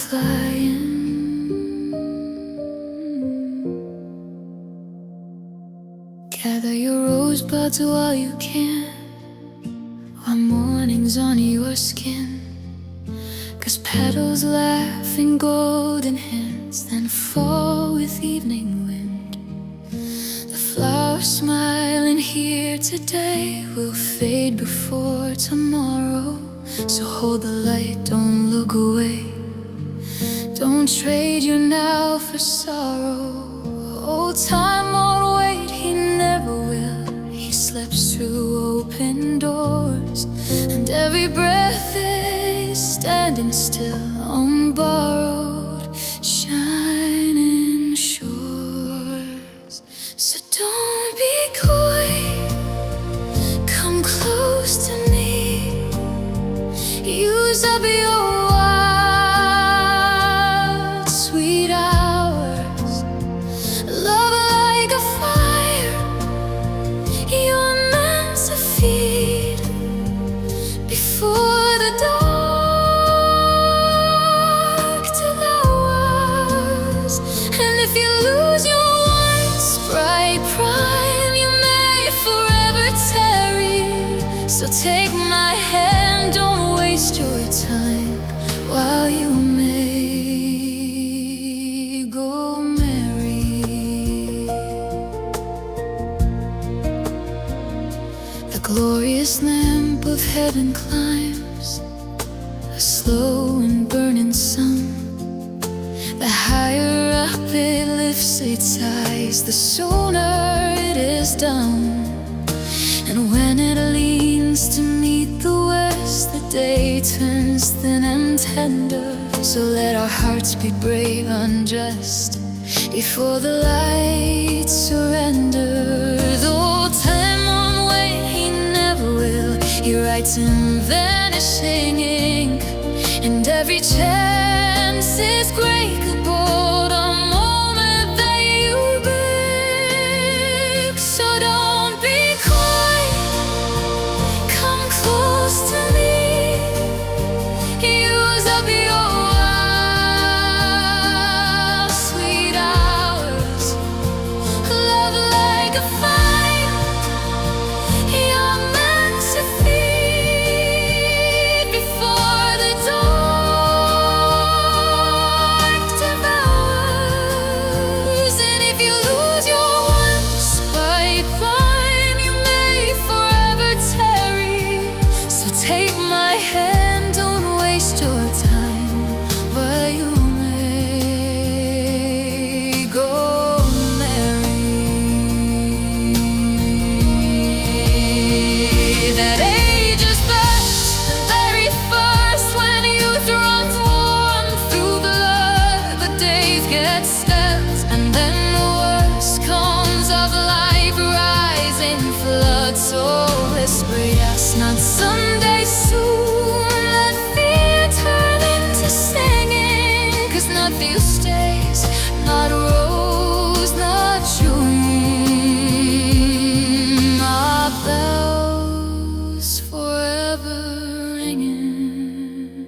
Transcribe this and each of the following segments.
flying. Gather your rosebuds while you can, while morning's on your skin. 'Cause petals laugh in golden hands, then fall with evening wind. The flowers smiling here today will fade before tomorrow. So hold the light, don't look away. Don't trade your now for sorrow. Oh, time won't wait, he never will. He slips through open doors, and every breath is standing still on borrowed, shining shores. So don't be coy, come close to me. Use up your wild, sweet hours. Love like a fire, you're meant to feed before the dark devours. And if you lose your once bright prime, you may forever tarry. So take my hand, don't waste your time while you may go marry. The glorious lamp of heaven climbs a slow and burning sun. The higher up it lifts its eyes, the sooner it is done. And when it leans to meet the west, the day turns thin and tender. So let our hearts be brave and just before the light surrender. Though time won't wait, he never will. He writes in vanishing ink, and every chance is great. Bold a moment that you bring. So don't be coy, come close to me. Use up your wild, sweet hours. Love like a fire, you're meant to feed before the dark devours. And if you lose your once bright flame, you may forever tarry. So take my hand, don't waste your time while you may go marry. That age is best, the very first, when youth runs warm through blood. The days get spent, and then the worst comes of life rising flood. So whisper yes, not someday soon. Let fear turn into singing, 'cause not fear stays, not rose, not June. Our bells forever ringing.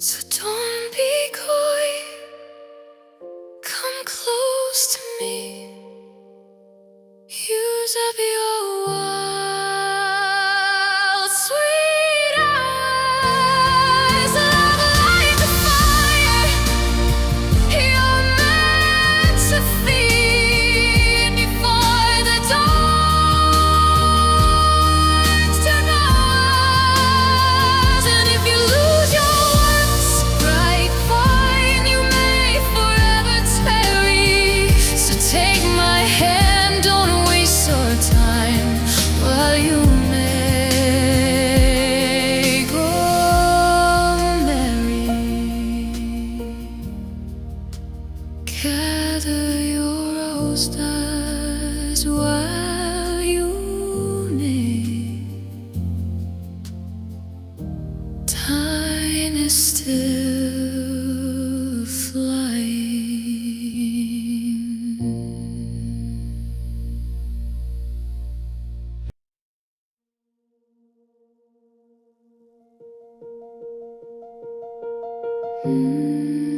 So don't be coy, come close to me. Use up your wild, sweet eyes. Love like a fire, you're meant to feed before the dark devours. And if you lose your once bright flame, you may forever tarry. So take my hand, don't waste your time while you may go marry. Gather your rose buds while you may. Time is still flying. Mm.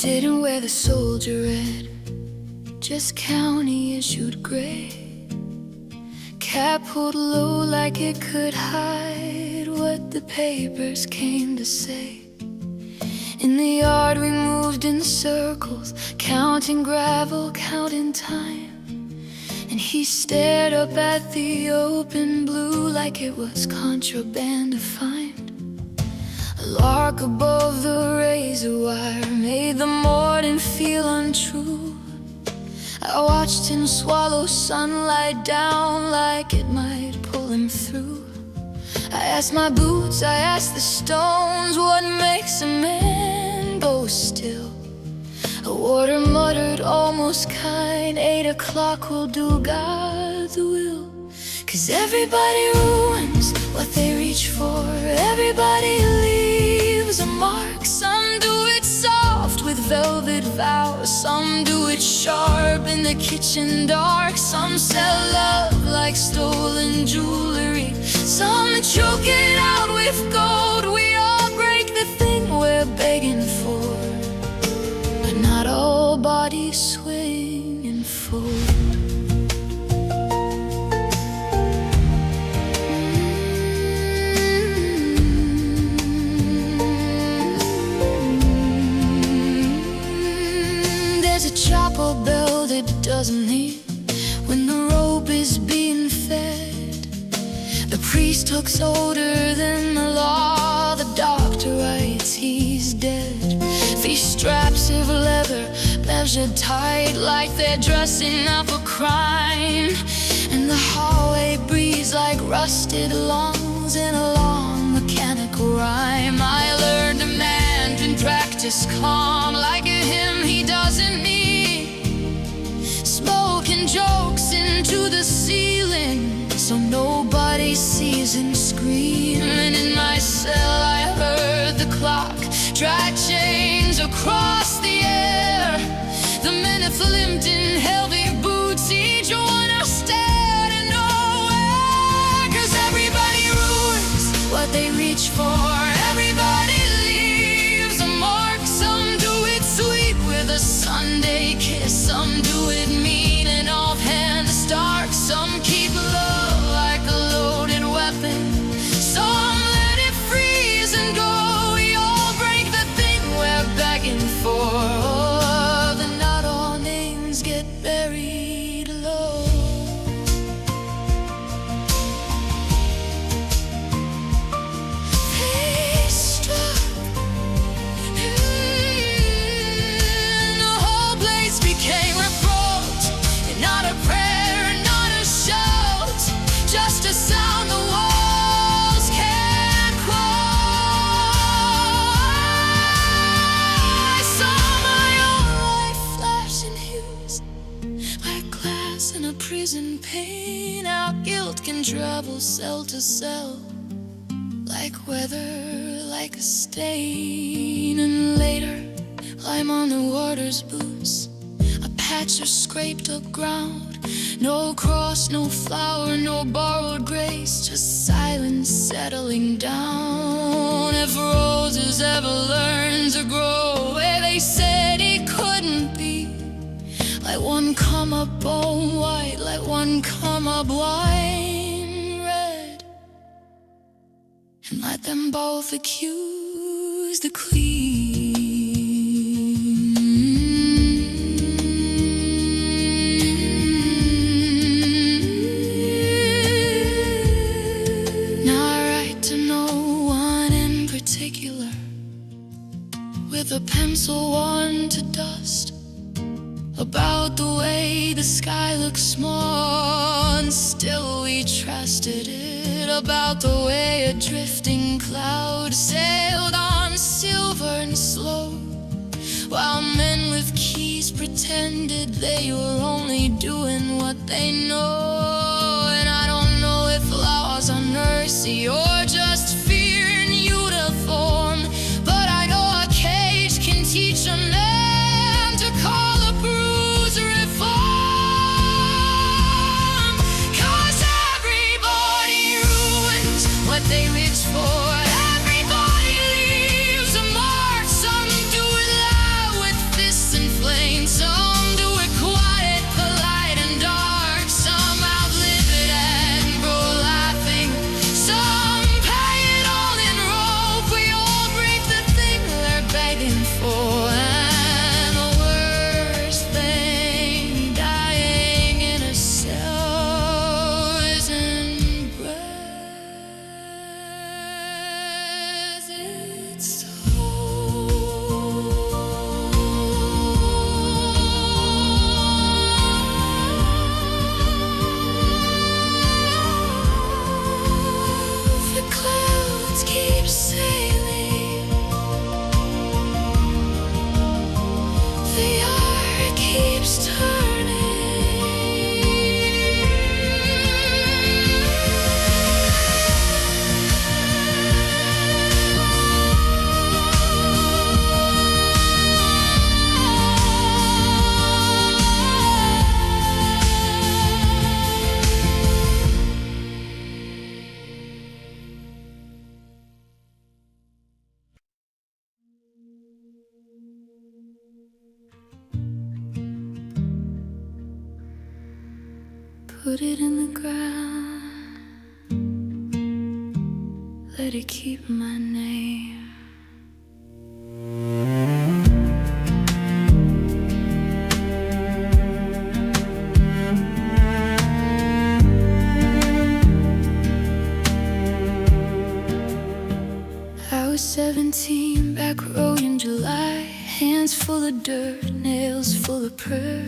didn't wear the soldier red, just county issued gray. Cap pulled low like it could hide what the papers came to say. In the yard we moved in circles, counting gravel, counting time. And he stared up at the open blue like it was contraband to find. A lark above the razor wire made the morning feel untrue. I watched him swallow sunlight down like it might pull him through. I asked my boots, I asked the stones, what makes a man go still? A warder muttered, almost kind, 8 o'clock will do God's will. 'Cause everybody ruins what they reach for, everybody leaves a mark. Some do it soft with velvet vows, some do it sharp in the kitchen dark. Some sell love like stolen jewelry, some choke it out with gold. We all break the thing we're begging for, but not all bodies swing and fold. There's a chapel bell that doesn't ring when the rope is being fed. The priest looks older than the law, the doctor writes he's dead. These straps of leather measured tight like they're dressing up a crime. And the hallway breathes like rusted lungs in a long mechanical rhyme. I learned a man can practice calm like a hymn he doesn't need. Smoking jokes into the ceiling so nobody sees him scream. And in my cell I heard the clock drag chains across the air. The men have limped in heavy boots, each one a stare to nowhere. 'Cause everybody ruins what they reach for, everybody leaves a mark. Some do it sweet with a Sunday kiss, some do it mean and offhand stark. Some keep love like a loaded weapon, some let it freeze and go. We all break the thing we're begging for, oh, then not all names get buried low. They struck, and the whole place became reproach, and not a prayer and not a shout, just a sound the walls can't quote. I saw my own life flash in hues like glass in a prison pane. Our guilt can travel cell to cell like weather, like a stain. And later, I'm on the water's boots, a patch of scraped up ground. No cross, no flower, no borrowed grace, just silence settling down. If roses ever learn to grow where they said he couldn't be, like one come up bone white, like one come up wine red, and let them both accuse the queen. Now I write to no one in particular, with a pencil worn to dust, about the way the sky looks small and still we trusted it, about the way a drifting cloud sailed on silver and slow, while men with keys pretended they were only doing what they know. And I don't know if laws are mercy or just fear in uniform, but I know a cage can teach a man to call a bruise reform. 'Cause everybody ruins what they reach for, everybody leaves a mark. Some do it loud with Put it in the ground, let it keep my name. I was 17, back row in July, hands full of dirt, nails full of prayer.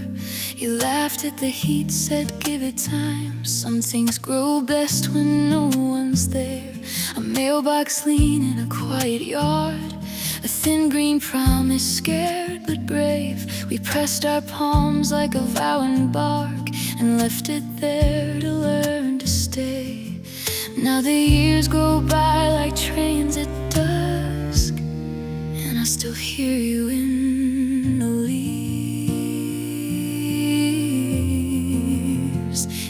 You laughed at the heat, said give it time. Some things grow best when no one's there. A mailbox lean in a quiet yard, a thin green promise, scared but brave. We pressed our palms like a vow in bark and left it there to learn to stay. Now the years go by like trains at dusk, and I still hear you in the leaves.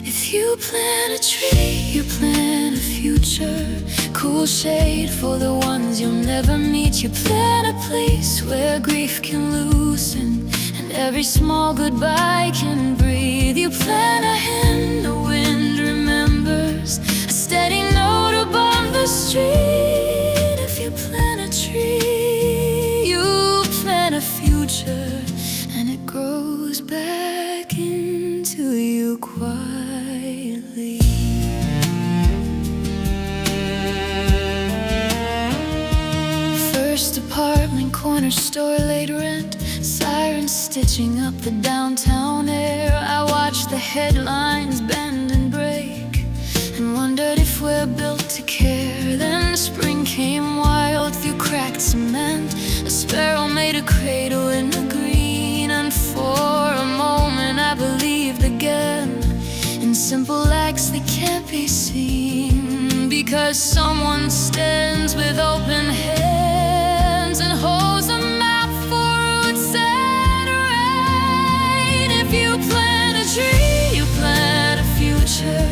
If you plant a tree, you plant a future. Cool shade for the ones you'll never meet. You plant a place where grief can loosen and every small goodbye can breathe. You plant a hymn the wind remembers, a steady note above the street. If you plant a tree, you plant a future, and it grows back into you quietly. First apartment, corner store, late rent, sirens stitching up the downtown air. I watched the headlines bend and break and wondered if we're built to care. Then spring came wild through cracked cement. A sparrow made a cradle in the green, and for a moment I believed again in simple acts that can't be seen, because someone stands with open hands and holds a map for roots and rain. If you plant a tree, you plant a future.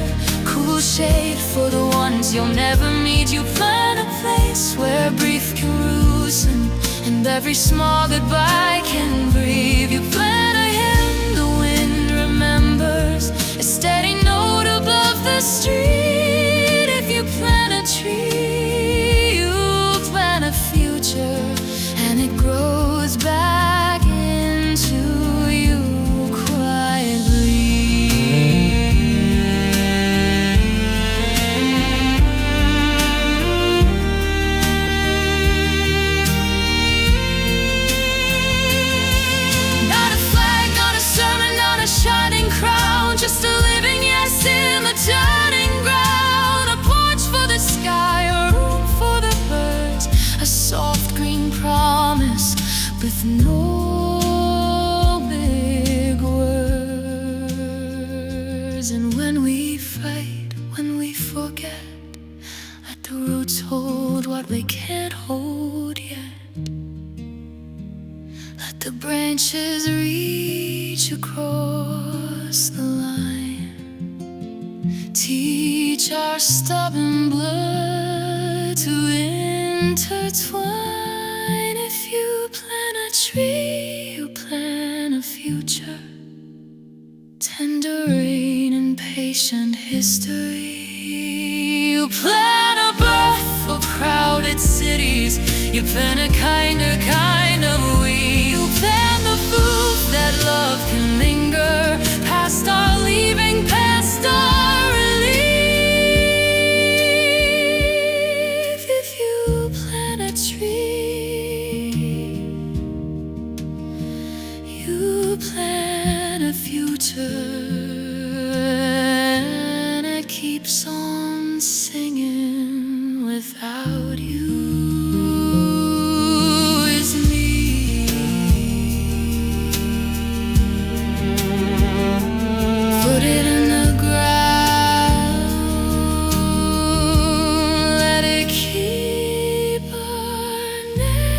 Cool shade for the ones you'll never meet. You plant a place where brief can loosen and every small goodbye can breathe. You plant a hymn the wind remembers, a steady note above the street. If you plant a tree, you plant a future, and it grows back into you quietly. Not a flag, not a sermon, not a shining crown, just a living yes in the turning ground. A porch for the sky, a room for the birds, a soft green promise with no big words. And when we fight, when we forget, let the roots hold what they can't hold yet. Let the branches reach across the line, teach our stubborn blood to intertwine. If you plant a tree, you plant a future. Tender rain and patient history. You plant a birth for crowded cities. You plant a kinder kind of we. You plant the food that love can linger past our leaving, past our relief. If you plant a tree, you plant a future, and it keeps on singing without you. Is me. Put it in the ground, let it keep our name.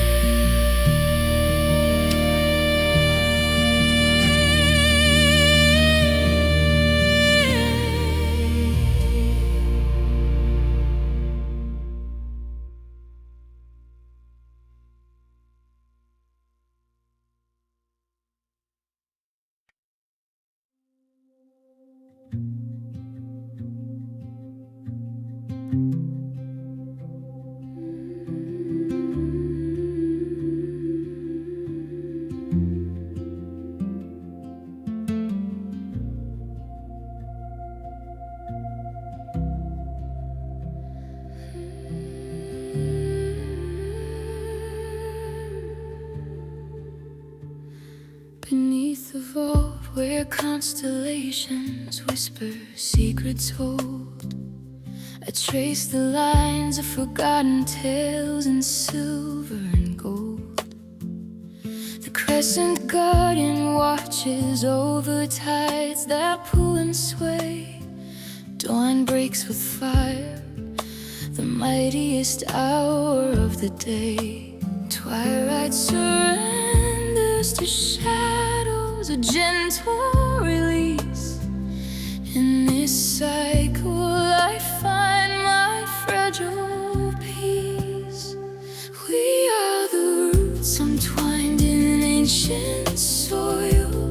where constellations whisper secrets hold. I trace the lines of forgotten tales in silver and gold. The crescent guardian watches over tides that pull and sway. Dawn breaks with fire, the mightiest hour of the day. Twilight surrenders to shadows, a gentle release. In this cycle I find my fragile peace. We are the roots entwined in ancient soil,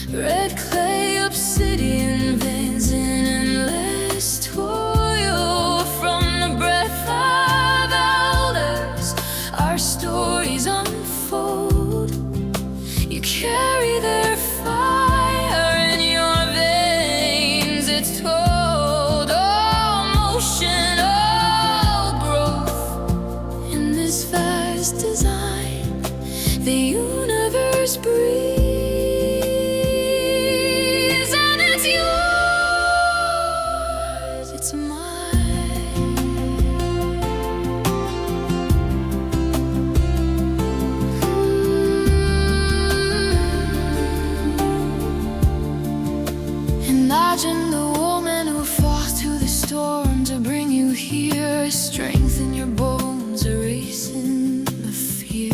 red clay, obsidian veins in endless toil. From the breath of elders our stories unfold. You carry their fire in your veins, it's told. All motion, all growth. In this vast design the universe breathes. Imagine the woman who fought through the storm to bring you here. Strength in your bones, erasing the fear.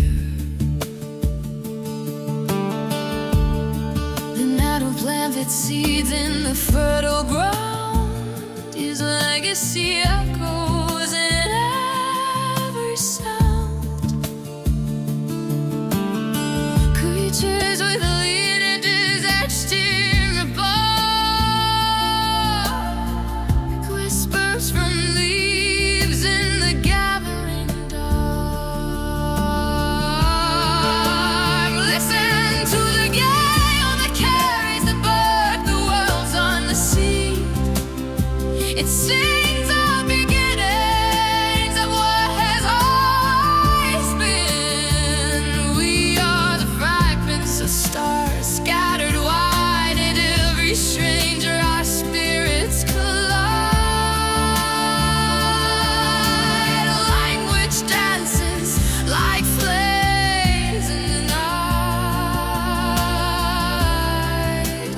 The nettle plant that seeds in the fertile ground. His legacy echoes in every sound. Creatures with lineages etched in the bark. Whispers from leaves in the gathering dark. Listen to the gale that carries the birth, the world's on the sea. It sings of beginnings of what has always been. We are the fragments of stars scattered wide at every stranger. Our spirits collide. Language dances like flames in the night.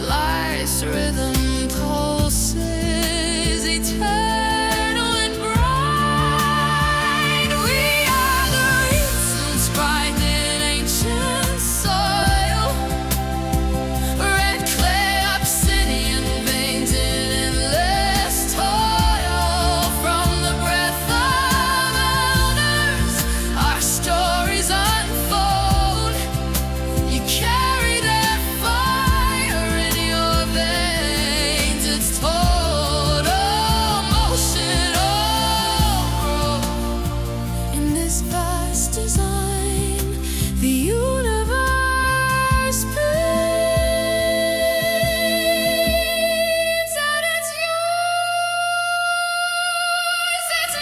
Life's rhythm pulses eternal and bright. We are the roots inscribed in ancient soil, red clay, obsidian veins in endless toil. From the breath of elders our stories unfold. You carry their fire in your veins, it's told. All motion, all growth. In this vast design the universe breathes, and it's yours, it's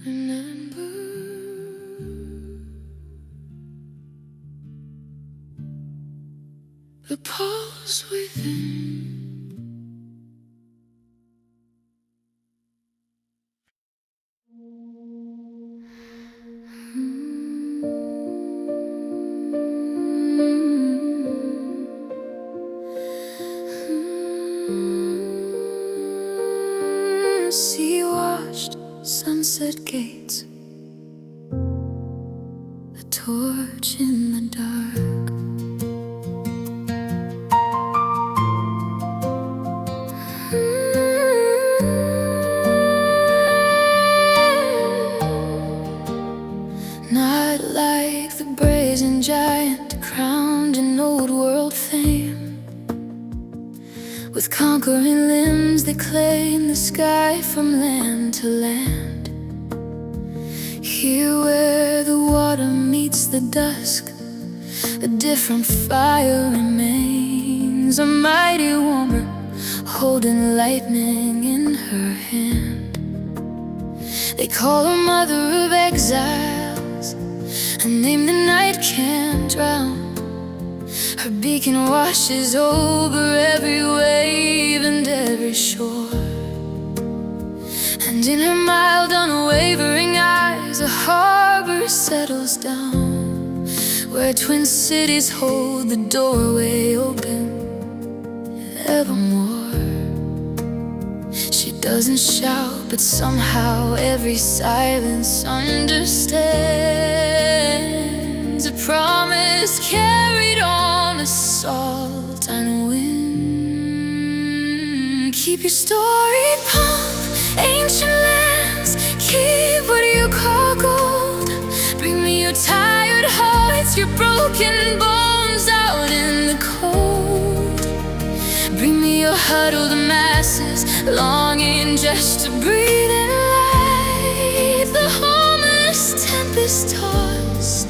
remember. The pulse within. Sea washed sunset gates, a torch in the dark. with conquering limbs that claim the sky from land to land. Here where the water meets the dusk, a different fire remains. A mighty woman holding lightning in her hand. They call her mother of exiles, a name the night can't drown. Her beacon washes over every wave and every shore. And in her mild, unwavering eyes, a harbor settles down, where twin cities hold the doorway open evermore. She doesn't shout, but somehow every silence understands. A promise carried on a salt and wind. Keep your story pump, ancient lands. Keep what you call gold. Bring me your tired hearts, your broken bones out in the cold. Bring me your huddled masses, longing just to breathe in light. The homeless tempest tossed,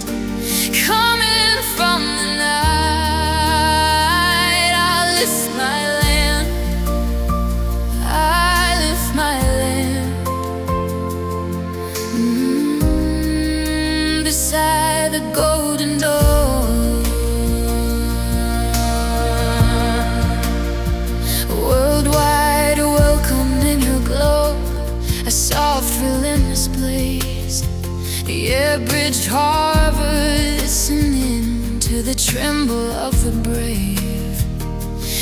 coming from the night. I lift my land, I lift my land, beside the golden door. Worldwide welcome in her glow, a soft relentless blaze. The air-bridged harbor listening to the tremble of the brave.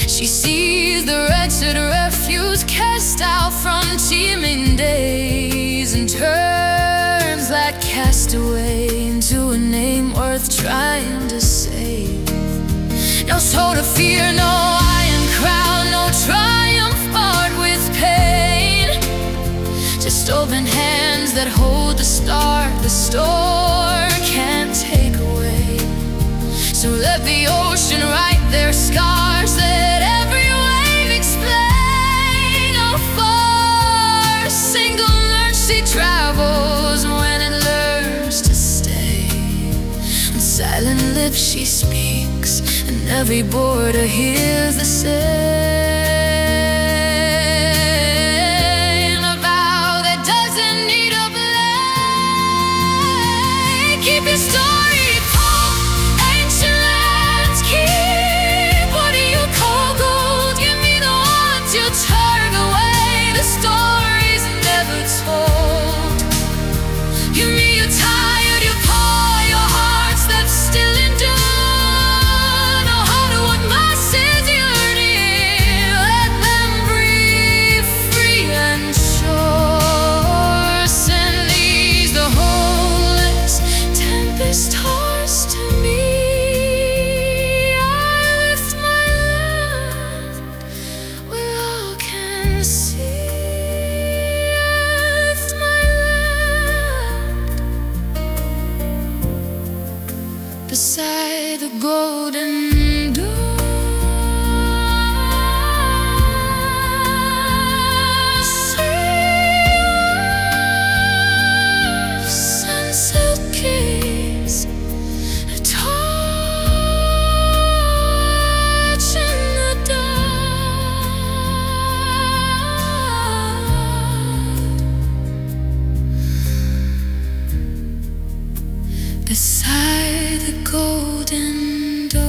She sees the wretched refuse cast out from teeming days, and turns that castaway into a name worth trying to save. No soul to fear, no iron crown, no triumph marred with pain. Just open hands that hold the star the storm can't take away. So let the ocean write their scars, let every wave explain how far a single mercy travels when it learns to stay. On silent lips she speaks, and every border hears the same. A vow that doesn't need a blade. Keep your story pulp, ancient lands. Keep what you call gold. Give me the ones you turn away, the stories never told. Give me your tired, your poor, your hearts that still endure. No matter what masses yearning, let them breathe free and sure. Send these the homeless tempest tossed to me. I lift my land where all can see. I lift my land beside the golden door. Sunset gaze, a torch in the dark, beside the golden door.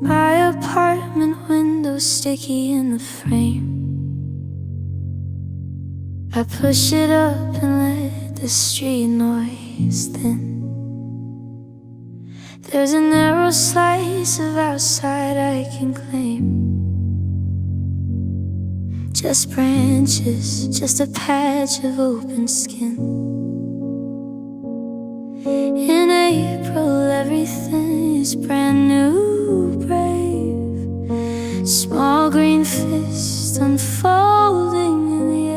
My apartment window sticky in the frame. I push it up and let the street noise thin. There's a narrow slice of outside I can claim. Just branches, just a patch of open skin. In April everything is brand new, brave. Small green fist unfolding in the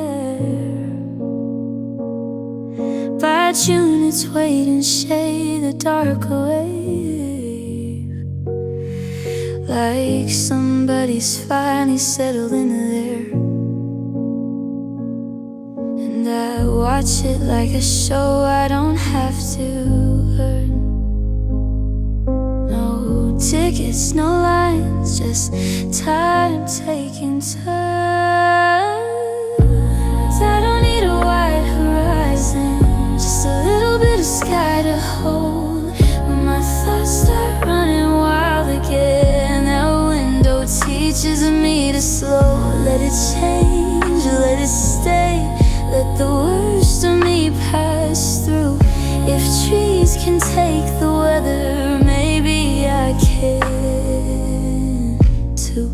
air. By June its weight and shade the dark away. Like somebody's finally settled into there. And I watch it like a show I don't have to earn. No tickets, no lines, just time taking turns. I don't need a wide horizon, just a little bit of sky to hold. When my thoughts start running wild again, that window teaches me to slow. Let it change, let it stay. Let the worst of me pass through. If trees can take the weather, maybe I can too.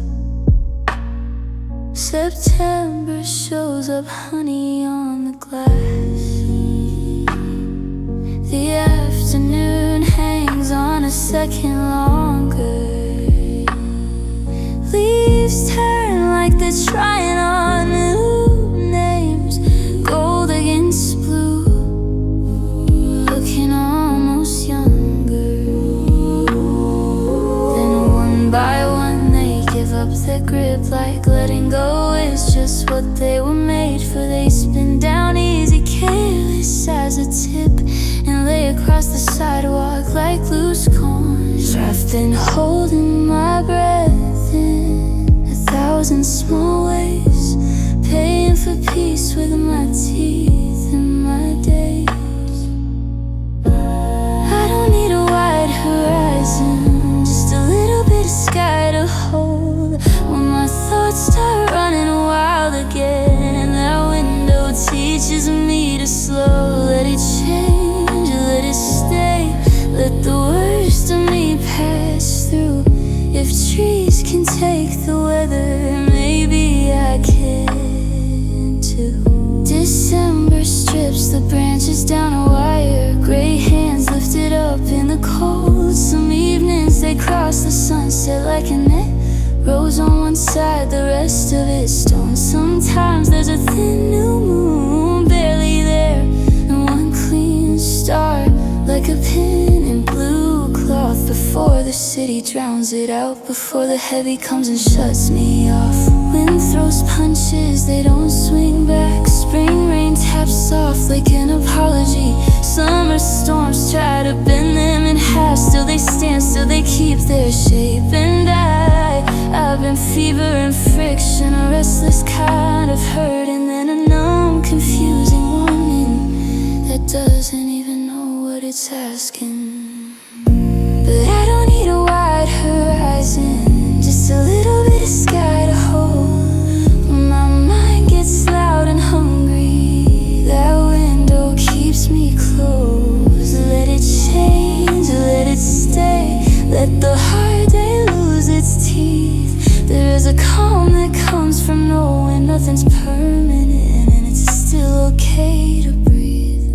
September shows up honey on the glass. The afternoon hangs on a second longer. Leaves turn like they're trying on new names. Gold against blue, looking almost younger. Then one by one they give up their grip, like letting go is just what they were made for. They spin down easy, careless as a tip, and lay across the sidewalk like loose coins. I've been holding my breath in 1,000 small ways, paying for peace with my teeth and my days. I don't need a wide horizon, just a little bit of sky to hold. When my thoughts start running wild again, that window teaches me to slow. Let it change, let it stay. Let the worst of me pass through. If trees can take the weather, maybe I can too. December strips the branches down a wire. Gray hands lifted up in the cold. Some evenings they cross the sunset like a net. Rose on one side, the rest of it stone. Sometimes there's a thin new moon, barely there, and one clean star, like a pin in blue cloth. Before the city drowns it out, before the heavy comes and shuts me off. Wind throws punches, they don't swing back. Spring rain taps soft like an apology. Summer storms try to bend them in half. Still they stand, still they keep their shape. And I've been fever and friction, a restless kind of hurt, and then a numb, confusing warning that doesn't even know what it's asking. But I don't need a wide horizon, just a little bit of sky to hold. When my mind gets loud and hungry, that window keeps me closed. Let it change, let it stay. Let the hard day lose its teeth. There is a calm that comes from knowing nothing's permanent, and it's still okay to breathe.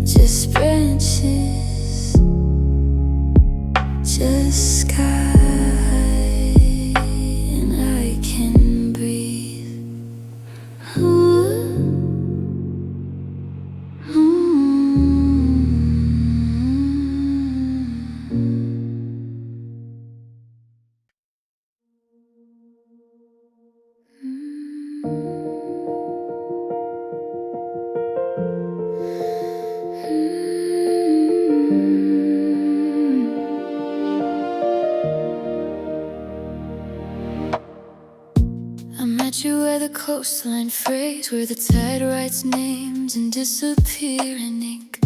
Just branches, just sky, and I can breathe. I met you where the coastline frays, where the tide writes names and disappear in ink.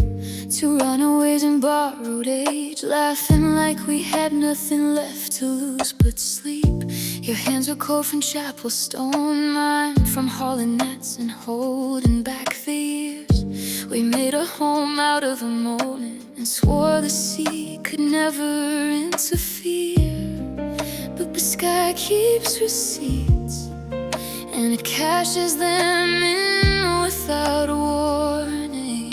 Two runaways in borrowed age, laughing like we had nothing left to lose but sleep. Your hands were cold from chapel stone, mine from hauling nets and holding back the years. We made a home out of a moment and swore the sea could never interfere. But the sky keeps receipts, and it cashes them in without warning.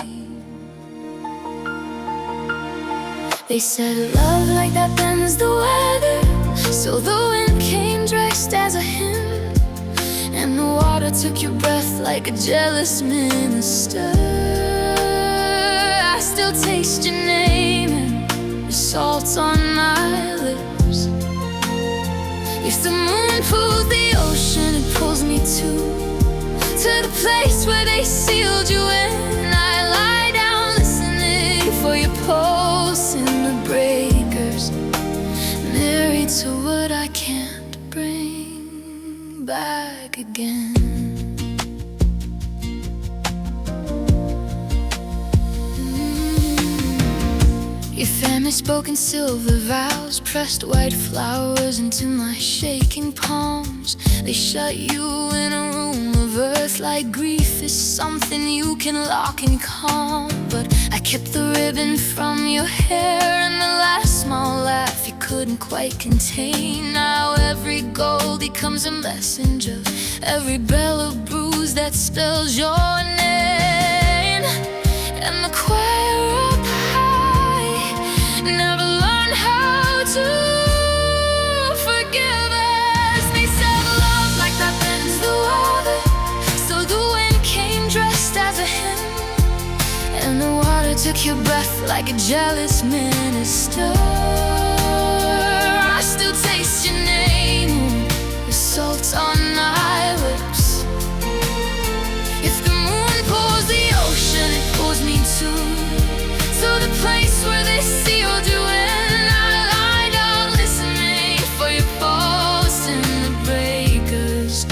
They said love like that bends the weather. So the wind came dressed as a hymn, and the water took your breath like a jealous minister. I still taste your name and the salt on my lips. If the moon pulls the ocean, it pulls me to the place where they sealed you in. I lie down listening for your pulse in the breakers, married to what I can't bring back again. Your family spoke in silver vows, pressed white flowers into my shaking palms. They shut you in a room of earth like grief is something you can lock and calm. But I kept the ribbon from your hair and the last small laugh you couldn't quite contain. Now every gold becomes a messenger, every bell a bruise that spells your name. And the choir up high never learned how to forgive us. They said love like that bends the water. So the wind came dressed as a hymn, and the water took your breath like a jealous minister. I still taste your name, the salt on my lips. If the moon pours the ocean, it pulls me to the place where they sealed you in. I lie down listening for your pulse in the breakers,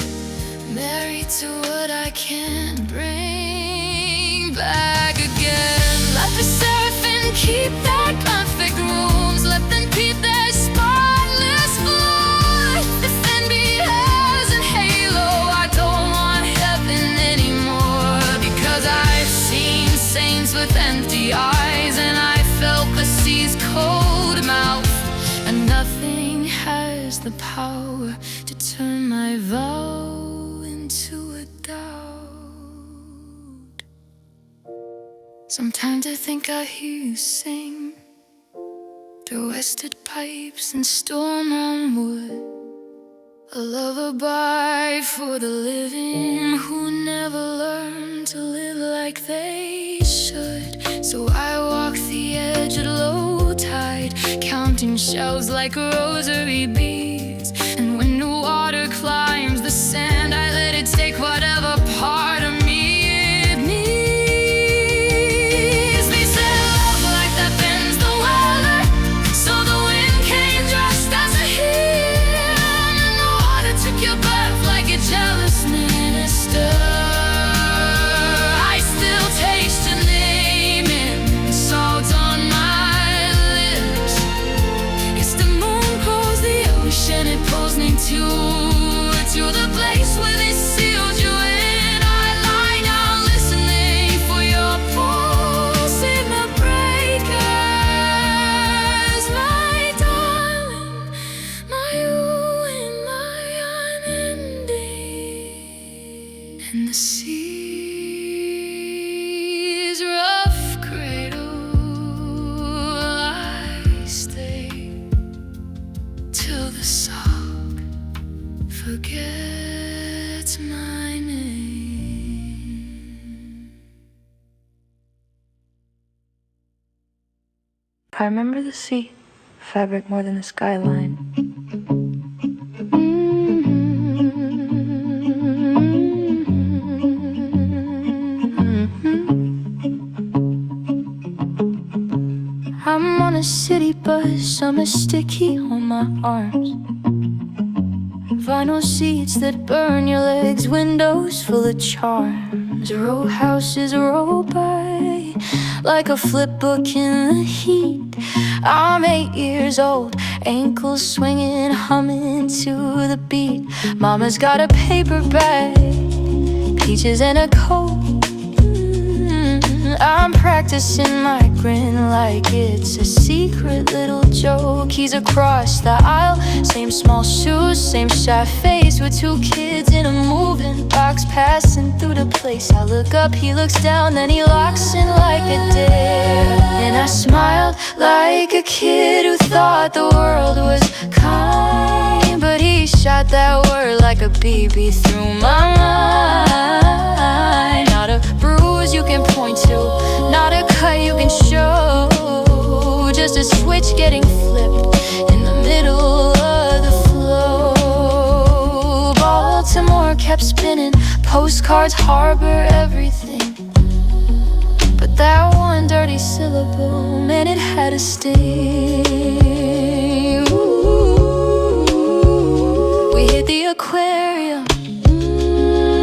married to what I can't bring back again. Let the seraphim keep their perfect rooms, let them keep their spotless flight. Defend me as an halo. I don't want heaven anymore, because I've seen saints with empty eyes, and I felt the sea's cold mouth, and nothing has the power to turn my vow into a doubt. Sometimes I think I hear you sing through wasted pipes and storm-round wood, a lullaby for the living who never learned to live like they should. So I walk the edge at low tide, counting shells like rosary beads. And when the water climbs the sand, I let it take whatever part of me it needs. They said love like that bends the weather. So the wind came dressed as a hymn, and the water took your breath like a jealous minister. I still taste your name in the salt on my lips. It's the moon pulls the ocean, it pulls me to the place where they sealed you in. I lie down listening for your pulse in the breakers, my darling, my you and my unending. And the sea's rough cradle, I stay till the sock forgets my name. I remember the sea, fabric more than the skyline. I'm on a city bus, I'm a sticky on my arms. Vinyl seats that burn your legs, windows full of charms. Row houses roll by like a flip book in the heat. I'm 8 years old, ankles swinging, humming to the beat. Mama's got a paper bag, peaches and a coat. I'm practicing my grin like it's a secret little joke. He's across the aisle, same small shoes, same shy face, with two kids in a moving box passing through the place. I look up, he looks down, then he locks in like a dare. And I smiled like a kid who thought the world was kind, but he shot that word like a BB through my mind. Not a bruise you can point to, not a cut you can show, just a switch getting flipped in the middle of the flow. Baltimore kept spinning, postcards harbor everything, but that one dirty syllable, man, it had a sting. Ooh, we hit the aquarium,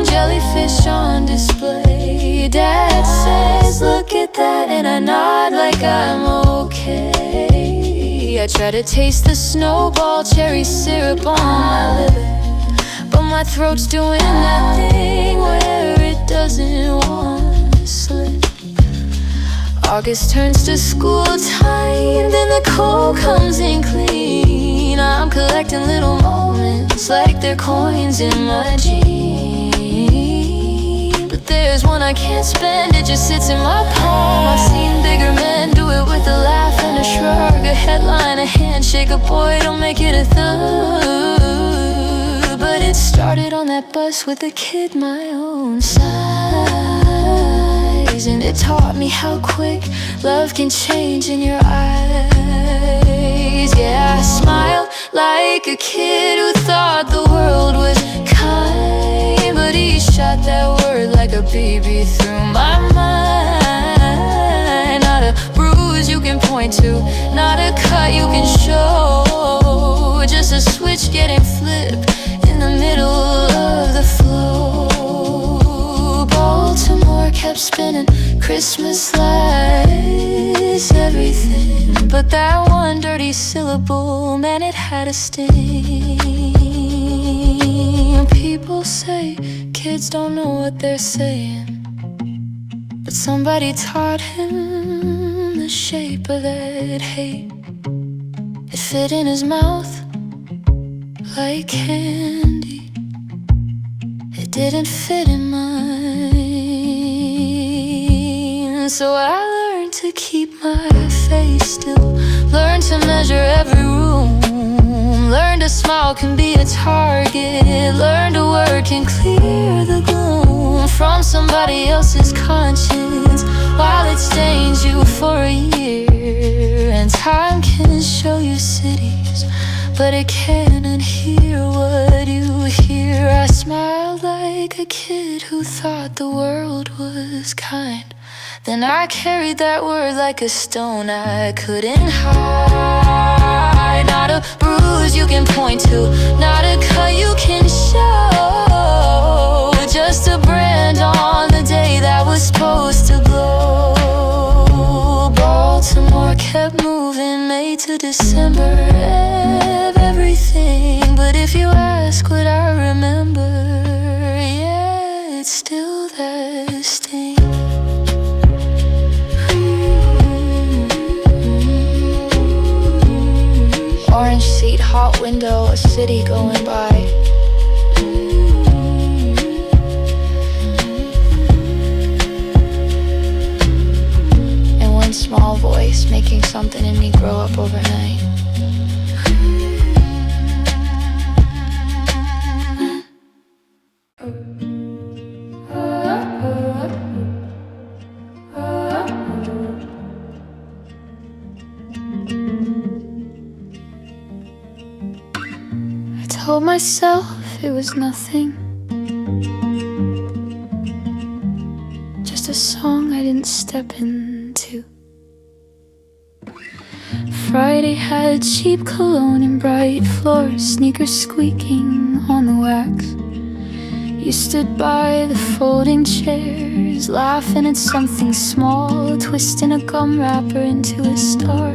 jellyfish on display. Dad says, look at that, and I nod like I'm okay. I try to taste the snowball cherry syrup on my liver, but my throat's doing that thing where it doesn't want to slip. August turns to school time, then the cold comes in clean. I'm collecting little moments like they're coins in my jeans. But there's one I can't spend, it just sits in my palm. I've seen bigger men do it with a laugh and a shrug, a headline, a handshake, a boy, don't make it a thug. But it started on that bus with a kid my own size, and it taught me how quick love can change in your eyes. Yeah, I smiled like a kid who thought the world was kind, but he shot that word like a BB through my mind. Not a bruise you can point to, not a cut you can show, just a switch getting flipped in the middle of the flow. Baltimore kept spinning, Christmas lights, everything, but that one dirty syllable, man, it had a sting. People say kids don't know what they're saying, but somebody taught him the shape of that hate. It fit in his mouth like candy, it didn't fit in mine. So I learned to keep my face still, learned to measure every room, learned a smile can be a target, learned a word can clear the gloom from somebody else's conscience while it stains you for a year. And time can show you cities, but it can't unhear what you hear. I smiled like a kid who thought the world was kind, then I carried that word like a stone I couldn't hide. Not a bruise you can point to, not a cut you can show, just a brand on the day that was supposed to glow. Baltimore kept moving, May to December, everything. But if you ask what I remember, yeah, it's still that sting. Orange seat, hot window, a city going by. And one small voice making something in me grow up overnight. Told myself it was nothing, just a song I didn't step into. Friday had cheap cologne and bright floors, sneakers squeaking on the wax. You stood by the folding chairs, laughing at something small, twisting a gum wrapper into a star.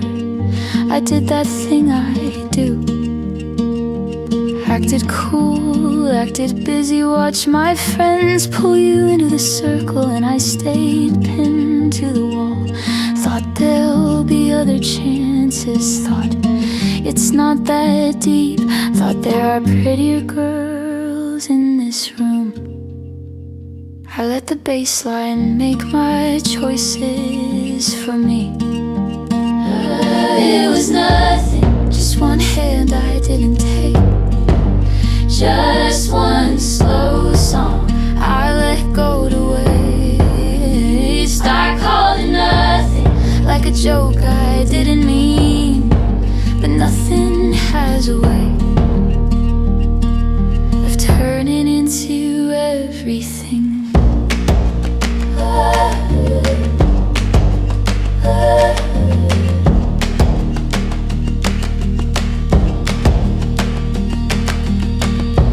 I did that thing I do, acted cool, acted busy, watched my friends pull you into the circle, and I stayed pinned to the wall. Thought there'll be other chances. Thought it's not that deep. Thought there are prettier girls in this room. I let the baseline make my choices for me. It was nothing, just one hand I didn't take. Just one slow song I let go to waste. I called it nothing, like a joke I didn't mean. But nothing has a way of turning into everything.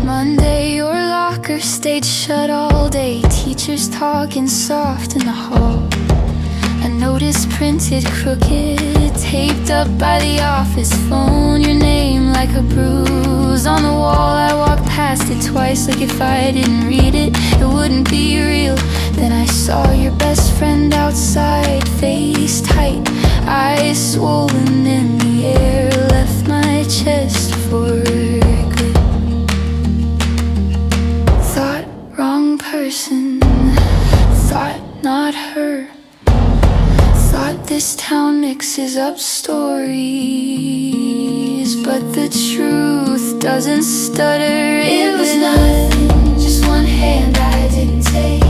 Monday, your locker stayed shut all day. Teachers talking soft in the hall. A notice printed crooked, taped up by the office phone. Your name like a bruise on the wall. I walked past it twice, like if I didn't read it, it wouldn't be real. Then I saw your best friend outside, face tight, eyes swollen, and the air left my chest for good. Thought wrong person, thought not her. Thought this town mixes up stories, but the truth doesn't stutter. It was nothing, just one hand I didn't take.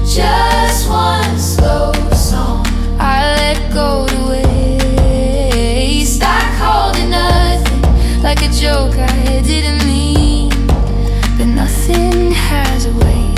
Just one slow song I let go to waste. I called it nothing, like a joke I didn't mean. But nothing has a way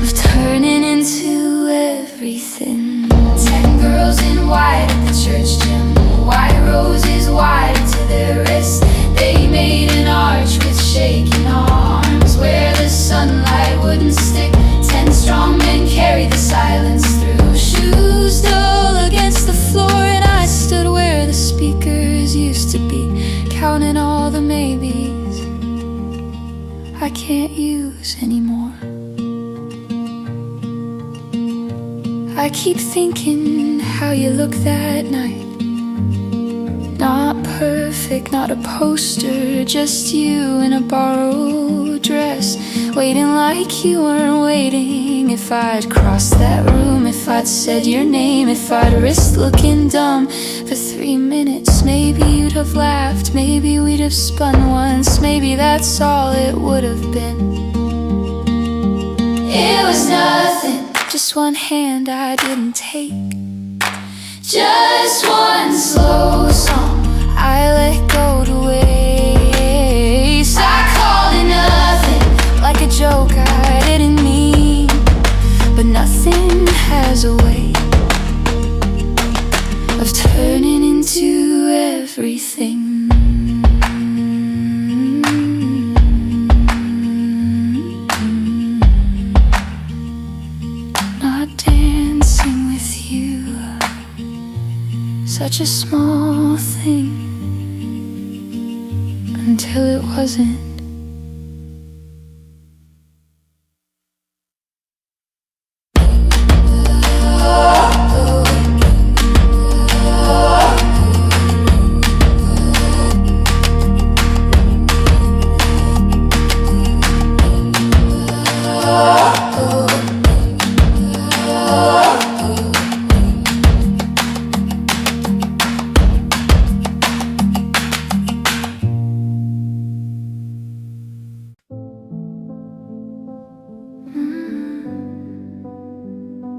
of turning into everything. 10 girls in white at the church gym, white roses wide to their wrists. They made an arch with shaking arms where the sunlight wouldn't stick. 10 strong men carried the silence through. Shoes dull against the floor, and I stood where the speakers used to be, counting all the maybes I can't use anymore. I keep thinking how you looked that night. Not perfect, not a poster, just you in a borrowed dress, waiting like you weren't waiting. If I'd crossed that room, if I'd said your name, if I'd risked looking dumb for 3 minutes, maybe you'd have laughed, maybe we'd have spun once, maybe that's all it would have been. It was nothing, just one hand I didn't take. Just one slow song I let go to waste. I called it nothing, like a joke I didn't mean. But nothing has a way of turning into everything. Not dancing with you, such a small thing, until it wasn't.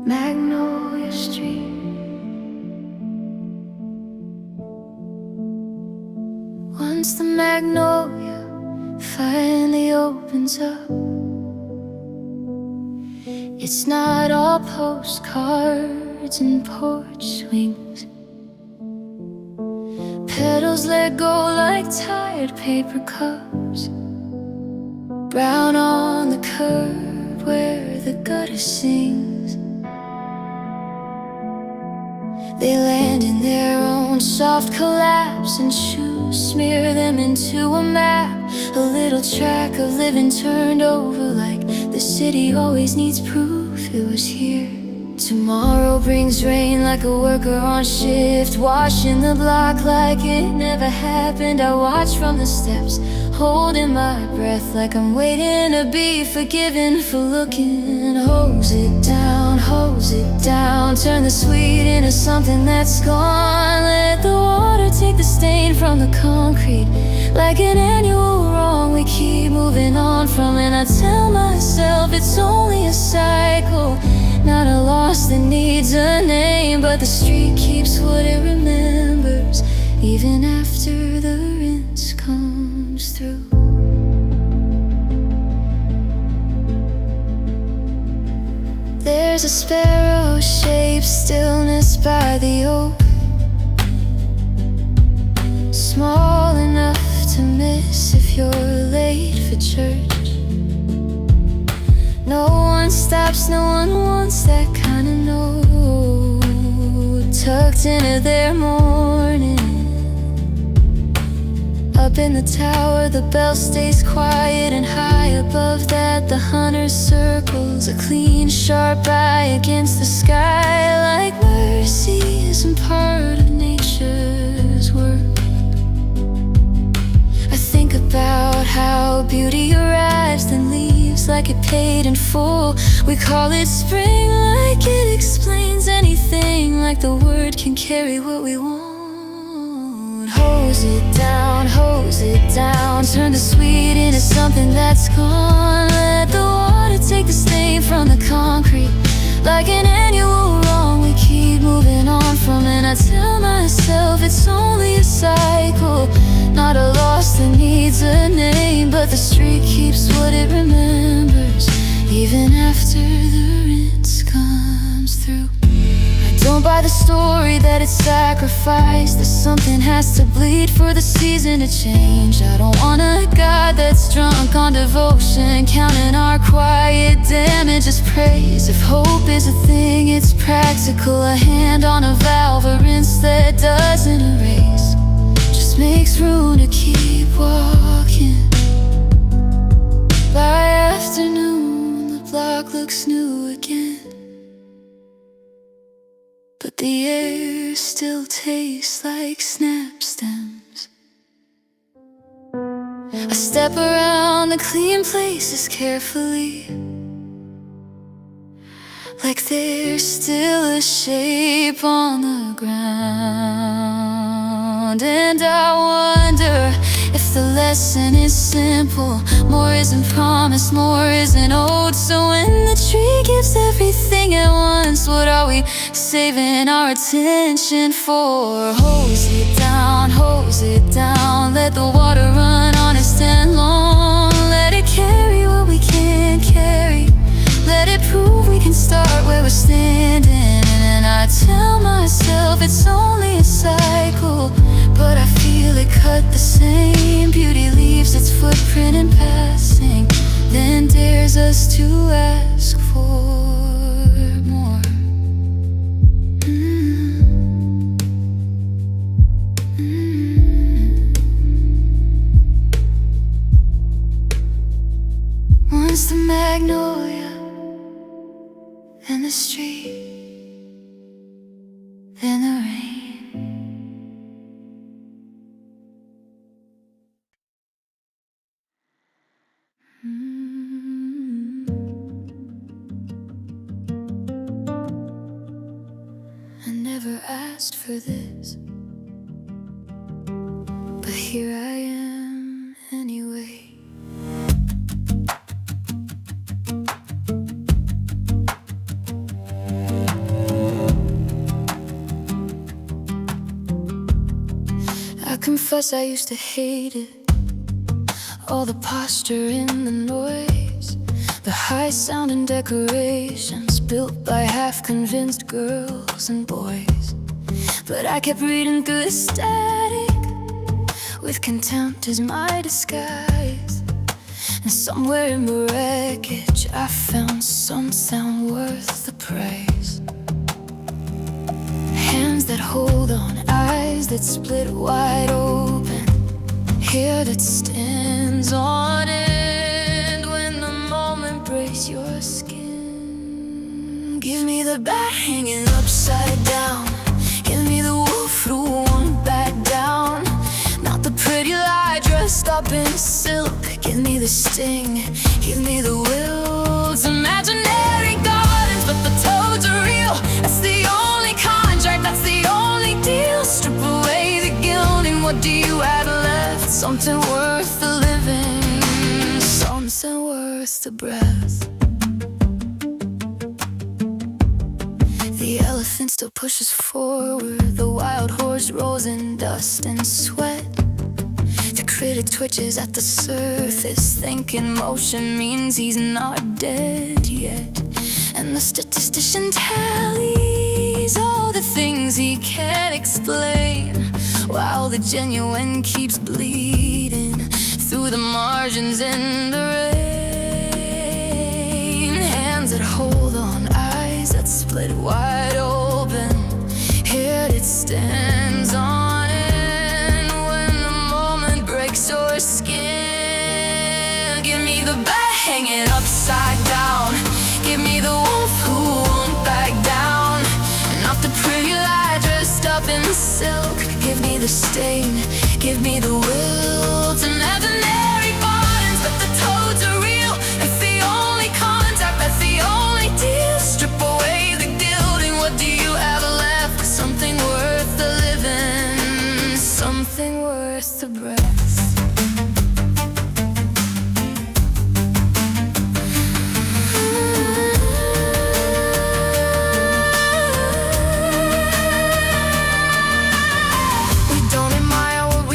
Magnolia Street. Once the magnolia finally opens up, it's not all postcards and porch swings. Petals let go like tired paper cups, brown on the curb where the gutter sings. They land in their own soft collapse, and shoes smear them into a map. A little track of living turned over, like the city always needs proof it was here. Tomorrow brings rain like a worker on shift, washing the block like it never happened. I watch from the steps, holding my breath like I'm waiting to be forgiven for looking. Hose it down, turn the sweet into something that's gone. Let the water take the stain from the concrete. Like an annual wrong we keep moving on from. And I tell myself it's only a cycle, not a loss that needs a name. But the street keeps what it remembers, even after the rinse comes through. There's a sparrow-shaped stillness by the oak, small enough to miss if you're late for church. No one stops, no one wants that kind of note tucked into their morning. Up in the tower, the bell stays quiet, and high above that, the hunter circles a clean, sharp eye against the sky. Like mercy isn't part of nature's work. I think about how beauty arrives, then leaves like it paid in full. We call it spring like it explains anything, like the word can carry what we want. Hose it down, turn the sweet into something that's gone. Let the water take the stain from the concrete. Like an annual wrong we keep moving on from. And I tell myself it's only a cycle, not a loss that needs a name. But the street keeps what it remembers, even after the rinse comes through. Don't buy the story that it's sacrificed, that something has to bleed for the season to change. I don't want a God that's drunk on devotion, counting our quiet damage as praise. If hope is a thing, it's practical, a hand on a valve, a rinse that doesn't erase, just makes room to keep walking. By afternoon, the block looks new again, but the air still tastes like snap stems. I step around the clean places carefully, like there's still a shape on the ground. And I wonder if the lesson is simple. More isn't promised, more isn't owed. So when the tree gives everything at once, what are we saving our attention for? Hose it down, let the water run honest and long. Let it carry what we can't carry, let it prove we can start where we're standing. And I tell myself it's only a cycle, but I feel it cut the same. Beauty leaves its footprint in passing, then dares us to ask for more. Once the magnolia and the street, then the rain. I never asked for this, but here I am anyway. I confess I used to hate it, all the posture in the noise, the high sounding decorations built by half-convinced girls and boys. But I kept reading through the static, with contempt as my disguise. And somewhere in the wreckage I found some sound worth the praise. Hands that hold on, eyes that split wide open, hair that stands on end when the moment breaks your skin. Give me the bat hanging upside down. Give me the wolf who won't back down. Not the pretty lie dressed up in silk. Give me the sting, give me the will. It's imaginary gardens, but the toads are real. That's the only contract, that's the only deal. Strip away the gilding, what do you have left? Something worth the living, something worth the breath. The elephant still pushes forward. The wild horse rolls in dust and sweat. The critic twitches at the surface, thinking motion means he's not dead yet. And the statistician tallies all the things he can't explain, while the genuine keeps bleeding through the margins in the rain. Hands that hold on, eyes that split wide open, head it stands on end when the moment breaks your skin. Give me the bat hanging upside down. Give me the wolf who won't back down. Not the pretty lie dressed up in silk. Give me the stain, give me the will. It's imaginary gardens, but the toads are real. That's the only contact, that's the only deal. Strip away the gilding, what do you have left? Something worth the living, something worth the breath.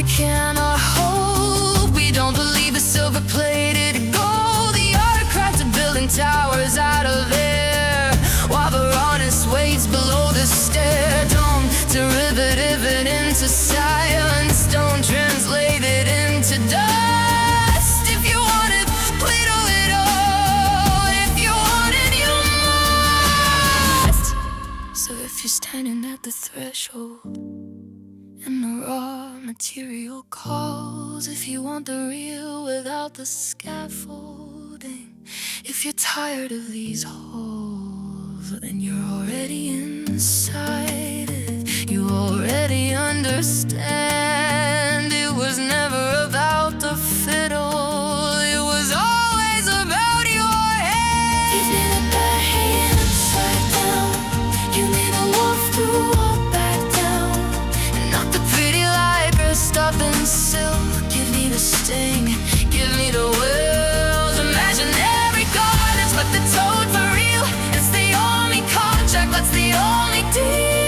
Cannot hold. We don't believe the silver-plated gold. The autocrats are building towers out of air, while the honest waits below the stair. Don't derivative it into science. Don't translate it into dust. If you want it, whittle it all. If you want it, you must. So if you're standing at the threshold and the raw material calls, if you want the real without the scaffolding, if you're tired of these holes, then you're already inside it. You already understand. It was never about the fiddle, it was always about your head. Give me the bat hanging upside down. Give me the wolf to walk back down. Not the pretty lie dressed up in silk. Give me the sting, give me the will. Imaginary gardens, but the toads are real. It's the only contract, that's the only deal.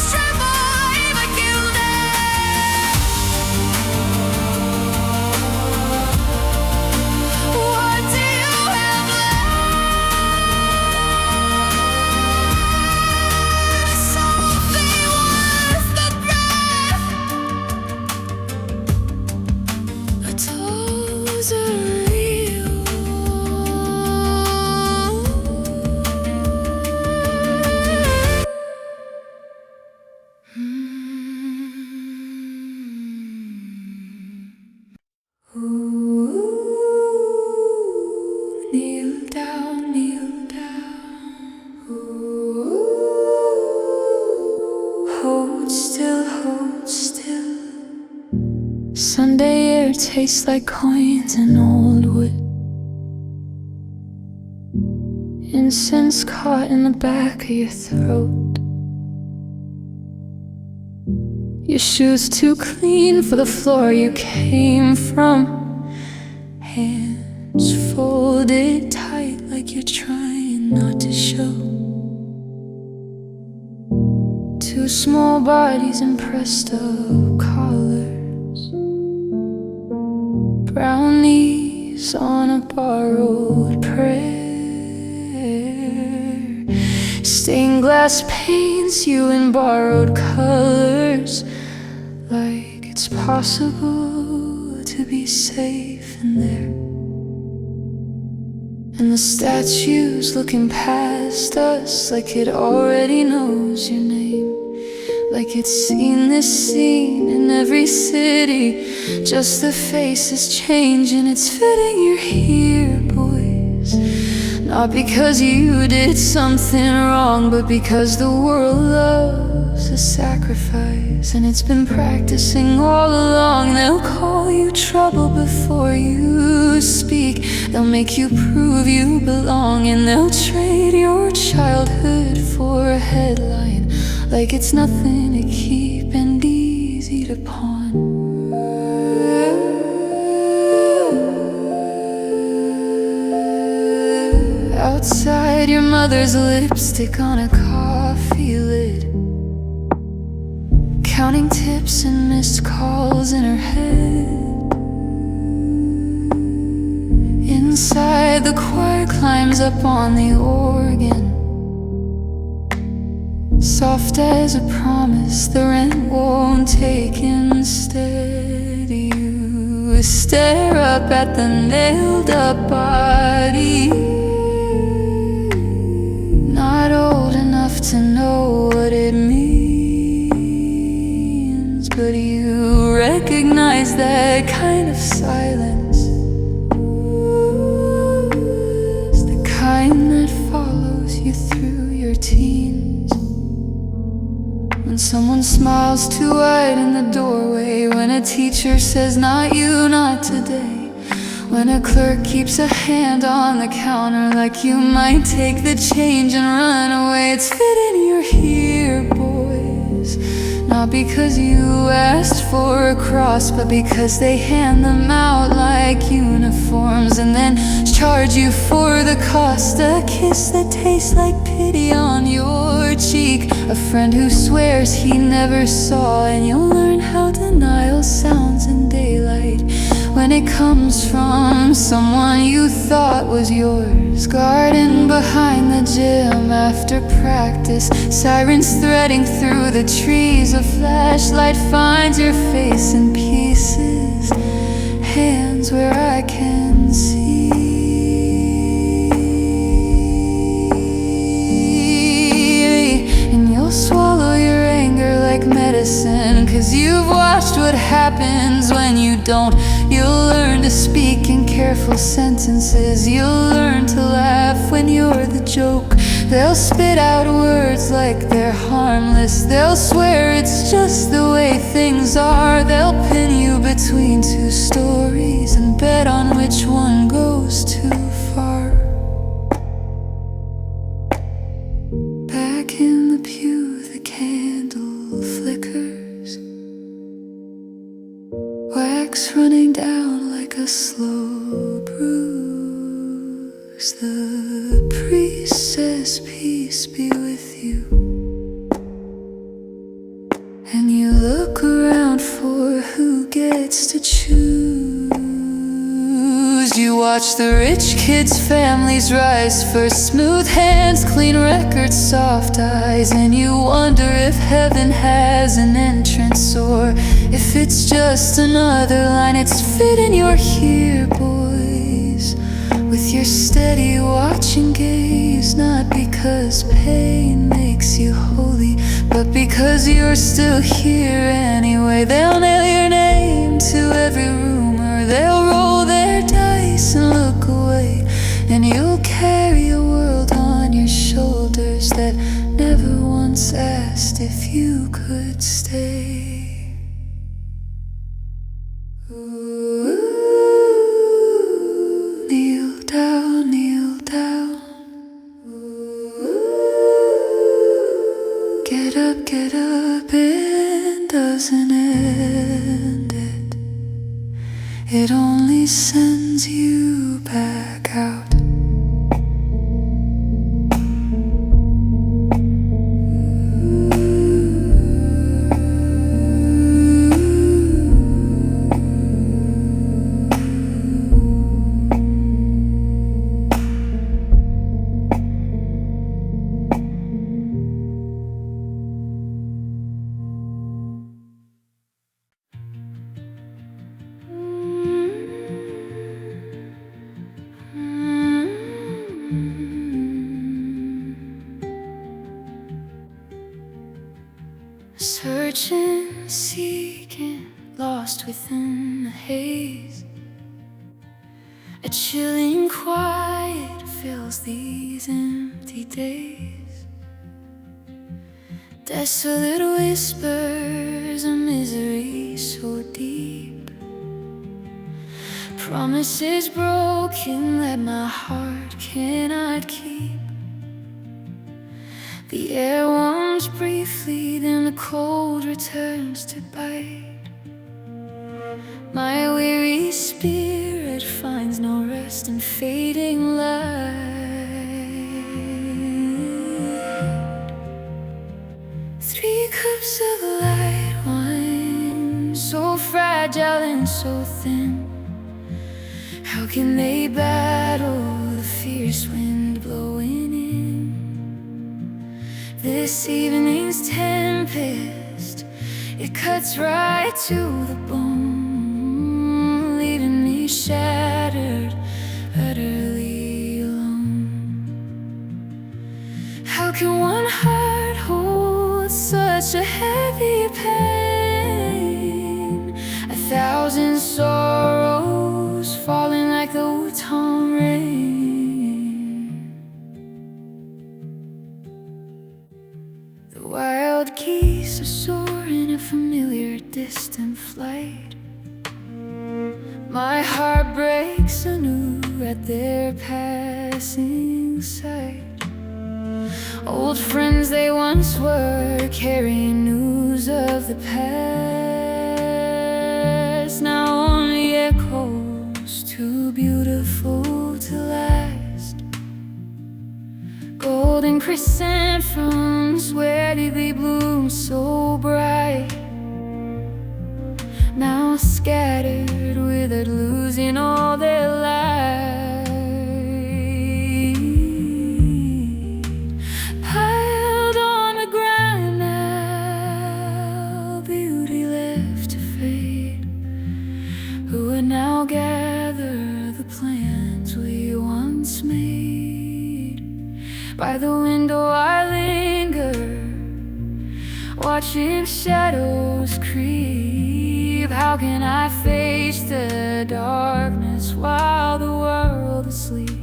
Strip away the gilding. What do you have left? Something worth the breath. The toes are real. Ooh, kneel down, kneel down. Ooh, hold still, hold still. Sunday air tastes like coins and old wood. Incense caught in the back of your throat. Your shoes too clean for the floor you came from. Hands folded tight like you're trying not to show. Two small bodies and pressed up collars. Brownies on a borrowed prayer. Stained glass paints you in borrowed colors, like it's possible to be safe in there. And the statue's looking past us like it already knows your name, like it's seen this scene in in every city. Just the faces changing, it's fitting you're here, boys. Not because you did something wrong, but because the world loves a sacrifice. And it's been practicing all along. They'll call you trouble before you speak. They'll make you prove you belong. And they'll trade your childhood for a headline, like it's nothing to keep and easy to pawn. Outside, your mother's lipstick on a coffee lid, counting tips and missed calls in her head. Inside, the choir climbs up on the organ, soft as a promise the rent won't take. Instead, you stare up at the nailed up body. Not old enough to know what it means, but you recognize that kind of silence, the kind that follows you through your teens. When someone smiles too wide in the doorway, when a teacher says not you, not today, when a clerk keeps a hand on the counter like you might take the change and run away. It's fitting you're here, boys. Not because you asked for a cross, but because they hand them out like uniforms and then charge you for the cost. A kiss that tastes like pity on your cheek, a friend who swears he never saw. And you'll learn how denial sounds in daylight when it comes from someone you thought was yours. Garden behind the gym after practice, sirens threading through the trees. A flashlight finds your face in pieces, hands where I can see. And you'll swallow your anger like medicine, 'cause you've watched what happens when you don't. You'll learn to speak in careful sentences. You'll learn to laugh when you're the joke. They'll spit out words like they're harmless. They'll swear it's just the way things are. They'll pin you between two stories and bet on which one goes too far. Back in the pew, the candle flickers, wax running down like a slow bruise. The priest says, peace be with you. And you look around for who gets to choose. You watch the rich kids' families rise, first smooth hands, clean records, soft eyes. And you wonder if heaven has an entrance, or if it's just another line. It's fitting you're here, boys, with your steady watching gaze. Not because pain makes you holy, but because you're still here anyway. They'll nail your name to every rumor. They'll roll their dice and look away. And you'll carry a world on your shoulders that never once asked if you could stay. Ooh, kneel down, kneel down. Ooh, get up, it doesn't end it. It only sends you back out. searching, seeking, lost within the haze. A chilling quiet fills these empty days. Desolate whispers, a misery so deep. Promises broken that my heart cannot keep. The air warms briefly, then the cold returns to bite. My weary spirit finds no rest in fading light. 3 cups of light wine, so fragile and so thin. How can they battle the fierce wind blowing in? This evening's tempest, it cuts right to the bone, leaving me shattered, utterly alone. How can one heart hold such a heavy pain? 1,000 sorrows falling like the Wutong rain. The wild geese are soaring a familiar distant flight. My heart breaks anew at their passing sight. Old friends they once were, carrying news of the past, now only echoes too beautiful to last. Golden chrysanthemums, where did they bloom so bright? Now scattered, withered, losing all their light. Piled on the ground now, beauty left to fade. Who would now gather the plans we once made? By the window I linger, watching shadows creep. How can I face the darkness while the world is asleep?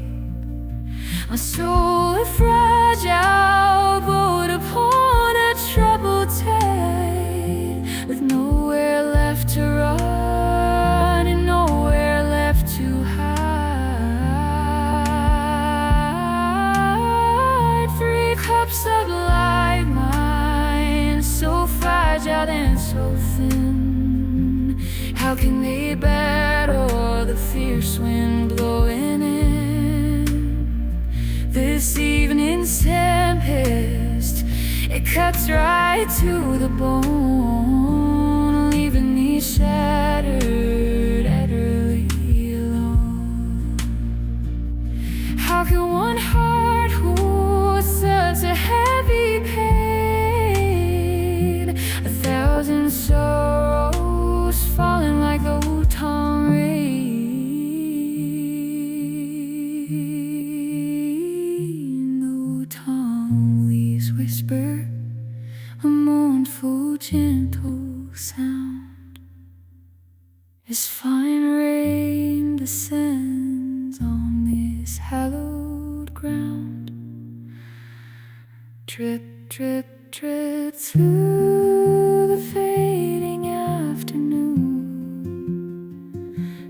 My soul is fragile, boat upon a troubled tide, with nowhere left to run and nowhere left to hide. 3 cups of light, mine, so fragile and so thin. How can they battle the fierce wind blowing in? This evening's tempest, it cuts right to the bone, leaving me shattered, utterly alone. How can one heart hold such a heavy pain? 1,000 sorrows falling like the Wutong rain. The Wutong leaves whisper, a mournful, gentle sound, as fine rain descends on this hallowed ground. Drip, drip, drip through the fading afternoon,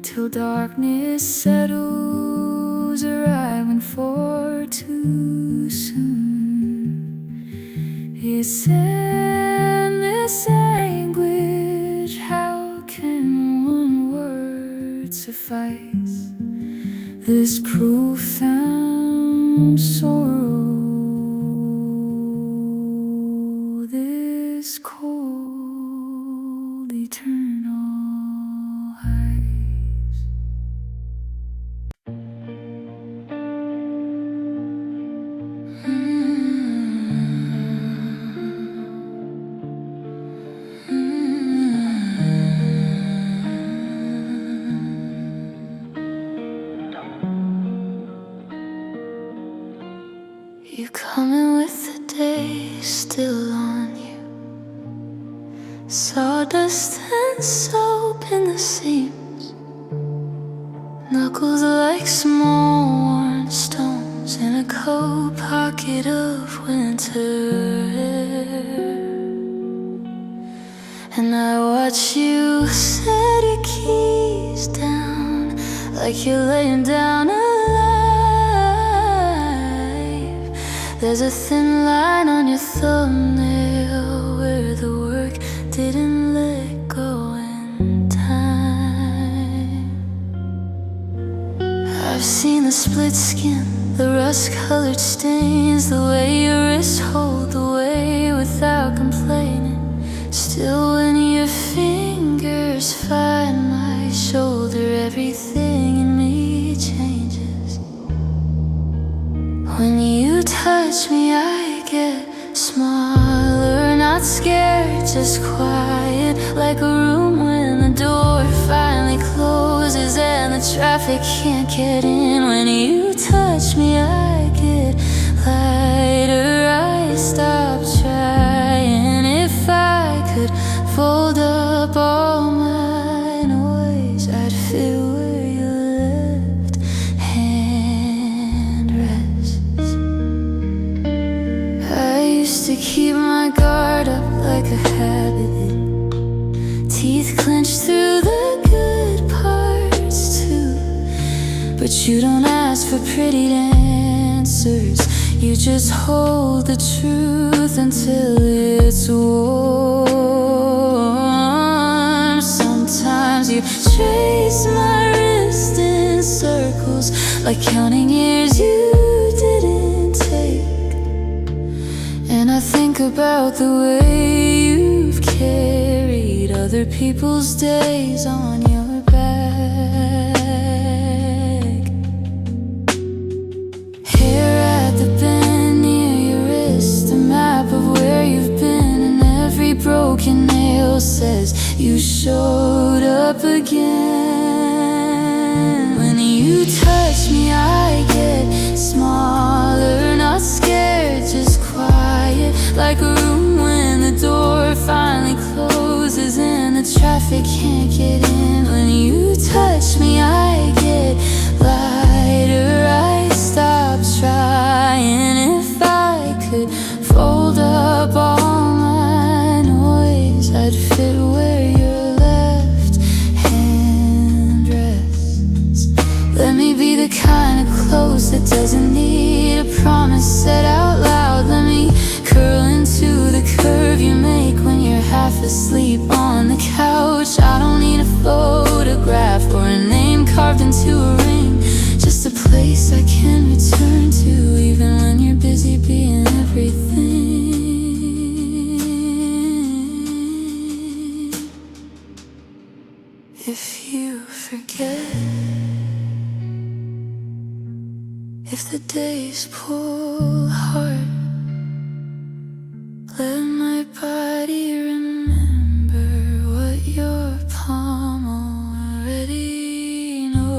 till darkness settles, arriving for too soon. It's endless anguish, how can one word suffice this profound sorrow, this cold eternal ice? You coming with the day still on you, Sawdust and soap in the seams, knuckles like small worn stones in a coat pocket of winter air. And I watch you set your keys down like you're laying down alive. There's a thin line on your thumbnail where the work didn't let go in time. I've seen the split skin, the rust-colored stains, the way your wrists hold the way without complaining. Still when your fingers find my shoulder, everything in me changes. When you touch me, I get smaller, not scared, just quiet, like a room when the door finally closes and the traffic can't get in. When you touch me, I get lighter, I stop trying. If I could fold up all my noise, I'd fit where your left hand rests. I used to keep my guard up like a habit, teeth clenched through the good parts too. But you don't ask for pretty answers, you just hold the truth until it's warm. Sometimes you trace my wrist in circles, like counting years you didn't take. And I think about the way you've carried other people's days on your back. Hair at the bend near your wrist, a map of where you've been, and every broken nail says you showed up again. When you touch me, I get smaller, not scared, just quiet, like a room when the door finally closes and the traffic can't get in. When you touch me, I get lighter, I stop trying. If I could fold up all my noise, I'd fit where your left hand rests. Let me be the kind of close that doesn't need a promise said out loud. Let me curl into the curve you make when you're half asleep on the couch. I don't need a photograph or a name carved into a ring, just a place I can return to even when you're busy being everything. If you forget, if the days pull hard, let my body remember what your palm already knows.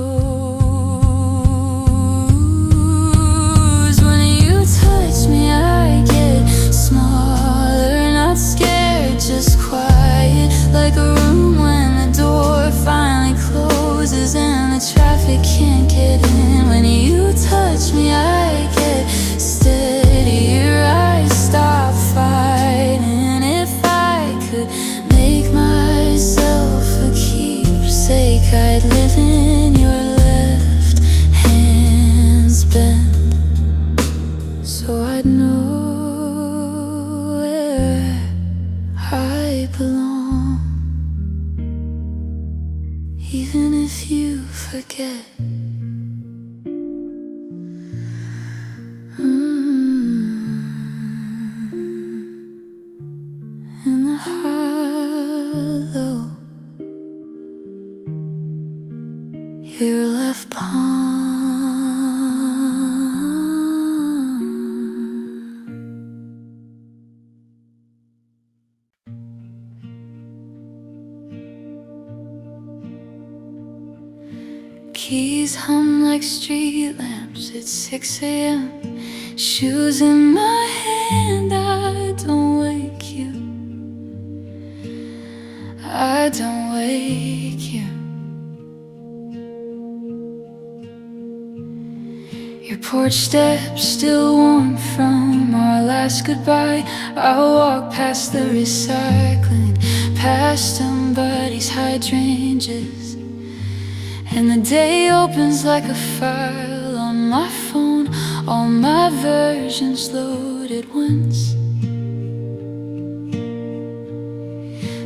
When you touch me, I get smaller, not scared, just quiet, like a room when the door finally closes and the traffic can't get in. When you touch me, I get steadier, I stop fighting. If I could make myself a keepsake, I'd live in your left hand's bend, so I'd know where I belong, even if you forget. In the hollow, your left palm. Keys hum like street lamps at 6 a.m. Shoes in my hand, I don't wake you. I don't wake you. Your porch steps still warm from our last goodbye. I'll walk past the recycling, past somebody's hydrangeas, and the day opens like a file on my phone, all my versions loaded once.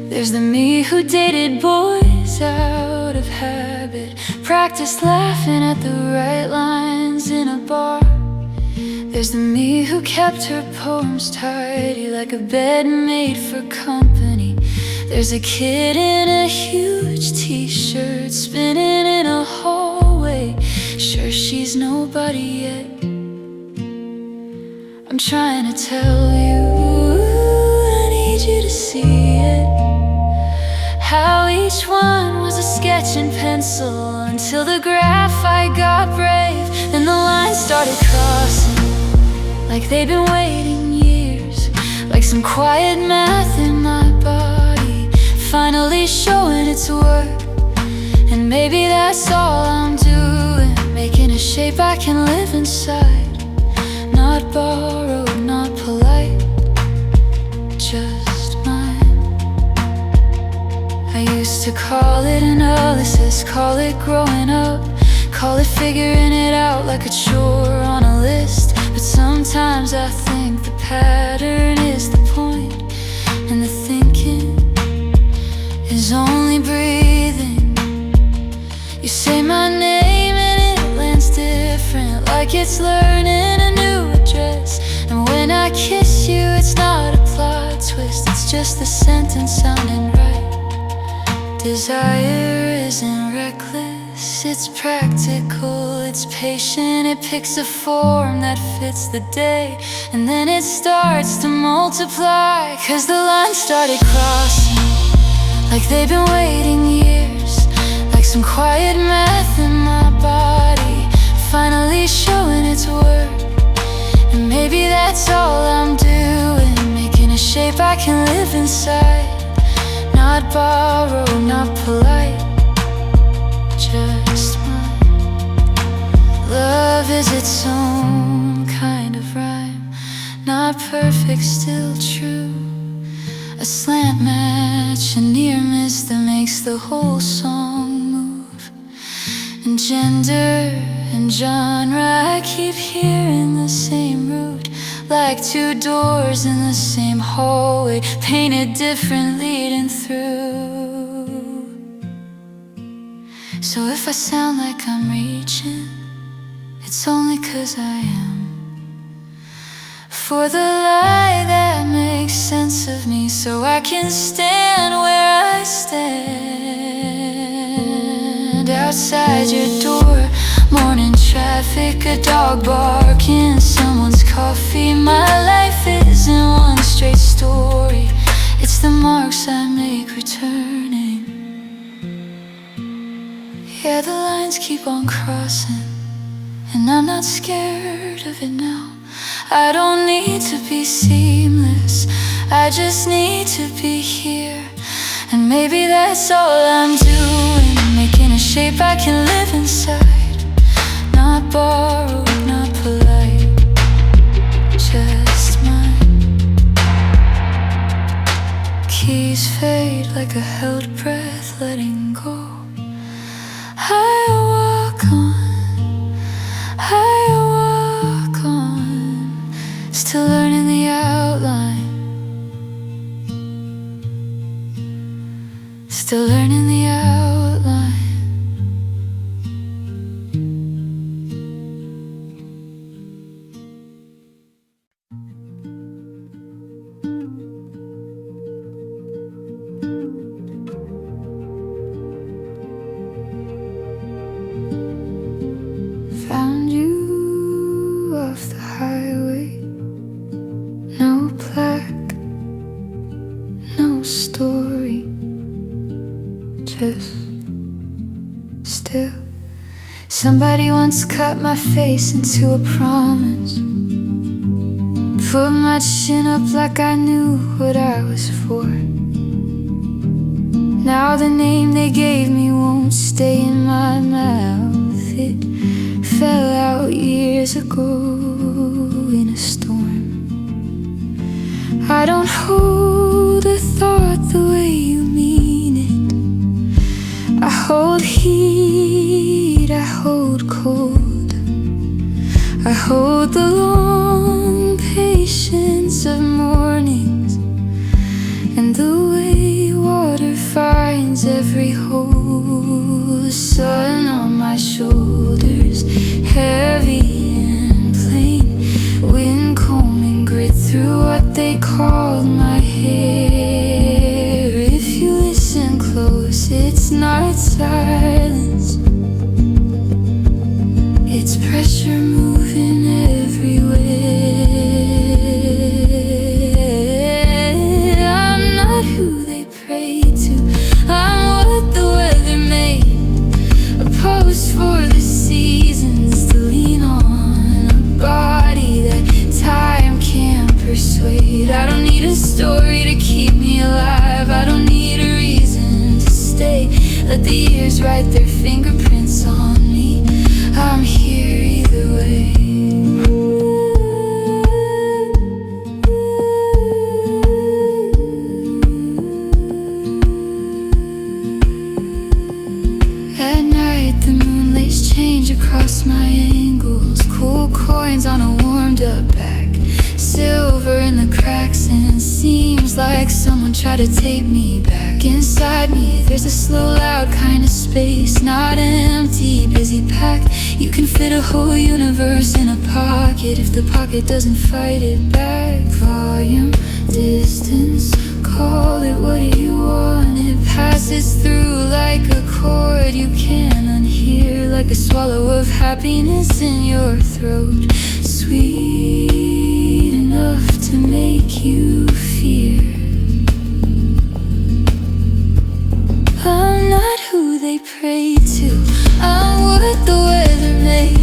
There's the me who dated boys out of habit, practiced laughing at the right lines in a bar. There's the me who kept her poems tidy like a bed made for company. There's a kid in a huge t-shirt spinning in a hallway, sure she's nobody yet. I'm trying to tell you, I need you to see it, how each one was a sketch in pencil until the graphite got brave. Then the lines started crossing like they'd been waiting years, like some quiet math in my body finally showing its work. And maybe that's all I'm doing, making a shape I can live inside. Not borrowed, not polite, just mine. I used to call it analysis, call it growing up, call it figuring it out like a chore on a list. But sometimes I think the pattern is the point, and the thinking is only breathing. You say my name and it lands different, like it's learning a new address. And when I kiss you, it's not a plot twist, it's just the sentence sounding right. Desire isn't reckless, it's practical, it's patient. It picks a form that fits the day, and then it starts to multiply. Cause the lines started crossing like they've been waiting years, like some quiet math in my body finally showing its work. And maybe that's all I'm doing, making a shape I can live inside. Not borrowed, not polite, just mine. Love is its own kind of rhyme, not perfect, still true. A slant match, a near miss that makes the whole song move. And gender and genre, I keep hearing the same root, like two doors in the same hallway, painted different leading through. So if I sound like I'm reaching, it's only 'cause I am. For the lie that makes sense of me, so I can stand where I stand. Outside your door, morning traffic, a dog barking, someone's coffee. My life isn't one straight story, it's the marks I make returning. Yeah, the lines keep on crossing, and I'm not scared of it now. I don't need to be seamless, I just need to be here. And maybe that's all I'm doing, making a shape I can live inside. Not borrowed, not polite, just mine. Keys fade like a held breath, letting go. I walk on, I walk on, still learning the outline, still learning the outline. Found you off the highway, no plaque, no story, just still. Somebody once cut my face into a promise, put my chin up like I knew what I was for. Now the name they gave me won't stay in my mouth. It fell out years ago in a storm. I don't hold a thought the way you mean it. I hold heat, I hold cold. I hold the long patience of mornings and the way water finds every hole. Sun on my shoulders, heavy and plain. Wind combing grit through what they called my hair. If you listen close, it's not silence. It's pressure moving everywhere. I'm not who they pray to. I'm what the weather made. A post for the seasons to lean on. A body that time can't persuade. I don't need a story to keep me alive. I don't need a reason to stay. Let the years write their fingerprints on me. I'm here either way. At night the moon lays change across my ankles. Cool coins on a warmed up back. Silver in the cracks and seems like someone tried to take me back. Inside me there's a slow loud kind of space. Not empty, busy packed. You can fit a whole universe in a pocket if the pocket doesn't fight it back. Volume, distance, call it what you want. It passes through like a chord you can't unhear. Like a swallow of happiness in your throat. Sweet enough to make you fear. I'm not who they pray to. I'm what the weather made.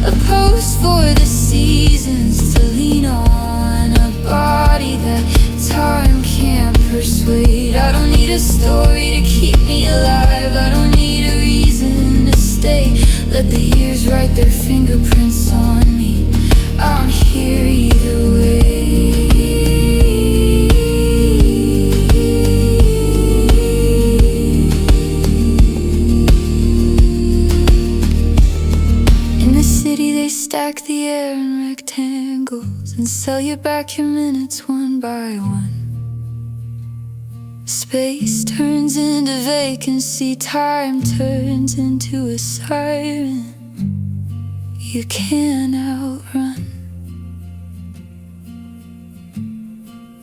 A post for the seasons to lean on. A body that time can't persuade. I don't need a story to keep me alive. I don't need a reason to stay. Let the years write their fingerprints on me. I'm here either way. Stack the air in rectangles and sell you back your minutes one by one. Space turns into vacancy, time turns into a siren you can't outrun.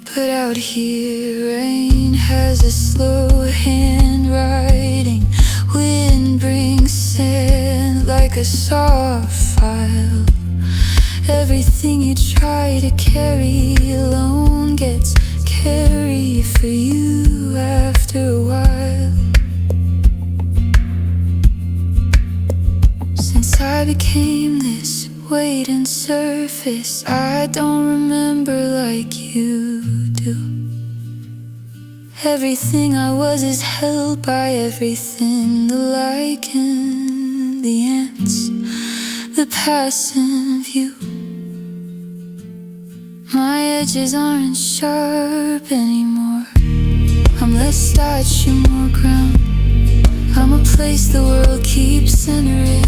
But out here, rain has a slow handwriting. Wind brings sand like a soft file. Everything you try to carry alone gets carried for you after a while. Since I became this weight and surface, I don't remember like you do. Everything I was is held by everything. The lichen, the ants, the passing view. My edges aren't sharp anymore. I'm less statue, more ground. I'm a place the world keeps centering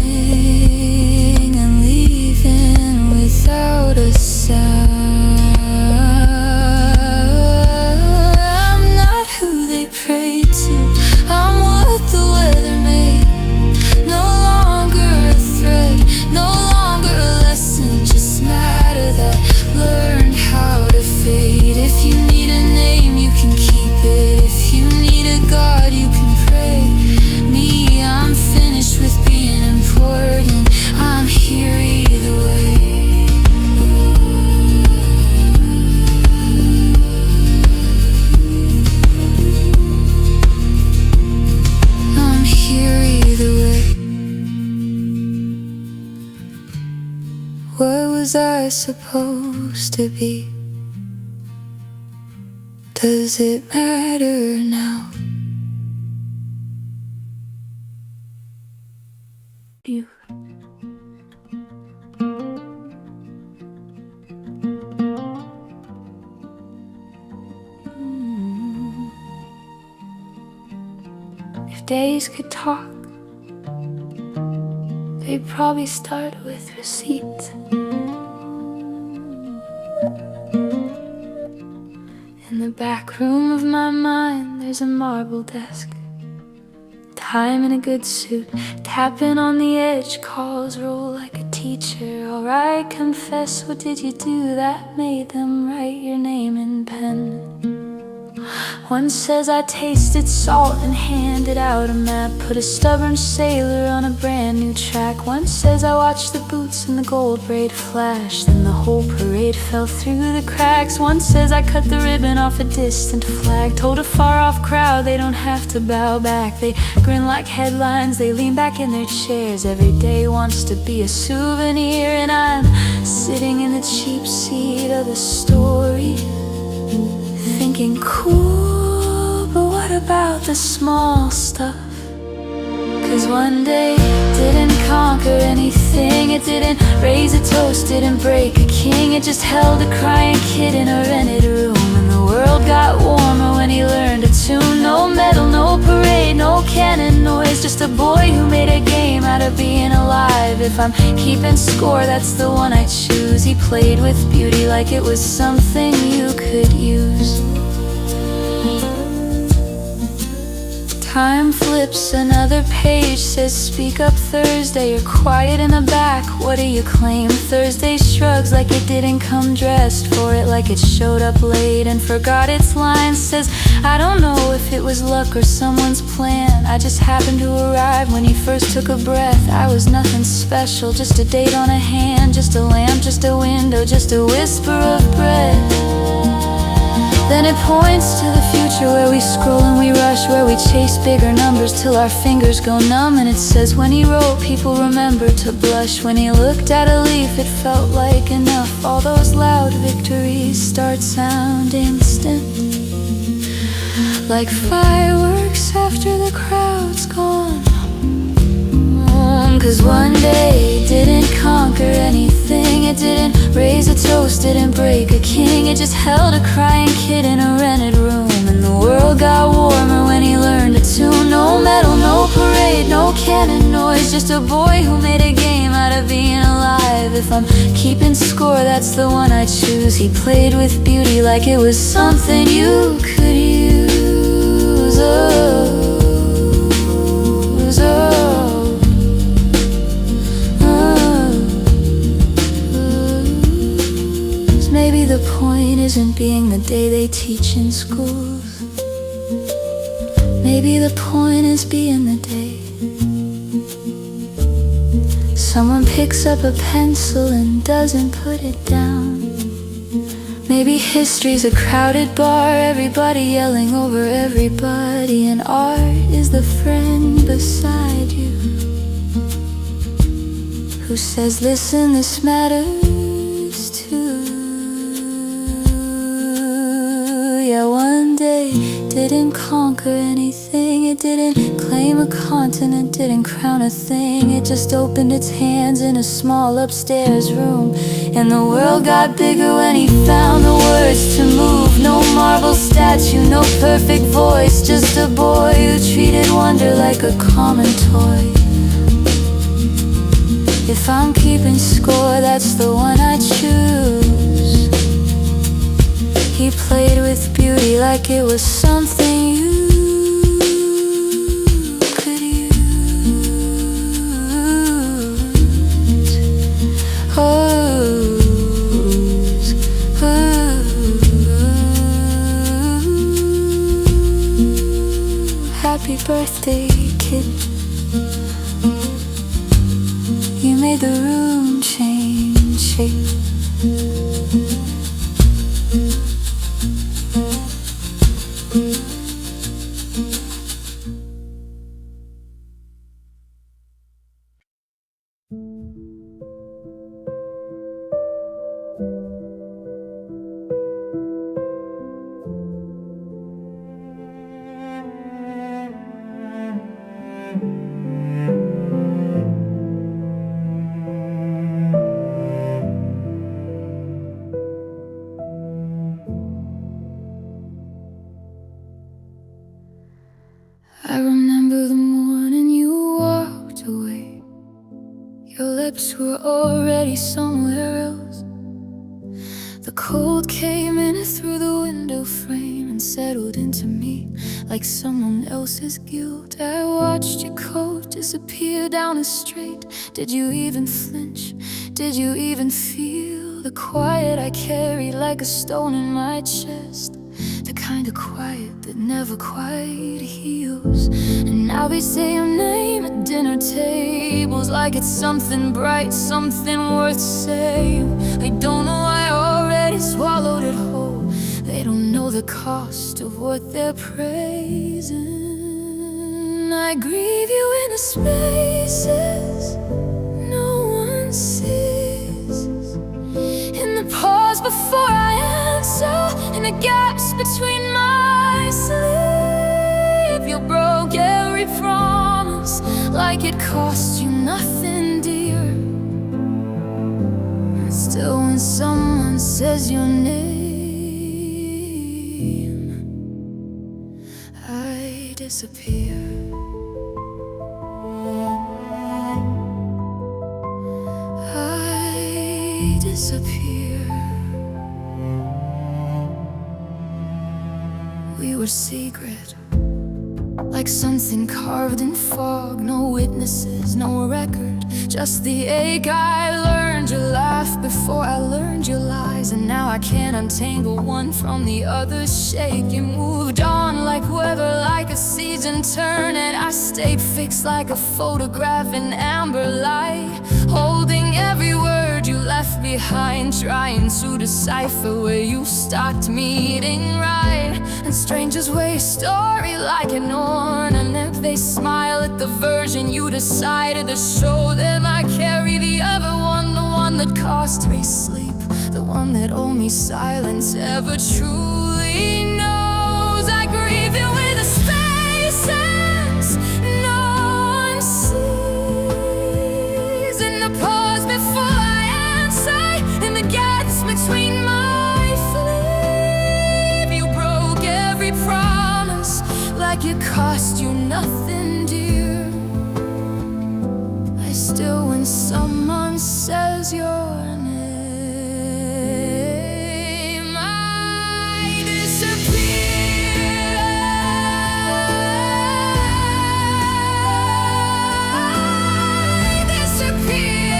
and leaving without a sound. I'm not who they pray to. I'm what the weather made. No longer a thread, no longer a lesson, just matter that learned how to fade. If you need a name, you can keep it. If you need a God, you can pray. Me, I'm finished with being important. I'm here either way. I'm here either way. What was I supposed to be? Does it matter now? If days could talk, they'd probably start with receipts. In the back room of my mind, there's a marble desk. Time in a good suit, tapping on the edge, calls roll like a teacher. Alright, confess, what did you do that made them write your name in pen? One says I tasted salt and handed out a map, put a stubborn sailor on a brand new track. One says I watched the boots and the gold braid flash, then the whole parade fell through the cracks. One says I cut the ribbon off a distant flag, told a far off crowd they don't have to bow back. They grin like headlines, they lean back in their chairs. Every day wants to be a souvenir, and I'm sitting in the cheap seat of the story, thinking cool, but what about the small stuff? 'Cause one day didn't conquer anything, it didn't raise a toast, didn't break a king. It just held a crying kid in a rented room, and the world got warmer when he learned a tune. No medal, no parade, no cannon noise, just a boy who made a game out of being alive. If I'm keeping score, that's the one I choose. He played with beauty like it was something you could use. Time flips, another page says speak up Thursday. You're quiet in the back, what do you claim? Thursday shrugs like it didn't come dressed for it, like it showed up late and forgot its line. Says I don't know if it was luck or someone's plan, I just happened to arrive when he first took a breath. I was nothing special, just a date on a hand, just a lamp, just a window, just a whisper of breath. Then it points to the future where we scroll and we rush, where we chase bigger numbers till our fingers go numb. And it says when he wrote, people remember to blush. When he looked at a leaf, it felt like enough. All those loud victories start sounding distant, like fireworks after the crowd's gone. 'Cause one day didn't conquer anything, it didn't raise a toast, didn't break a king. It just held a crying kid in a rented room, and the world got warmer when he learned a tune. No medal, no parade, no cannon noise, just a boy who made a game out of being alive. If I'm keeping score, that's the one I choose. He played with beauty like it was something you could use. Oh, oh. Maybe the point isn't being the day they teach in schools. Maybe the point is being the day someone picks up a pencil and doesn't put it down. Maybe history's a crowded bar, everybody yelling over everybody, and art is the friend beside you who says, listen, this matters too. Yeah, one day didn't conquer anything, it didn't claim a continent, didn't crown a thing. It just opened its hands in a small upstairs room, and the world got bigger when he found the words to move. No marble statue, no perfect voice, just a boy who treated wonder like a common toy. If I'm keeping score, that's the one I choose. He played with beauty like it was something you could use. Happy birthday, kid. You made the room change shape. I remember were already somewhere else. The cold came in through the window frame and settled into me like someone else's guilt. I watched your coat disappear down a street. Did you even flinch? Did you even feel the quiet I carried like a stone in my chest? The kind of quiet that never quite heals. And now they say your name at dinner tables like it's something bright, something worth saying. They don't know I already swallowed it whole. They don't know the cost of what they're praising. I grieve you in the spaces no one sees, in the pause before I answer, in the gaps between my sleep. You broke every promise like it cost you nothing dear. And still when someone says your name, I disappear. I disappear. We were secret, like something carved in fog. No witnesses, no record, just the ache. I learned your laugh before I learned your lies, and now I can't untangle one from the other shake. You moved on like weather, like a season turn, and I stayed fixed like a photograph in amber light, holding every word you left behind, trying to decipher where you stopped meeting right. And strangers weigh a story like an ornament. They smile at the version you decided to show them. I carry the other one, the one that cost me sleep, the one that only silence ever truly knows. I grieve you in the spaces no one sees, in the pause before I answer, in the gaps between my sleep. You broke every promise like it cost you nothing dear. I still, when someone says your name, I disappear. I disappear.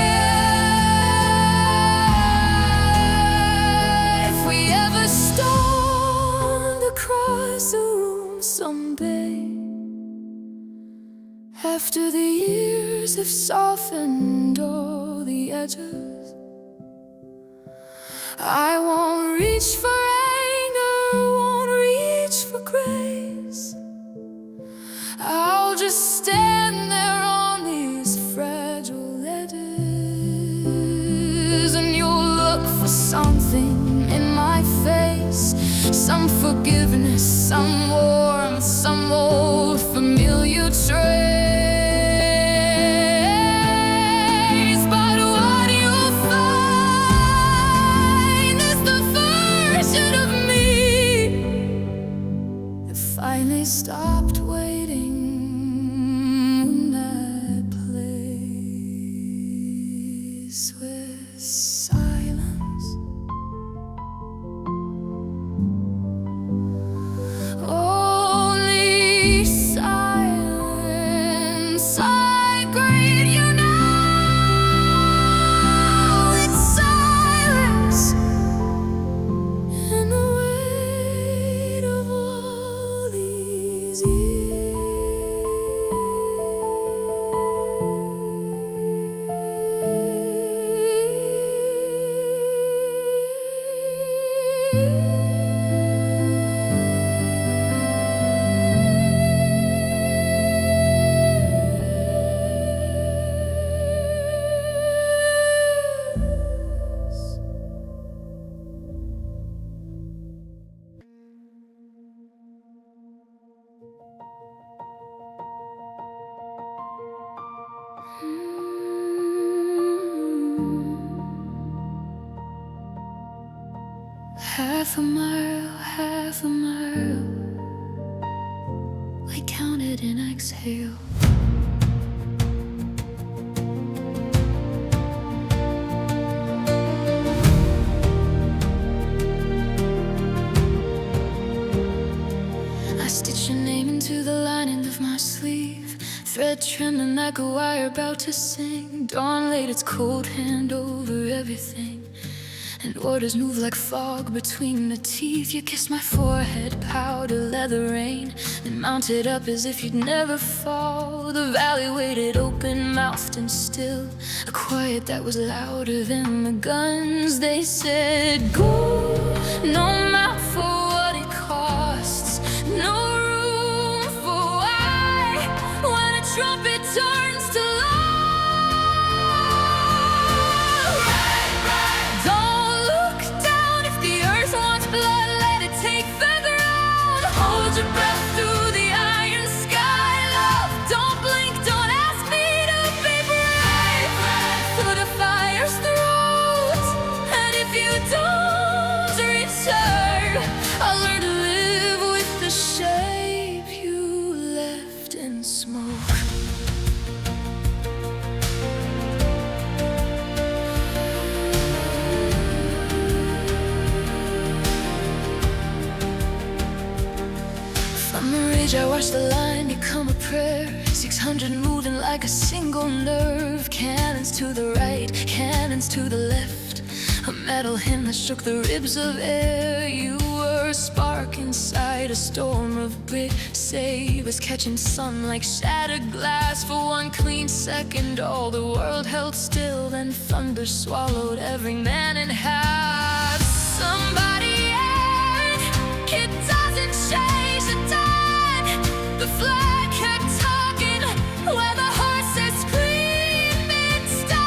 If we ever stumbled across the room someday, after the years have softened all the edges, I won't reach for anger, won't reach for grace. I'll just stand there on these fragile edges, and you'll look for something in my face, some forgiveness, some warmth, some old familiar trace. But what you'll find is the version of me that finally stopped waiting in that place with silence. Only silence. I greet you now. It's silence and the weight of all these half a mile, I counted in exhale. thread trembling like a wire about to sing. Dawn laid its cold hand over everything, and orders move like fog between the teeth. You kissed my forehead, powder leather rain, then mounted up as if you'd never fall. The valley waited open-mouthed and still, a quiet that was louder than the guns. They said, go, no mouth for what it costs, no room for why, when a trumpet turns to life. Your breath through the iron sky, love. Don't blink, don't ask me to be brave. Through the fire's throat, and if you don't return, I'll learn to live with the shape you left in smoke. From a rage I watched the line become a prayer, 600 moving like a single nerve. Cannons to the right, cannons to the left, a metal hymn that shook the ribs of air. You were a spark inside a storm of brick sabers, catching sun like shattered glass. For one clean second all the world held still, then thunder swallowed every man in half. Somebody aired, it doesn't change the time. The flag kept talking where the horses screaming stand.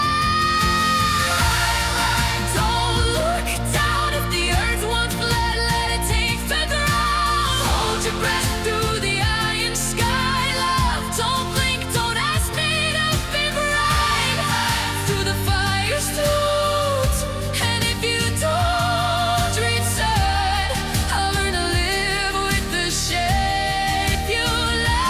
Don't look down if the earth wants blood, let it take the ground. Hold your breath through the iron sky, love. Don't blink, don't ask me to be bright. Through the fire's throat, and if you don't return, I'll learn to live with the shape you left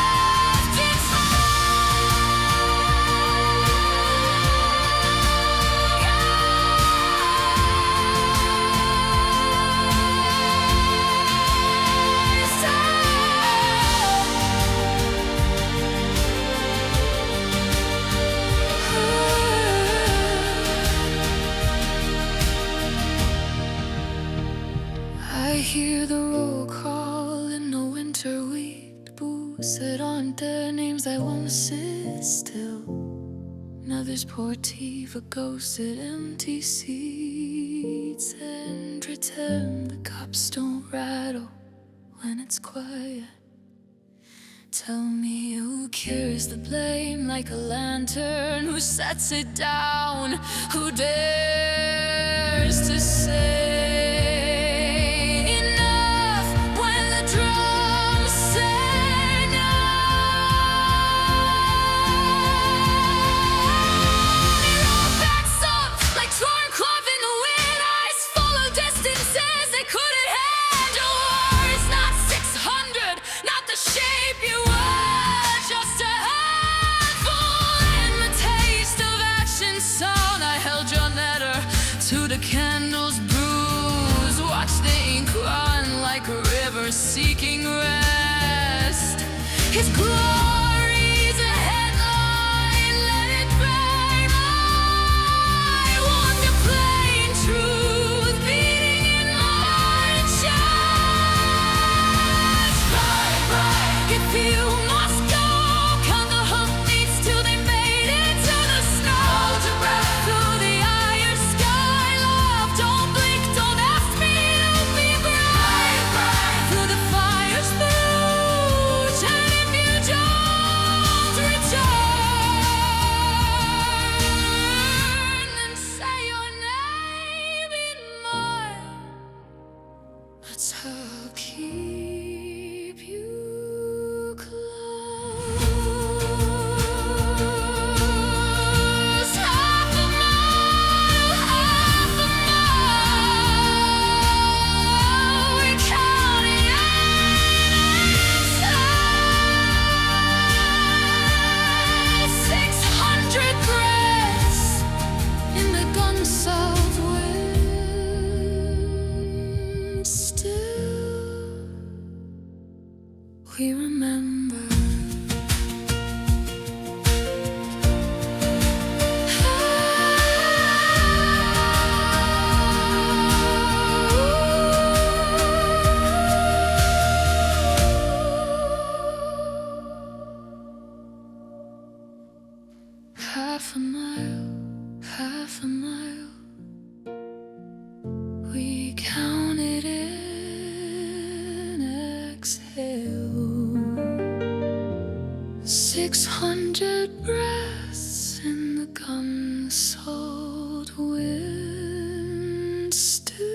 I hear the roll call in the winter wheat. Boots that aren't their names that won't sit still. Another's Portiva ghosted empty seats, and pretend the cops don't rattle when it's quiet. Tell me who carries the blame like a lantern, who sets it down, who dares to say enough when the drums say no. They roll backs up like torn cloth in the wind. Eyes follow distances they couldn't handle. Words not 600, not the shape you were, just a handful. In the taste of action sound, I held your letter to the candle's bruise. Watch the ink run like a river seeking rest. His glory's a headline, let it burn. I want the plain truth beating in my chest. Right, right, if you must go, count the hoofbeats till they made it to the snow. Hold your breath through the iron sky, love. Don't blink, don't ask me to be bright. Through the fire's through, and if you don't half a mile, half a mile. We counted in exhale. 600 breaths in the gun salt wind. Still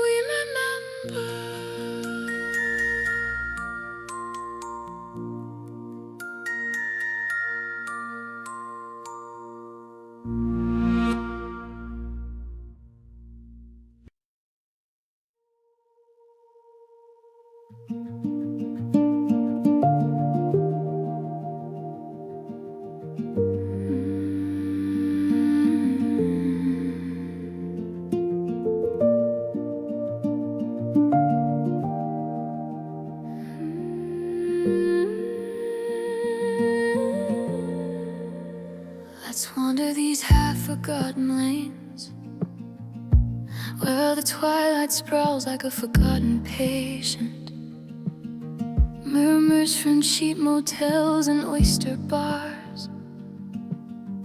we remember. Let's wander these half-forgotten lanes, where the twilight sprawls like a forgotten patient. Murmurs from cheap motels and oyster bars,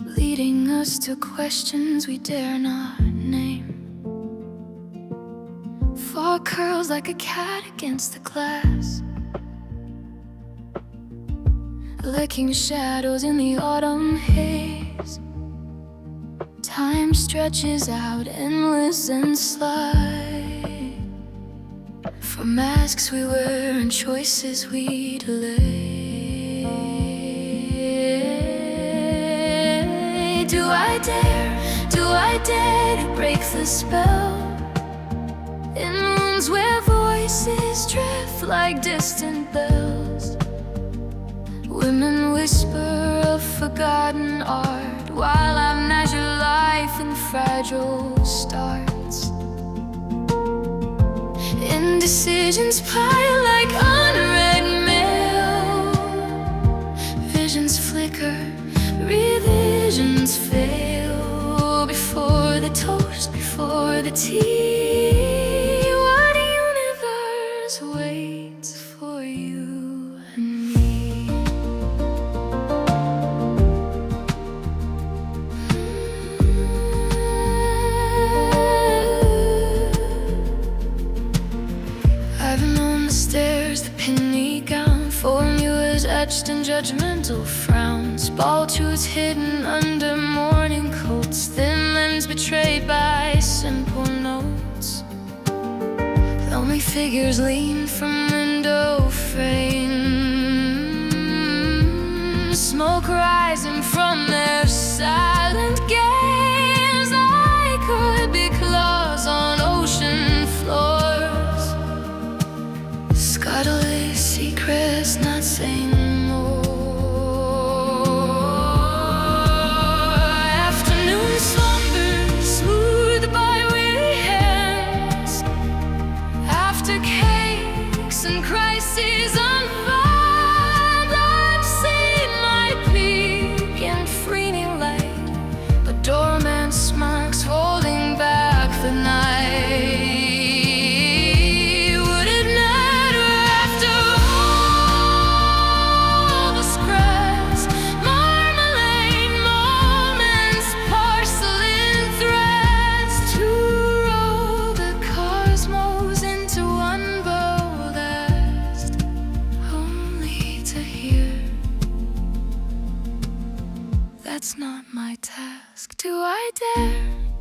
leading us to questions we dare not name. Fog curls like a cat against the glass, licking shadows in the autumn haze. Time stretches out endless and sly, for masks we wear and choices we delay. Do I dare to break the spell in rooms where voices drift like distant bells? Women whisper of forgotten art, while I measure life in fragile starts. Indecisions pile like unread mail. Visions flicker, revisions fail. Before the toast, before the tea, what universe waits for you and me? Etched in judgmental frowns, ball truths hidden under morning coats, thin limbs betrayed by simple notes. Lonely figures lean from window frames, smoke rising from their silent gaze. I could be claws on ocean floors, scuttling secrets not saying.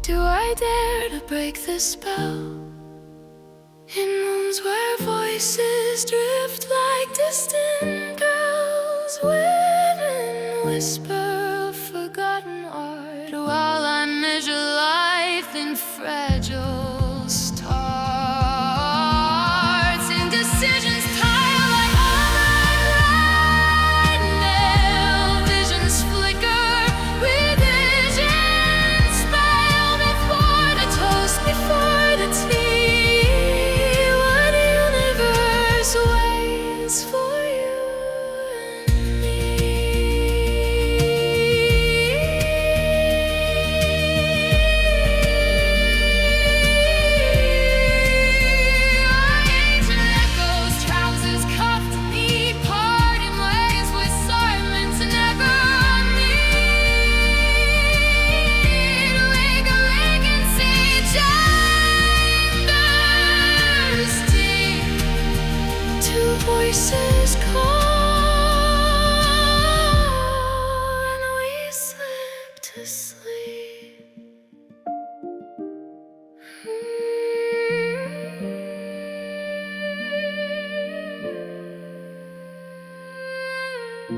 Do I dare to break the spell in rooms where voices drift like distant bells? Women whisper of forgotten art, while I measure life in fragile starts. Indecisions pile like unread mail. Visions flicker with before the tea. What universe waits for you and me? I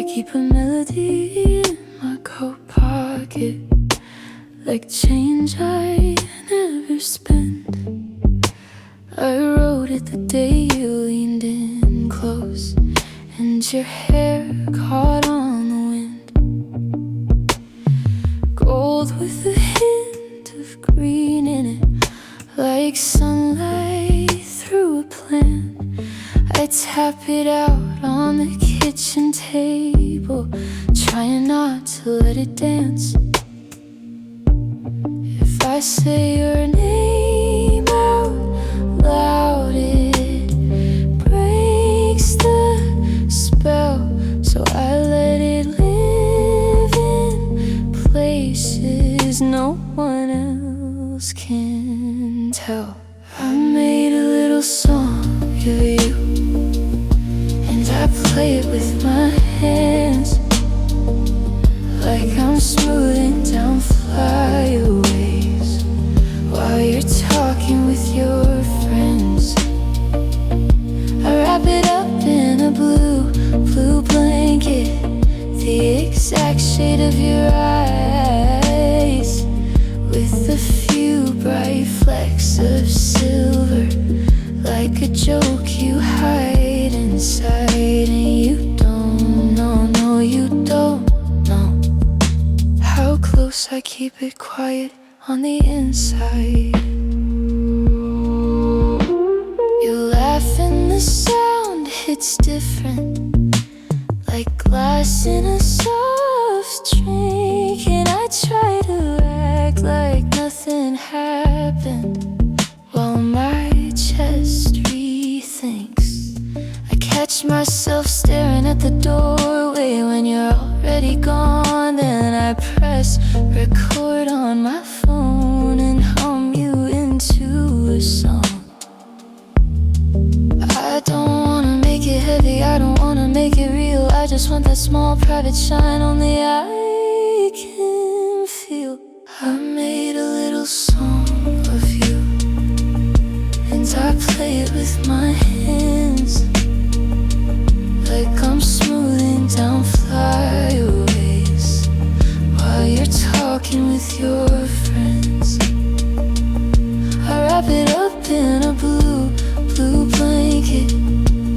keep a melody in my coat pocket, like change I never spent. I wrote it the day you leaned in close, and your hair caught on the wind. Gold with a hint of green in it, like sunlight through a plant. I tap it out on the kitchen table, trying not to let it dance. If I say your name out loud, it breaks the spell. So I let it live in places no one else can tell. I made a little song of you, and I play it with my hands, like I'm smoothing down flyaways while you're talking with your friends. I wrap it up in a blue blanket, the exact shade of your eyes, with a few bright flecks of silver, like a joke you hide inside. And you don't know, no you don't know how close I keep it quiet on the inside. You laugh and the sound hits different, like glass in a soft drink. And I try to act like nothing happened, while my chest rethinks. I catch myself staring at the doorway when you're already gone. Then I press record on my phone and hum you into a song. I don't wanna make it heavy, I don't wanna make it real. I just want that small private shine only I can feel. I made a little song of you, and I play it with my hands, like I'm smoothing down flyaways while you're talking with your friends. I wrap it up in a blue blanket,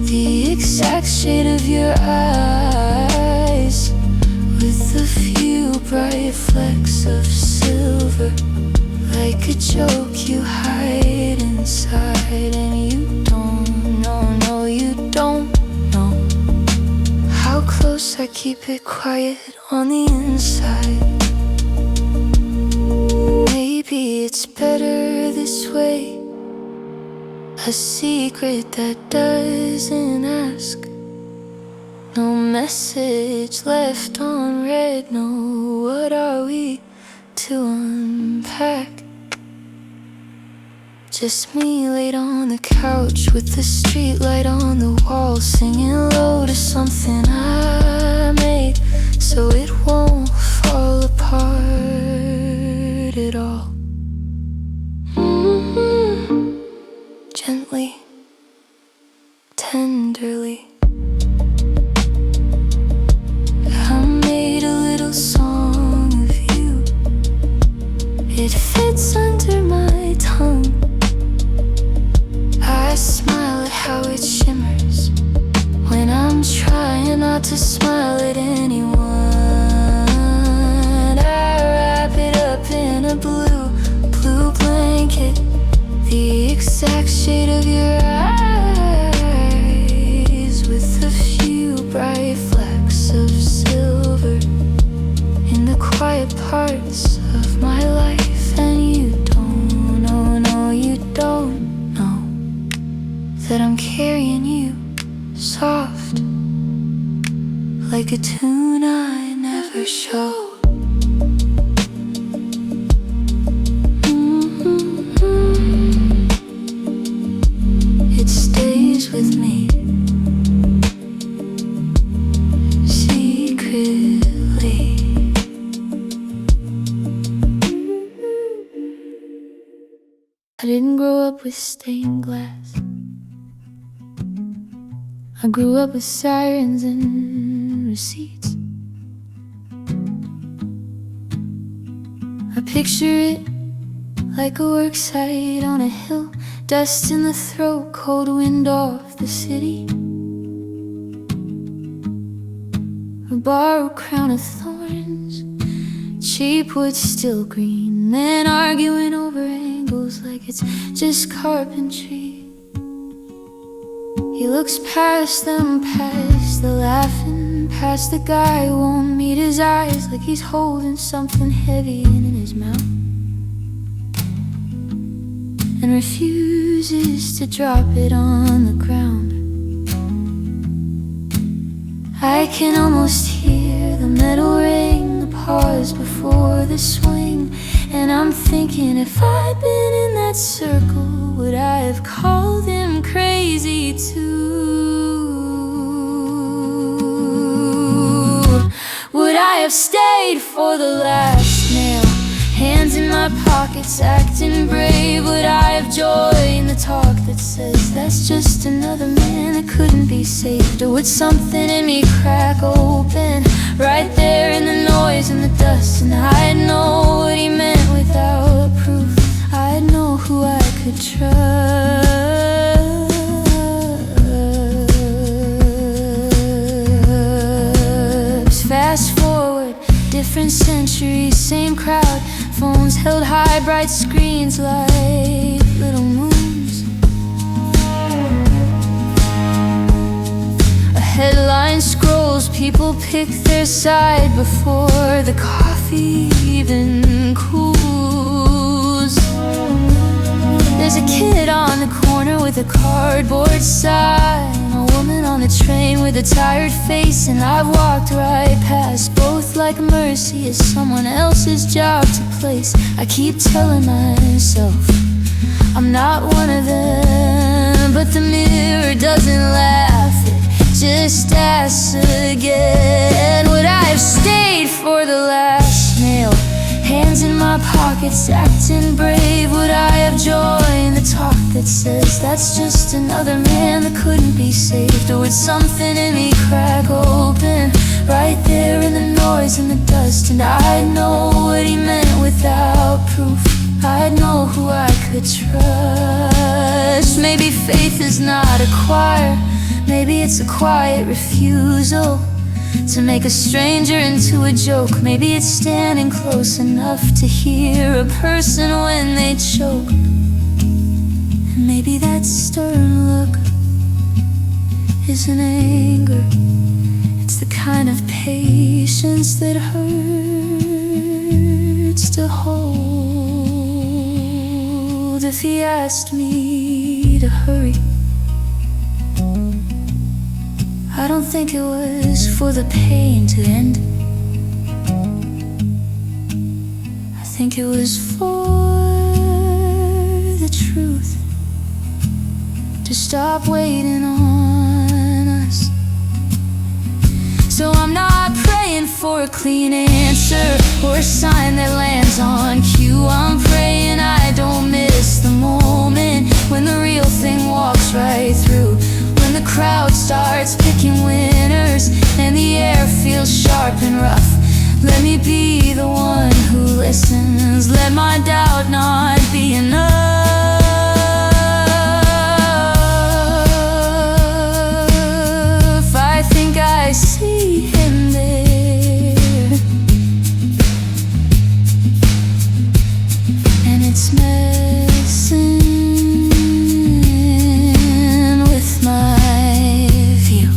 the exact shade of your eyes, with a few bright flecks of silver, like a joke you hide inside. And you don't know, no you don't know how close I keep it quiet on the inside. Maybe it's better this way, a secret that doesn't ask. No message left on read, no what are we to unpack. Just me laid on the couch with the street light on the wall, singing low to something I made, so it won't fall apart at all. Gently, tenderly, I made a little song of you. It fits under my tongue. I smile at how it shimmers when I'm trying not to smile at anyone. I wrap it up in a blue blanket, the exact shade of your eyes, with a few bright flecks of silver in the quiet parts of my life. And you don't know, no you don't know that I'm carrying you soft, like a tune I never showed. I didn't grow up with stained glass. I grew up with sirens and receipts. I picture it like a worksite on a hill, dust in the throat, cold wind off the city. A borrowed crown of thorns, cheap wood still green, then arguing over angles like it's just carpentry. He looks past them, past the laughing, past the guy who won't meet his eyes, like he's holding something heavy in his mouth, and refuses to drop it on the ground. I can almost hear the metal ring, the pause before the swing, and I'm thinking, if I'd been in that circle, would I have called him crazy too? Would I have stayed for the last nail? Hands in my pockets, acting brave. Would I have joined the talk that says that's just another man that couldn't be saved? Or would something in me crack open right there in the noise and the dust, and I'd know what he meant without proof? I'd know who I could trust. Fast forward, different century, same crowd, phones held high, bright screens like little moons. A headline scrolls, people pick their side before the coffee even cools. There's a kid on the corner with a cardboard sign, a woman on the train with a tired face, and I've walked right past both like mercy is someone else's job to place. I keep telling myself I'm not one of them, but the mirror doesn't laugh, it just asks again. Would I have stayed for the last nail? Hands in my pockets, acting brave. Would I have joined the talk that says that's just another man that couldn't be saved? Or would something in me crack open right there in the noise and the dust, and I'd know what he meant without proof? I'd know who I could trust. Maybe faith is not a choir, maybe it's a quiet refusal to make a stranger into a joke. Maybe it's standing close enough to hear a person when they choke. And maybe that stern look isn't anger, it's the kind of patience that hurts to hold. If he asked me to hurry, I don't think it was for the pain to end. I think it was for the truth to stop waiting on us. So I'm not praying for a clean answer or a sign that lands on cue. I'm praying I don't miss the moment when the real thing walks right through. When the crowd starts picking winners and the air feels sharp and rough, let me be the one who listens. Let my doubt not be enough. I think I see him there, and it's messing with my view.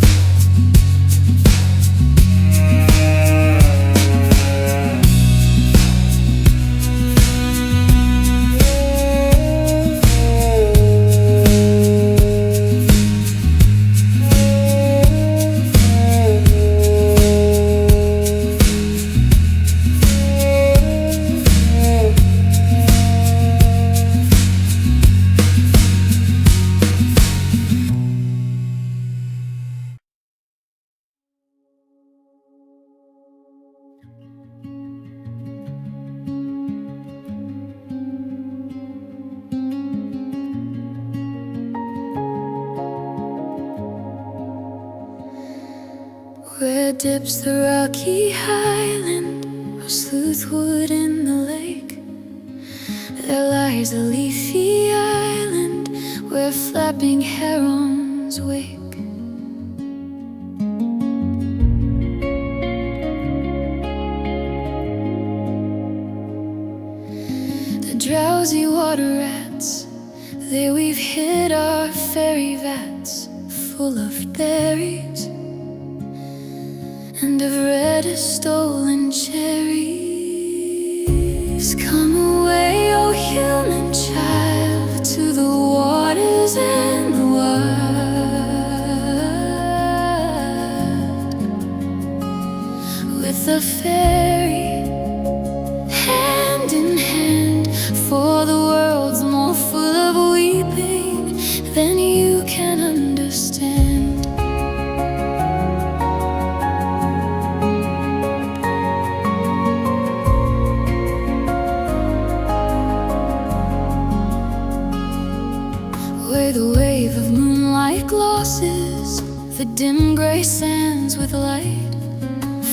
dips the rocky highland of sleuthwood in the lake. There lies a leafy island where flapping herons wake. The drowsy water rats, they weave hid our fairy vats full of berries and of reddest stolen cherries. Come away, oh human child, to the waters and the wild, with the fairy hand in hand, for the world's more full of weeping than you can understand. Where the wave of moonlight glosses the dim gray sands with light,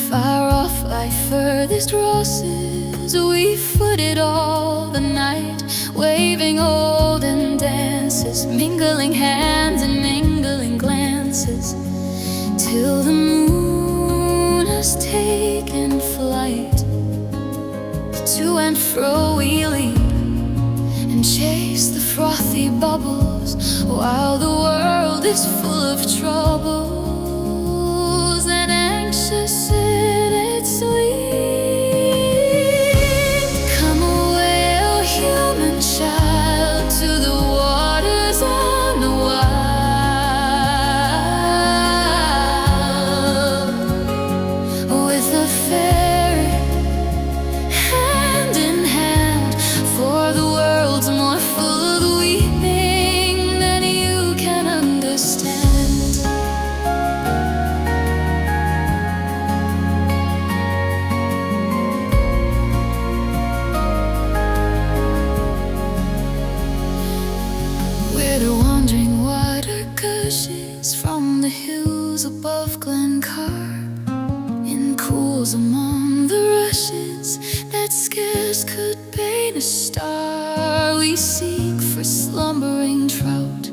far off like furthest rosses, we footed all the night, waving olden dances, mingling hands and mingling glances, till the moon has taken flight. To and fro we leap and chase the frothy bubbles, while the world is full of troubles and anxious in its sleep. Come away, oh human child, to the waters and the wild, with the fairy hand in hand, for the world's more full of weeping than you can understand. Where the wandering water gushes from the hills above Glencar, in pools among the rushes that scarce could paint a star, we seek for slumbering trout,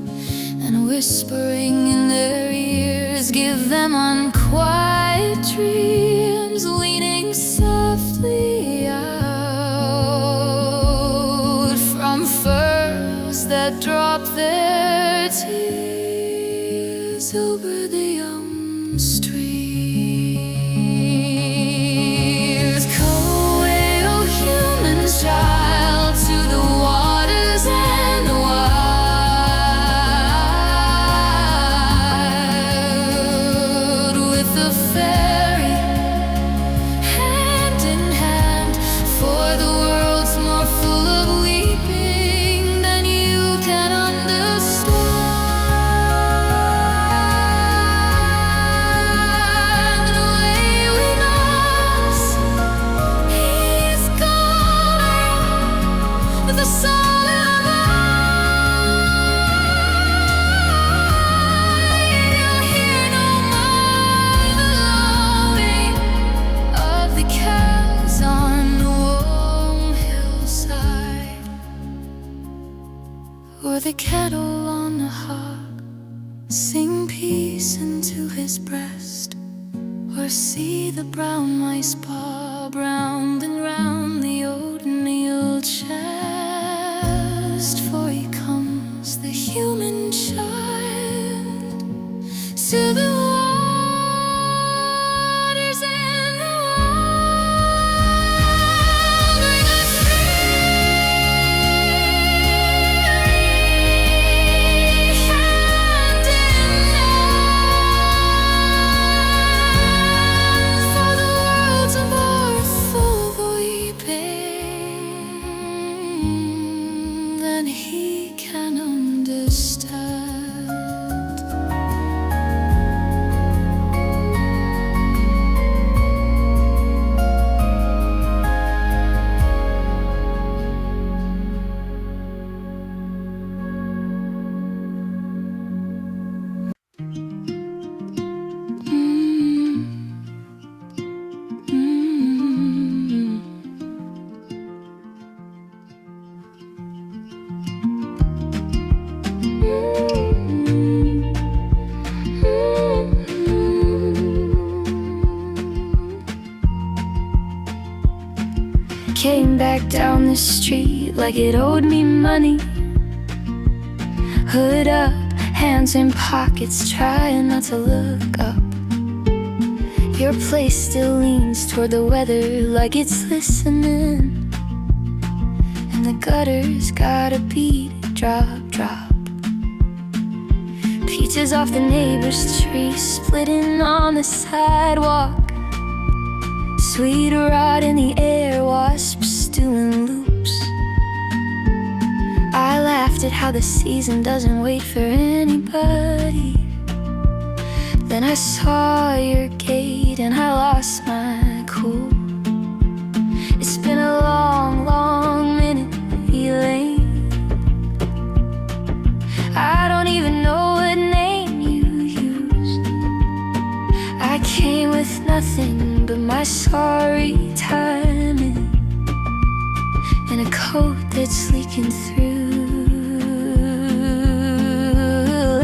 and whispering in their ears, give them unquiet dreams, leaning softly out from furs that drop their tears over the young streams. Come away, oh human child, to the waters and the wild, with the fairy hand in hand, for the world's more full of weeping than you can understand. And away we must, he's gone with the sun in our mind. You'll hear no more the lowing of the cows on the warm hillside, or the cattle on the hog sing peace into his breast, or see the brown mice bob round and round the oatmeal chest. For he comes, the human child, to the waters and the wild, bring us hand in hand, for the world's more full of weeping than he can understand. back down the street like it owed me money. Hood up, hands in pockets, trying not to look up. Your place still leans toward the weather like it's listening, and the gutter's got a beat, drop, drop. Peaches off the neighbor's tree, splitting on the sidewalk. Sweet rot in the air, wasps doing loops. I laughed at how the season doesn't wait for anybody. Then I saw your gate and I lost my cool. It's been a long, long minute, Elaine. I don't even know what name you used. I came with nothing but my sorry timing and a coat that's leaking through.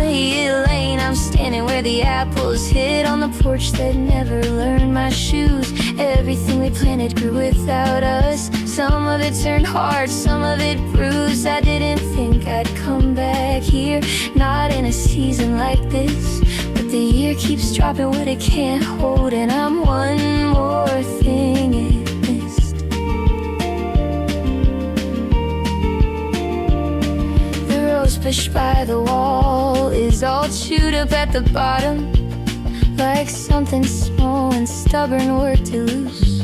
Elaine, I'm standing where the apples hit on the porch that never learned my shoes. Everything we planted grew without us. Some of it turned hard, some of it bruised. I didn't think I'd come back here, not in a season like this. But the year keeps dropping what it can't hold, and I'm one more thing it missed. The rose bush by the wall is all chewed up at the bottom, like something small and stubborn worked it loose.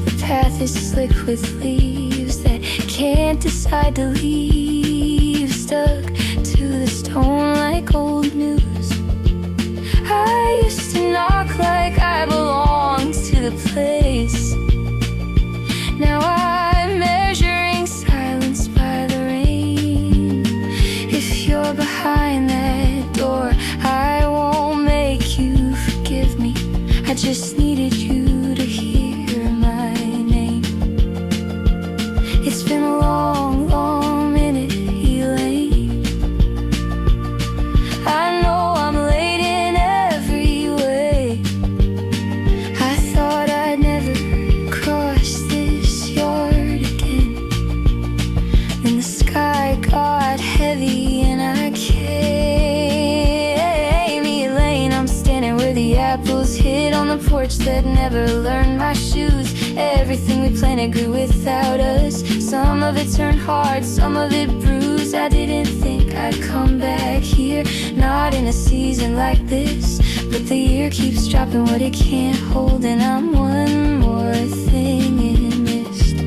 The path is slick with leaves that can't decide to leave, stuck to the stone like old news. I used to knock like I belonged to the place. Now I'm measuring silence by the rain. If you're behind that door, I won't make you forgive me. I just needed you to hear my name. It's been a long, long minute, Elaine. I know I'm late in every way. I thought I'd never cross this yard again. Then the sky got heavy and I came. Elaine, I'm standing where the apples hit on the porch that never learned my shoes. Everything we planted grew without us. Some of it turned hard, some of it bruised. I didn't think I'd come back here, not in a season like this. But the year keeps dropping what it can't hold, and I'm one more thing it missed.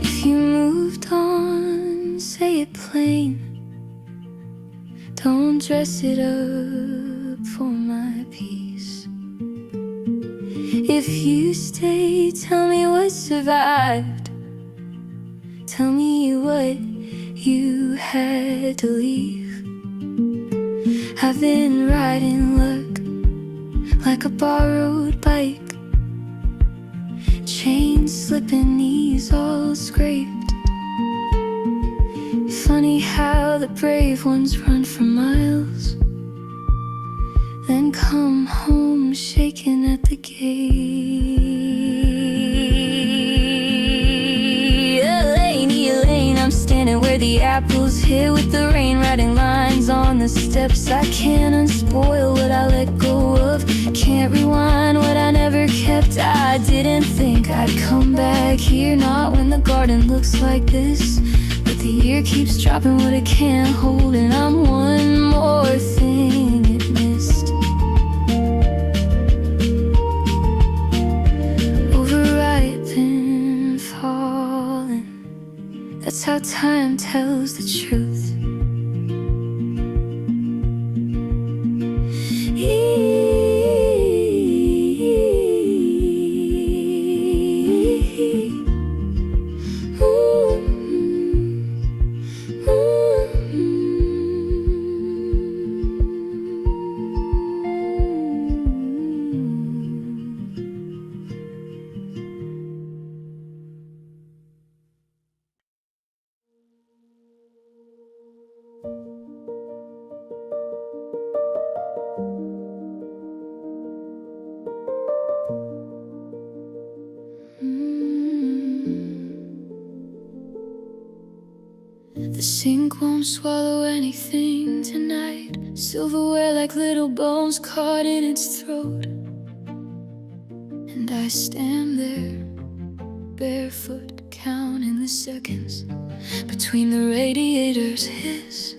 If you moved on, say it plain. Don't dress it up for my peace. If you stay, tell me what survived. Tell me what you had to leave. I've been riding luck like a borrowed bike, chains slipping, knees all scraped. Funny how the brave ones run for miles, then come home shaking at the gate. Elaine, I'm standing where the apples hit with the rain, writing lines on the steps. I can't unspoil what I let go of, can't rewind what I never kept. I didn't think I'd come back here, not when the garden looks like this. But the year keeps dropping what it can't hold, and I'm one more thing it missed. Overripe and falling, that's how time tells the truth. sink won't swallow anything tonight. Silverware like little bones caught in its throat. And I stand there, barefoot, counting the seconds between the radiator's hiss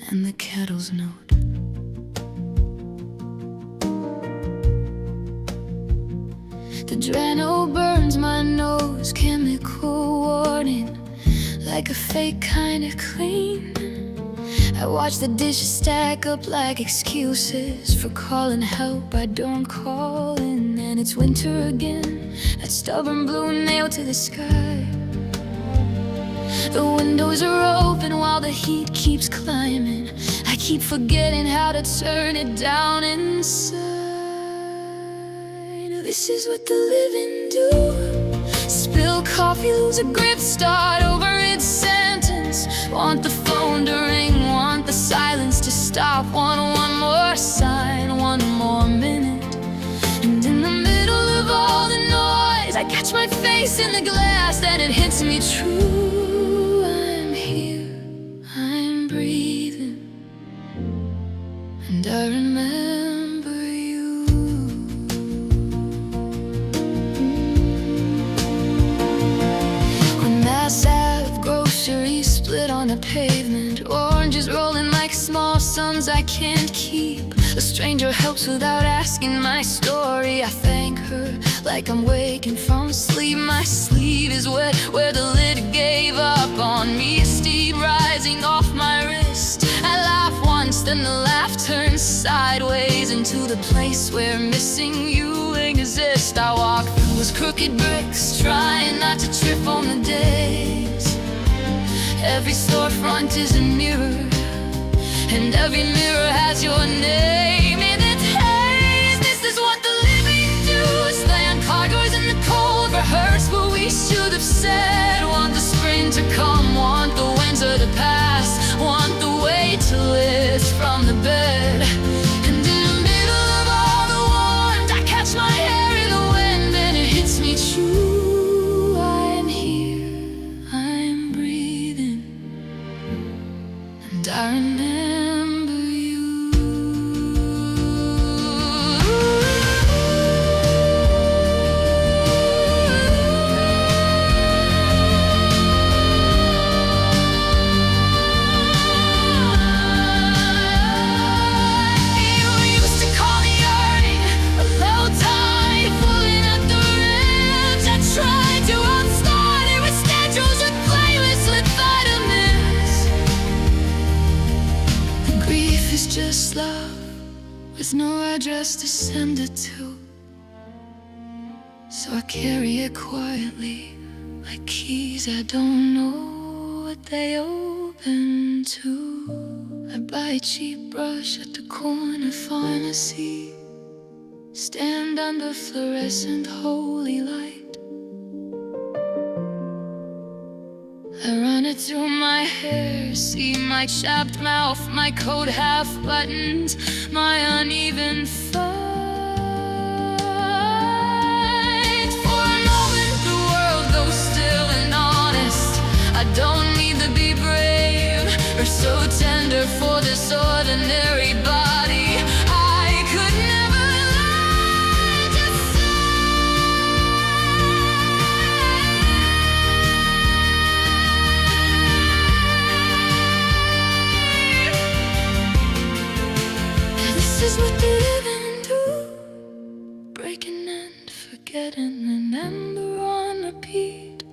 and the kettle's note. The Drano burns my nose, chemical warning, like a fake kind of clean. I watch the dishes stack up like excuses for calling help I don't call in. And it's winter again, that stubborn blue nail to the sky. The windows are open while the heat keeps climbing. I keep forgetting how to turn it down inside. This is what the living do. Spill coffee, lose a grip, start over its sentence. Want the phone to ring, want the silence to stop. Want one more sign, one more minute. And in the middle of all the noise, I catch my face in the glass, then it hits me true. I'm here, I'm breathing, and I remember you. When Mass Ave groceries split on the pavement, oranges rolling like small suns I can't keep. A stranger helps without asking my story. I thank her like I'm waking from sleep. My sleeve is wet where the lid gave up on me. A steam rising off my wrist. I laugh once, then the laugh turns sideways into the place where missing you exist. I walk through those crooked bricks, trying not to trip on the days. Every storefront is a mirror, and every mirror has your name in its haze. This is what the living do. Slam car doors in the cold, rehearse what we should have said. Want the spring to come, want the winter to pass, want the weight to lift from the bed. And in the middle of all the warmth, I catch my hair in the wind, and it hits me true. I'm here, I'm breathing, and I remember you. You used to call me yearning, a low tide pulling at the ribs. I tried to outsmart it with schedules, with playlists, with vitamins. The grief is just love, with no address to send it to. So I carry it quietly, like keys I don't know what they open to. I buy a cheap brush at the corner pharmacy, stand under fluorescent holy light. I run it through my hair, see my chapped mouth, my coat half buttoned, my uneven fight. For a moment the world goes still and honest. I don't need to be brave or so tender for this ordinary body. I could never learn to This is what the living do. Breaking and forgetting, remember on repeat.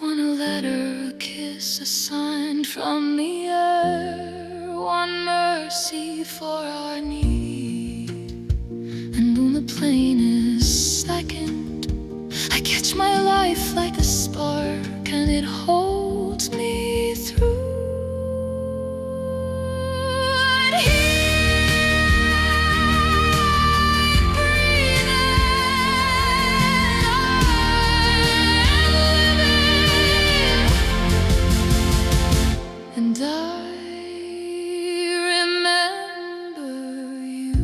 Want a letter, a kiss, a sign from the air. One mercy for our need. And when the plane is slackened, I catch my life like a spark, and it holds me through. And here I'm breathing, I'm living, and I remember you.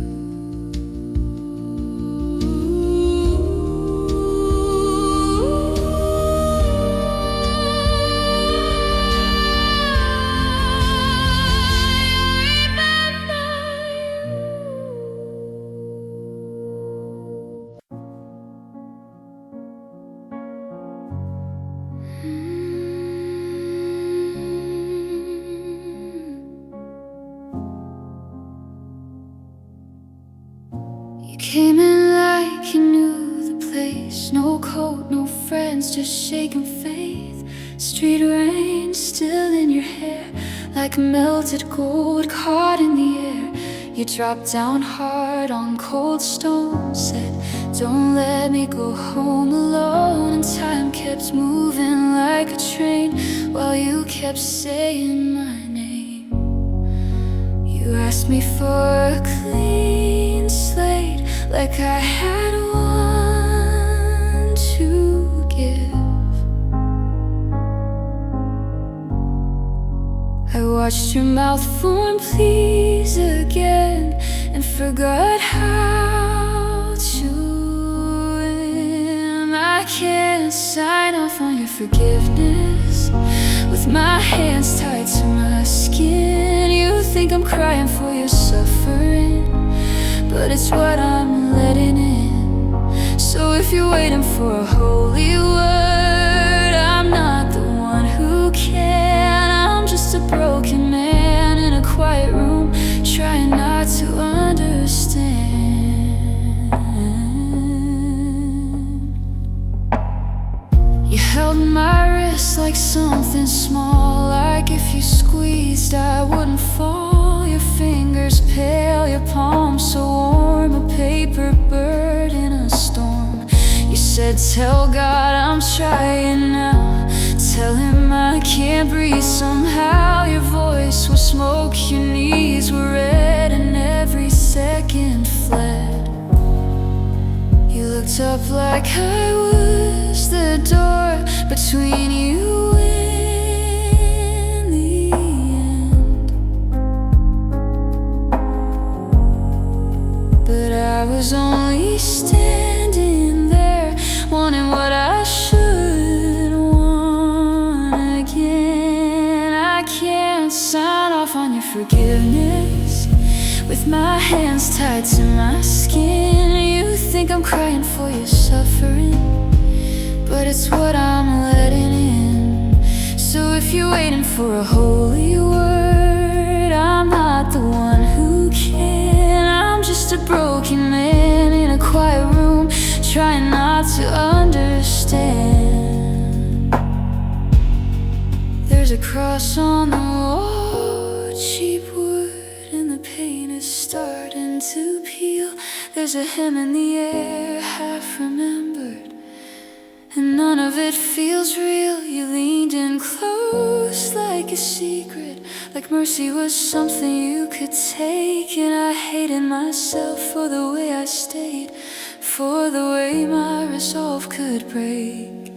words, just shaking faith. Street rain still in your hair, like melted gold caught in the air. You dropped down hard on cold stone, said, don't let me go home alone. And time kept moving like a train while you kept saying my name. You asked me for a clean slate, like I had one to give. I watched your mouth form please again, and forgot how to win. I can't sign off on your forgiveness with my hands tied to my skin. You think I'm crying for your suffering, but it's what I'm letting in. So if you're waiting for a holy word, I'm not the one who can. I'm just a broken man in a quiet room, trying not to understand. You held my wrist like something small, like if you squeezed I wouldn't fall. Your fingers pale, your palms so warm, a paper bird in a storm. You said, tell God I'm trying now, tell him I can't breathe somehow. Your voice was smoke, your knees were red, and every second fled. You looked up like I was the door between you and the end. But I was only standing there, wanting what I should want again. I can't sign off on your forgiveness with my hands tied to my skin. You think I'm crying for your suffering, but it's what I'm letting in. So if you're waiting for a holy word, I'm not the one who can. I'm just a broken man in a quiet room, trying not to understand. There's a cross on the wall, cheap wood, and the paint is starting to peel. There's a hymn in the air, half remembered, and none of it feels real. You leaned in close like a secret, like mercy was something you could take. And I hated myself for the way I stayed, for the way my resolve could break.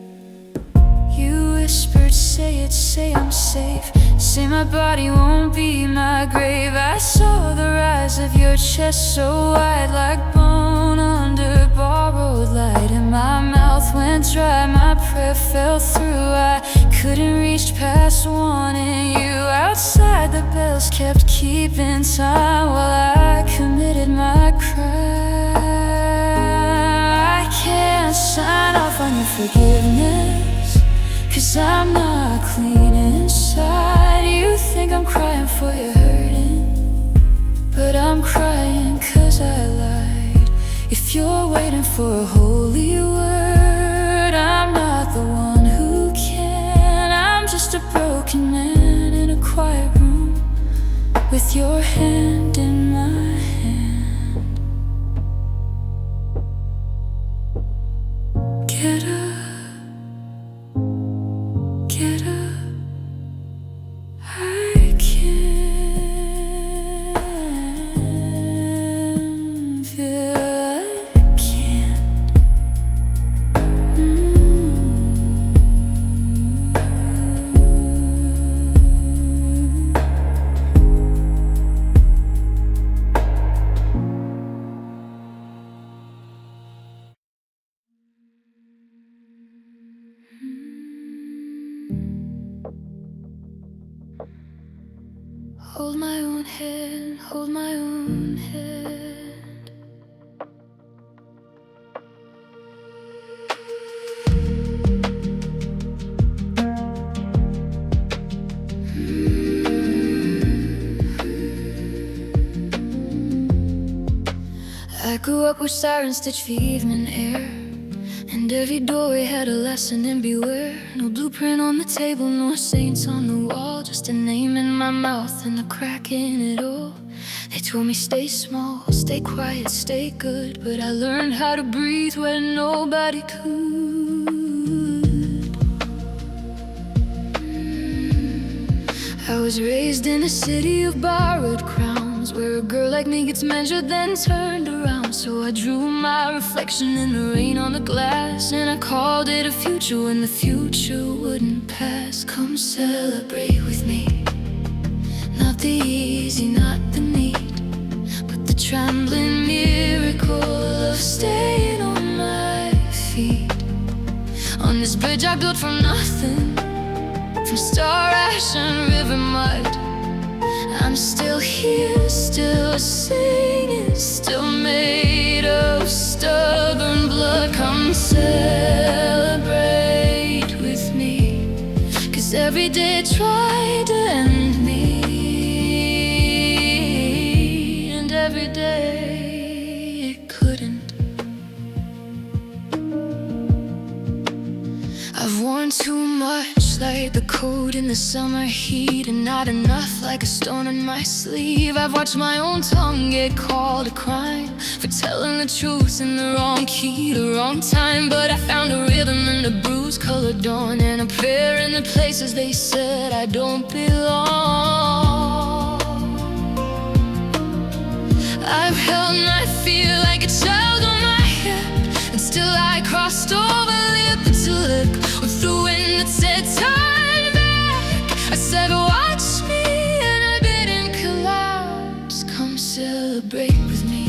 You whispered, say it, say I'm safe, say my body won't be my grave. I saw the rise of your chest so wide, like bone under borrowed light. And my mouth went dry, my prayer fell through. I couldn't reach past wanting you. Outside the bells kept keeping time while I committed my crime. I can't sign off on your forgiveness, 'cause I'm not clean inside. You think I'm crying for your hurting, but I'm crying 'cause I lied. If you're waiting for a holy word, I'm not the one who can. I'm just a broken man in a quiet room, with your hand in my hand. Get up, get up, I can't feel I can't. Hold my own hand, hold my own hand. I grew up with sirens stitched for evening air, And every doorway had a lesson in beware. No blueprint on the table, no saints on the wall, just a name in my mouth and a crack in it all. They told me stay small, stay quiet, stay good, but I learned how to breathe where nobody could. I was raised in a city of borrowed crowns, where a girl like me gets measured then turned around. So I drew my reflection in the rain on the glass, and I called it a future when the future wouldn't pass. Come celebrate with me. Not the easy, not the neat, but the trembling miracle of staying on my feet. On this bridge I built from nothing, from star ash and river mud, I'm still here, still singing, still made of stubborn blood. Come celebrate with me, 'cause every day tried to end me, and every day it couldn't. I've worn too much, like the coat in the summer heat, and not enough, like a stone in my sleeve. I've watched my own tongue get called a crime for telling the truth in the wrong key, the wrong time. But I found a rhythm in the bruise-colored dawn, and a prayer in the places they said I don't belong. I've held my fear like a child on my hip, and still I crossed over lip to lip with the wind that said turn back. I said watch me, and I didn't collapse. Come celebrate with me.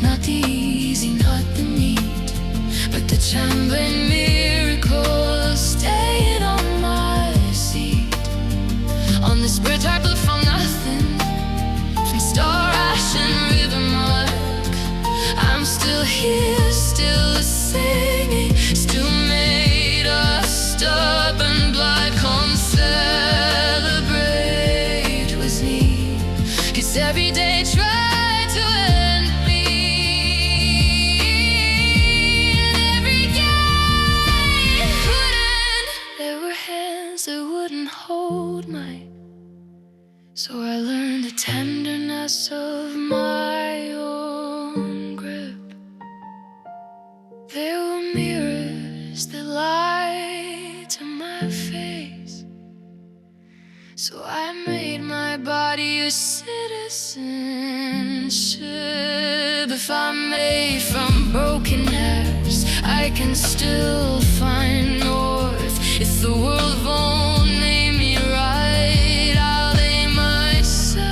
Not the easy, not the neat, but the trembling miracle of staying on my seat. On this bridge I built from nothing, from star ash and river mud, I'm still here, still singing, still made of stubborn blood. Come celebrate with me, 'cause every day tried to end me, and every day couldn't. There were hands that wouldn't hold mine, so I learned the tenderness of my own grip. There were mirrors that lied to my face, so I made my body a citizenship. If I'm made from broken halves, I can still find north. If the world won't name me right, I'll name myself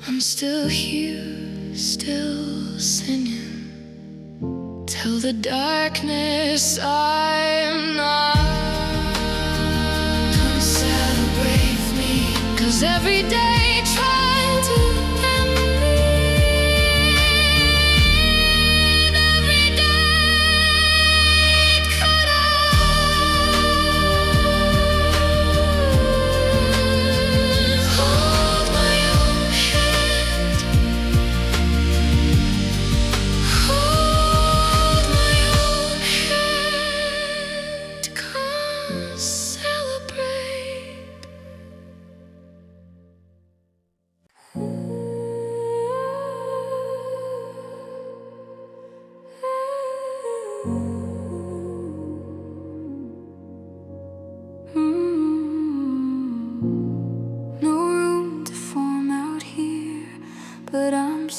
I'm still here, still singing. Tell the darkness I'm not. Come celebrate with me, 'cause every day trying to end me, and every day cut hold my own hand, hold my own hand. Come celebrate.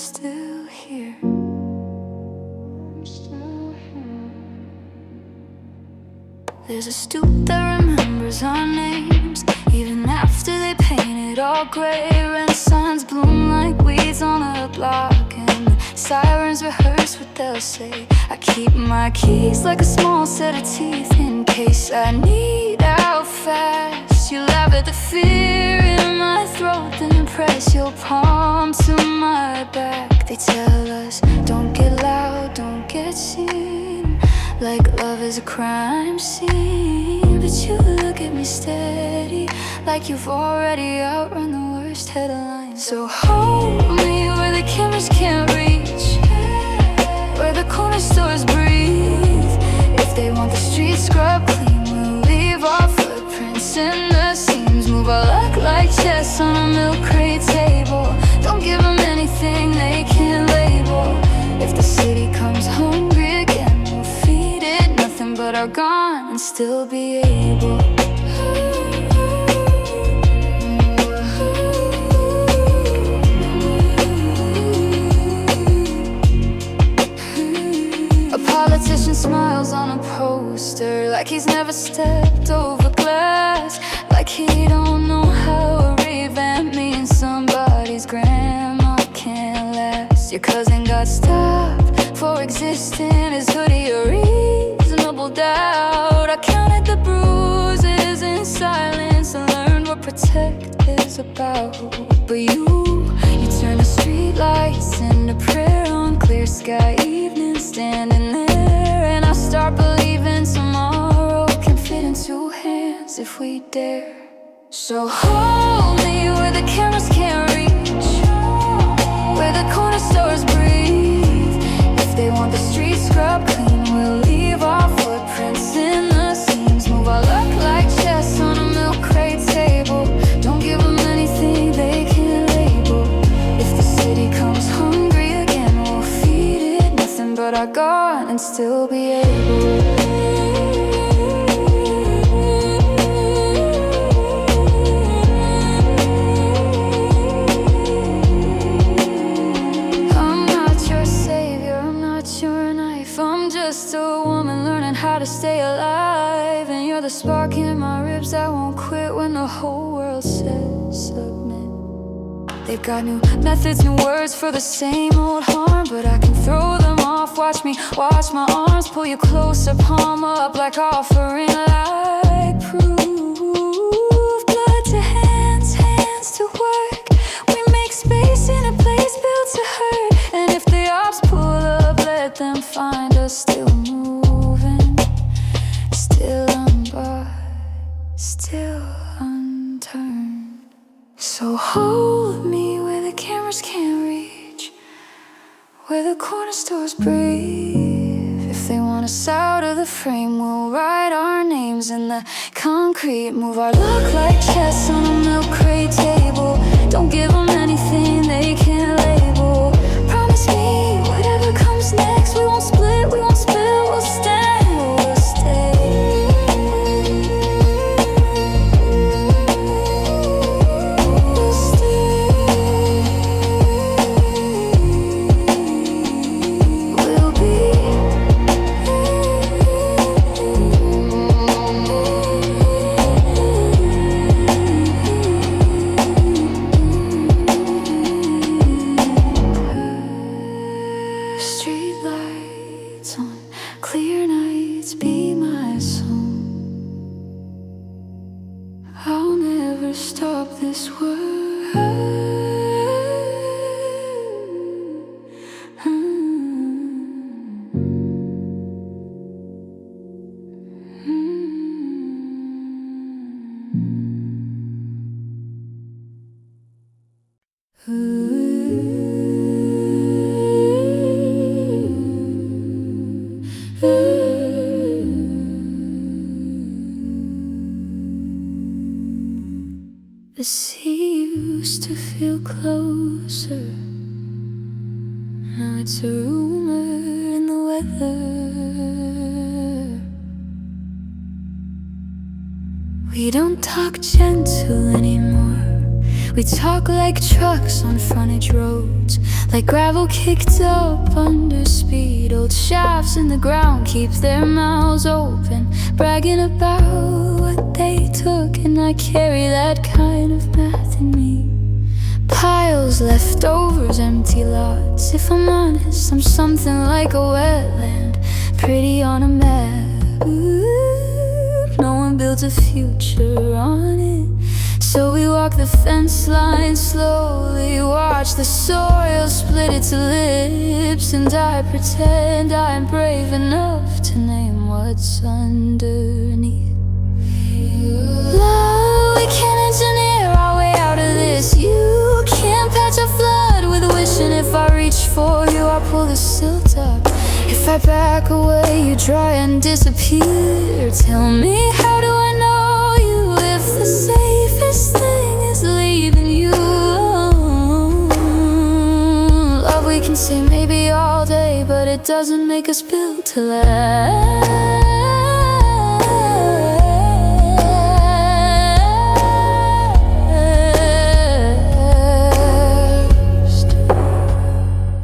still here. There's a stoop that remembers our names, even after they paint it all grey. Renaissance bloom like weeds on a block, and the sirens rehearse what they'll say. I keep my keys like a small set of teeth in case I need out fast. You laugh at the fear in my throat, then press your palm to my back. They tell us, don't get loud, don't get seen, like love is a crime scene. But you look at me steady, like you've already outrun the worst headlines. So hold me where the cameras can't reach, where the corner stores breathe. If they want the streets scrubbed clean, we'll leave our footprints in the seams. Move our luck like chess on a milk crate table. Don't give them anything they can't label. If the city comes hungry again, we'll feed it nothing but our gone and still be able. A politician smiles on a poster, like he's never stepped over glass, like he don't know how a revamp means somebody's grandma can't last. Your cousin got stopped for existing, his hoodie a reasonable doubt. I counted the bruises in silence and learned what protect is about. But you turn the street lights into prayer on clear sky evening, standing there, and I start believing tomorrow can fit in two hands if we dare. So hold me where the cameras can't reach, where the corner stores breathe. If they want the streets scrubbed clean, we'll leave our footprints in the seams. Move our luck like chess on a milk crate table. Don't give them anything they can't label. If the city comes hungry again, we'll feed it nothing but our God and still be able. How to stay alive, and you're the spark in my ribs that won't quit when the whole world says submit. They've got new methods, new words for the same old harm, but I can throw them off. Watch me, watch my arms pull you closer, palm up like offering, like proof. Blood to hands, hands to work. We make space in a place built to hurt, and if the ops pull up, let them find us still moving, still unbought, still unturned. So hold me where the cameras can't reach, where the corner stores breathe. If they want us out of the frame, we'll write our names in the concrete. Move our luck like chess on a milk crate table. Don't give them anything they can't label. Promise me whatever comes next, we won't split, we won't spill, we'll stand, we'll stay. We'll stay. We'll be. Street lights on clear nights be my song. I'll never stop this world. The sea used to feel closer. Now it's a rumor in the weather. We don't talk gentle anymore. We talk like trucks on frontage roads, like gravel kicked up under speed. Old shafts in the ground keep their mouths open, bragging about what they took. And I carry that kind of math in me. Piles, leftovers, empty lots. If I'm honest, I'm something like a wetland, pretty on a map. Ooh, no one builds a future on it. So we walk the fence line slowly, watch the soil split its lips. And I pretend I'm brave enough to name what's underneath. Love, we can engineer our way out of this. You can't patch a flood with wishing. If I reach for you, I pull the silt up. If I back away, you dry and disappear. Tell me, how do I know you if the safest thing is leaving you alone? Love, we can say maybe all day, but it doesn't make us built to last.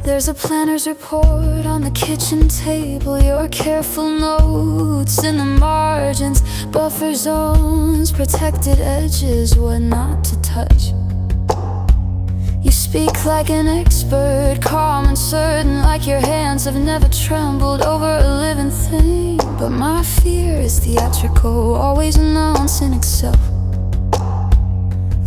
There's a planner's report on the kitchen table, your careful notes in the margins, buffer zones, protected edges, what not to touch. You speak like an expert, calm and certain, like your hands have never trembled over a living thing. But my fear is theatrical, always announcing itself,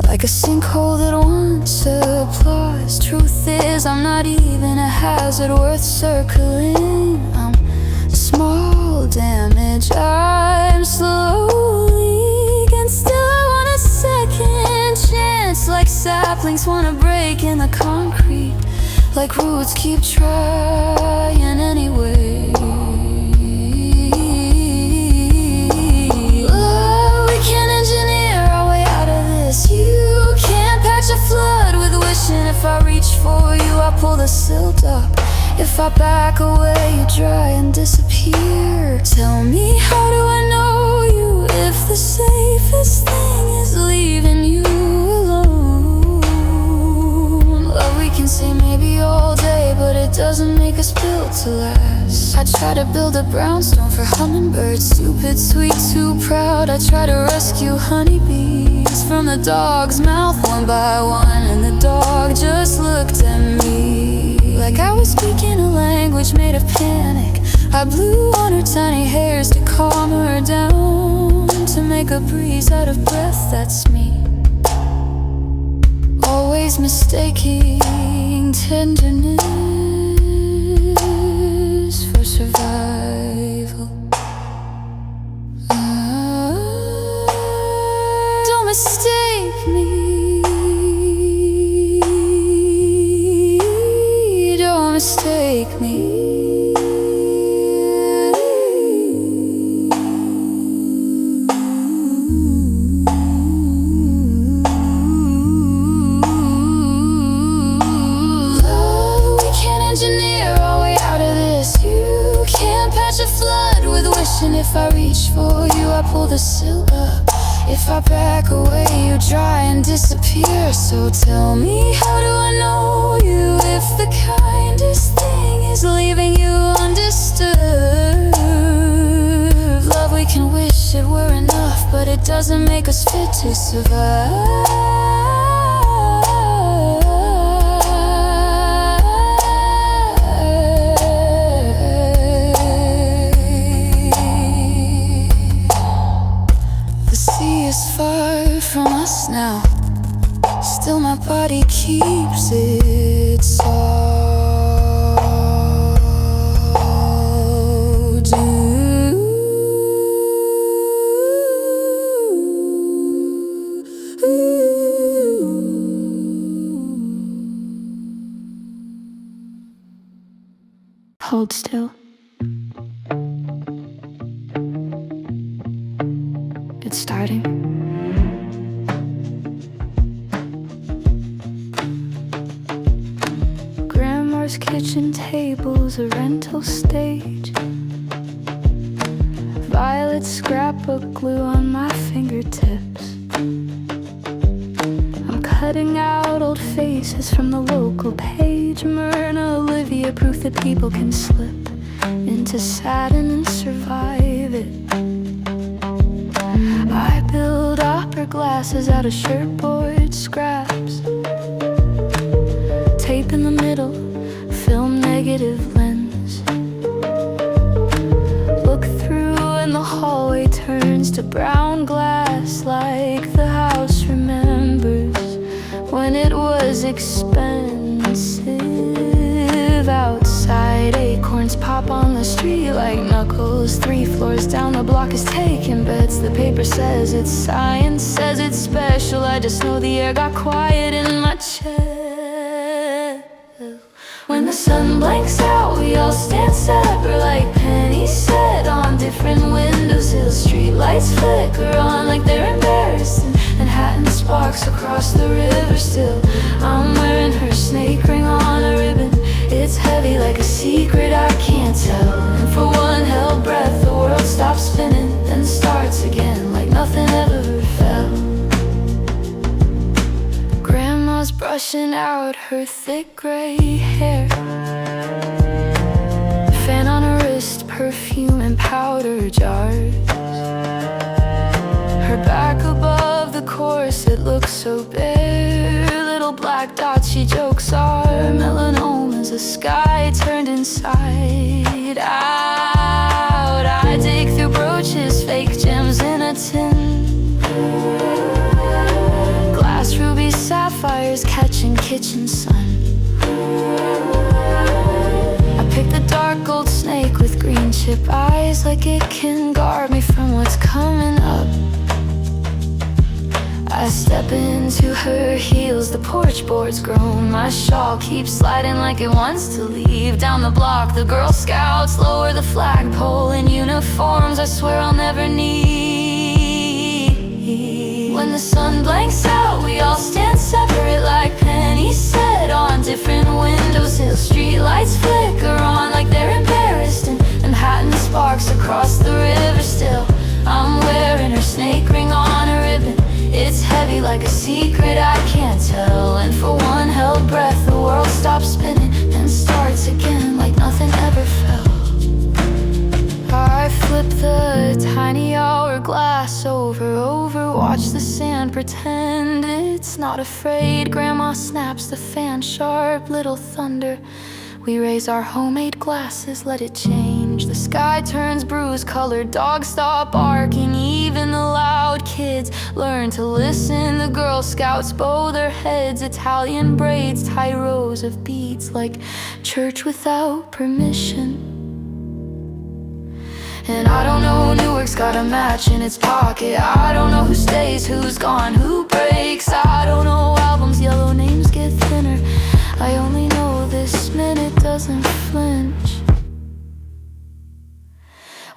like a sinkhole that wants applause. Truth is, I'm not even a hazard worth circling. I'm small damage, I'm slowly, and still I want a second chance. Like saplings wanna break in the concrete, like roots keep trying anyway. Love, we can engineer our way out of this. You can't patch a flood with wishing. If I reach for you, I pull the silt up. If I back away, you dry and disappear. Tell me, how do I know you if the safest thing is leaving you alone? Love, we can say maybe all day, but it doesn't make us built to last. I try to build a brownstone for hummingbirds, stupid, sweet, too proud. I try to rescue honeybees from the dog's mouth one by one, and the dog just looked at me like I was speaking a language made of panic. I blew on her tiny hairs to calm her down, to make a breeze out of breath, that's me. Always mistaking tenderness for survival. Don't mistake me. Don't mistake me. If I reach for you, I pull the silt up. If I back away, you dry and disappear. So tell me, how do I know you if the kindest thing is leaving you undisturbed? Love, we can wish it were enough, but it doesn't make us fit to survive. Far from us now, still my body keeps it so hold still. It's starting. Grandma's kitchen table's a rental stage. Violet scrapbook glue on my fingertips. I'm cutting out old faces from the local page. Myrna, Olivia, proof that people can slip into satin and survive it. I build opera glasses out of shirtboard scraps, tape in the middle, film negative lens. Look through and the hallway turns to brown glass, like the house remembers when it was expensive. Outside, acorns pop on the street like knuckles. 3 floors down, the block is taking bets. The paper says it's science, says it's special. I just know the air got quiet in my chest. When the sun blanks out, we all stand separate like pennies set on different windowsills. Street lights flicker on like they're embarrassed. Manhattan sparks across the river still. I'm wearing her snake ring on a ribbon. It's heavy like a secret I can't tell. And for one held breath, the world stops spinning, then starts again like nothing ever fell. Grandma's brushing out her thick gray hair, fan on her wrist, perfume and powder jars. Her back above the corset looks so bare. Little black dots, she jokes, are melanomas. The sky turned inside out. I dig through brooches, fake gems in a tin. Glass, rubies, sapphires, catching kitchen sun. I pick the dark gold snake with green chip eyes, like it can guard me from what's coming up. I step into her heels, the porch board's grown. My shawl keeps sliding like it wants to leave. Down the block, the Girl Scouts lower the flagpole in uniforms I swear I'll never need. When the sun blanks out, we all stand separate like pennies set on different windowsills. Street lights flicker on like they're embarrassed, and Manhattan sparks across the river still. I'm wearing her snake ring on a ribbon. It's heavy like a secret I can't tell. And for one held breath, the world stops spinning and starts again like nothing ever fell. I flip the tiny hourglass over, watch the sand, pretend it's not afraid. Grandma snaps the fan, sharp little thunder. We raise our homemade glasses, let it change. The sky turns bruise-colored, dogs stop barking. Even the loud kids learn to listen. The Girl Scouts bow their heads. Italian braids tie rows of beads like church without permission. And I don't know, Newark's got a match in its pocket. I don't know who stays, who's gone, who breaks. I don't know albums, yellow names get thinner. I only know this minute doesn't flinch.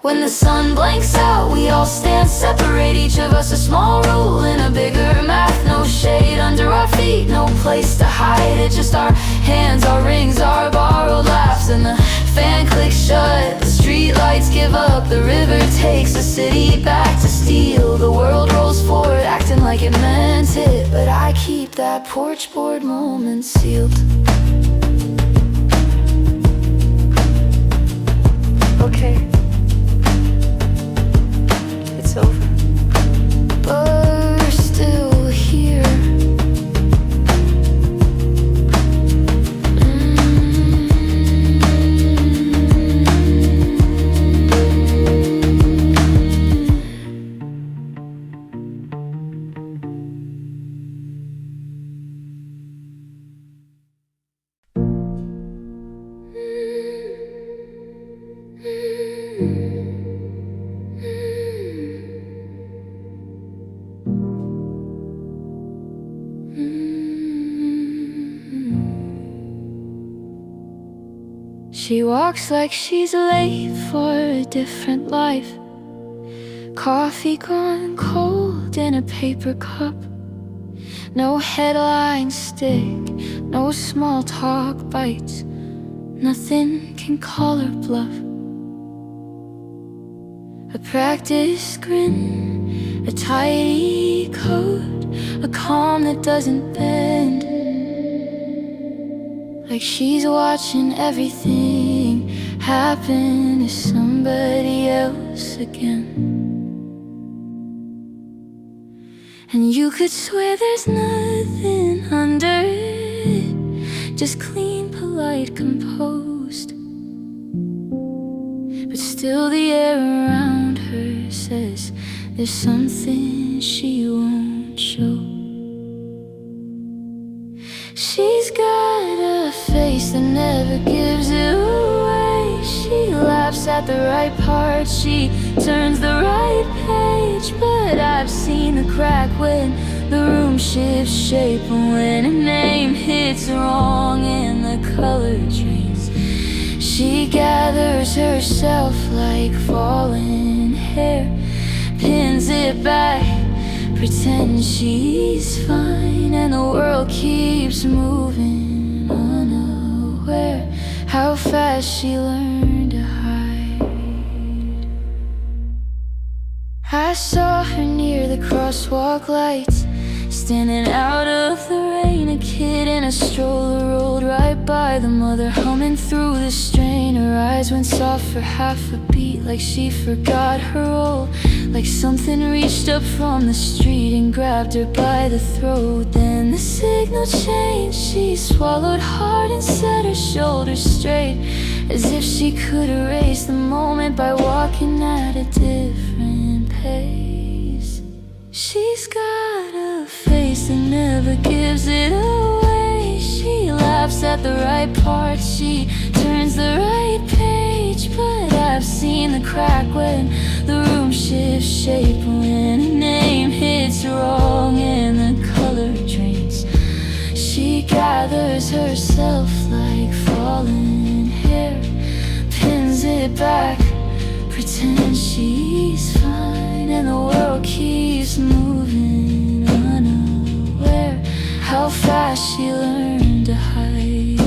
When the sun blanks out, we all stand separate. Each of us a small rule in a bigger math. No shade under our feet, no place to hide it. Just our hands, our rings, our borrowed laughs. And the fan clicks shut, the street lights give up. The river takes the city back to steal. The world rolls forward, acting like it meant it. But I keep that porch board moment sealed. Okay, it's over, but we're still here. She walks like she's late for a different life. Coffee gone cold in a paper cup. No headlines stick, no small talk bites. Nothing can call her bluff. A practiced grin, a tidy coat, a calm that doesn't bend. Like she's watching everything happen to somebody else again. And you could swear there's nothing under it, just clean, polite, composed. But still the air around her says there's something she won't show. She's got a face that never gives it away. She laughs at the right part, she turns the right page. But I've seen the crack when the room shifts shape, and when a name hits wrong and the color drains. She gathers herself like falling hair, pins it back, pretends she's fine, and the world keeps moving unaware how fast she learned to hide. I saw her near the crosswalk lights, standing out of the rain. A kid in a stroller rolled right by the mother, humming through the strain. Her eyes went soft for half a beat, like she forgot her role. Like something reached up from the street and grabbed her by the throat. Then the signal changed, she swallowed hard and set her shoulders straight, as if she could erase the moment by walking at a different pace. She's got a face that never gives it away. She laughs at the right part, she turns the right page. But I've seen the crack when the room shifts shape, when a name hits wrong and the color drains. She gathers herself like falling hair, pins it back, pretends she's fine, and the world keeps moving unaware how fast she learned to hide.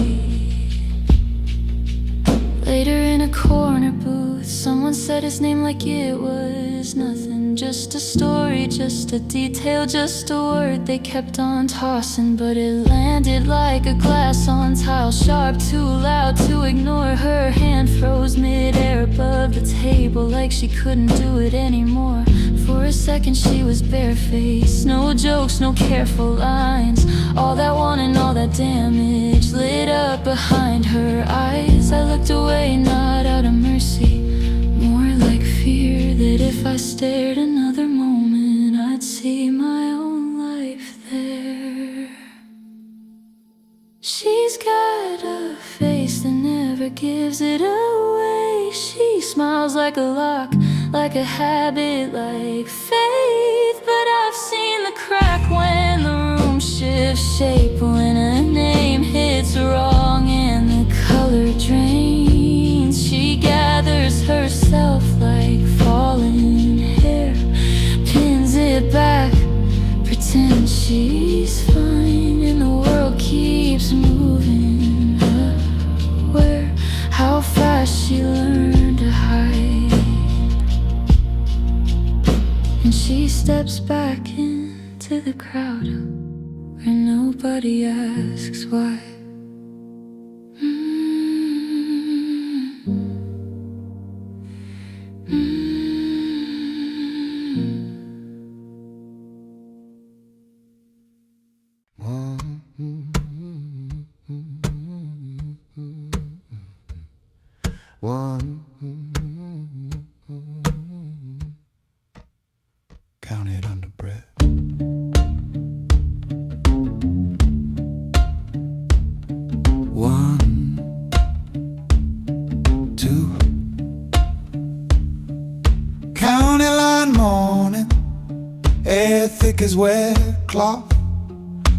Later in a corner booth, someone said his name like it was nothing. Just a story, just a detail, just a word they kept on tossing. But it landed like a glass on tile, sharp, too loud to ignore. Her hand froze mid-air above the table, like she couldn't do it anymore. For a second she was barefaced, no jokes, no careful lines. All that want and all that damage lit up behind her eyes. I looked away, not out of mercy, more like fear that if I stared another moment I'd see my own life there. She's got a face that never gives it away. She smiles like a lock, like a habit, like faith. But I've seen the crack when the room shifts shape, when a name hits wrong and the color drains. She gathers herself like falling hair, pins it back, pretends she's fine, and the world keeps moving aware how fast she learned to hide. And she steps back into the crowd where nobody asks why. Count it under breath. 1, 2. County line morning, air thick as wet cloth.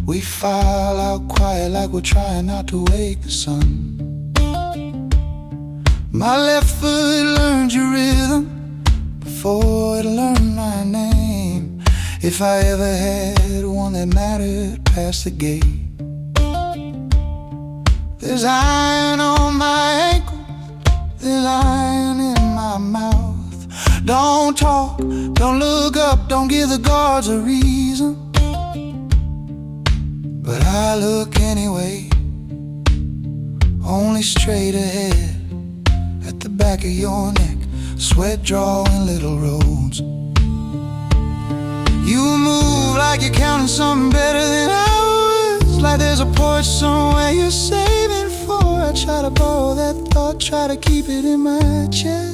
We file out quiet like we're trying not to wake the sun. My left foot learned your rhythm before it learned my name. If I ever had one that mattered past the gate. There's iron on my ankles, there's iron in my mouth. Don't Don't look up, don't give the guards a reason, but I look anyway, only straight ahead. At the back of your neck, sweat drawing little roads. You move like you're counting something better than I was, like there's a porch somewhere you're saving for. I try to borrow that thought, try to keep it in my chest.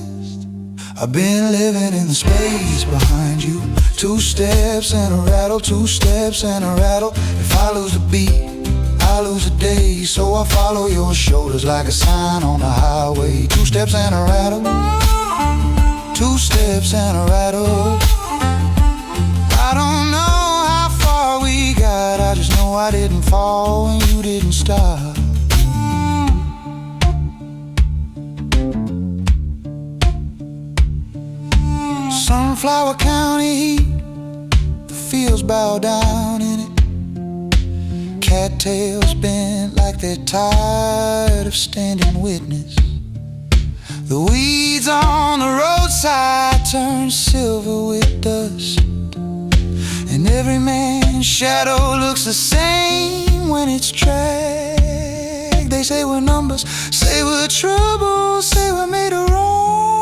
I've been living in the space behind you. 2 steps and a rattle, 2 steps and a rattle. If I lose the beat, I lose a day, so I follow your shoulders like a sign on the highway. 2 steps and a rattle, 2 steps and a rattle. I don't know how far we got, I just know I didn't fall and you didn't stop. Sunflower County heat, the fields bow down in it. Cattails bent like they're tired of standing witness. The weeds on the roadside turn silver with dust, and every man's shadow looks the same when it's dragged. They say we're numbers, say we're trouble, say we're made of wrong,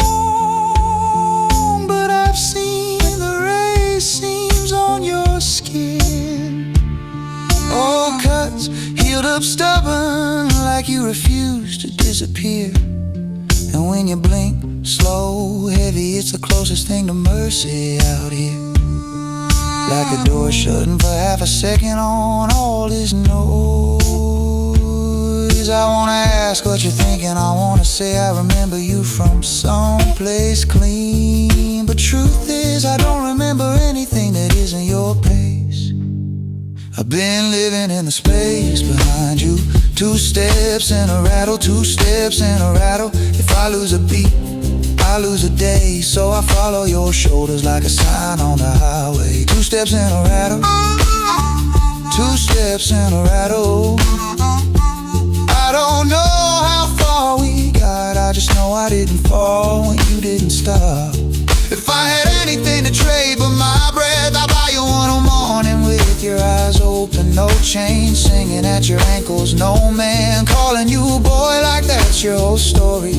but I've seen the ray seams on your skin. Old cuts, healed up stubborn, like you refuse to disappear. And when you blink, slow, heavy, it's the closest thing to mercy out here. Like a door shutting for half a second on all this noise. I wanna ask what you're thinking, I wanna say I remember you from someplace clean, but truth is I don't remember anything that isn't your pace. I've been living in the space behind you. 2 steps and a rattle, 2 steps and a rattle. If I lose a beat, I lose a day, so I follow your shoulders like a sign on the highway. 2 steps and a rattle, 2 steps and a rattle. I don't know how far we got, I just know I didn't fall when you didn't stop. If I had anything to trade but my breath, I'd buy you one morning with your eyes open, no chain singing at your ankles, no man calling you boy like that's your whole story.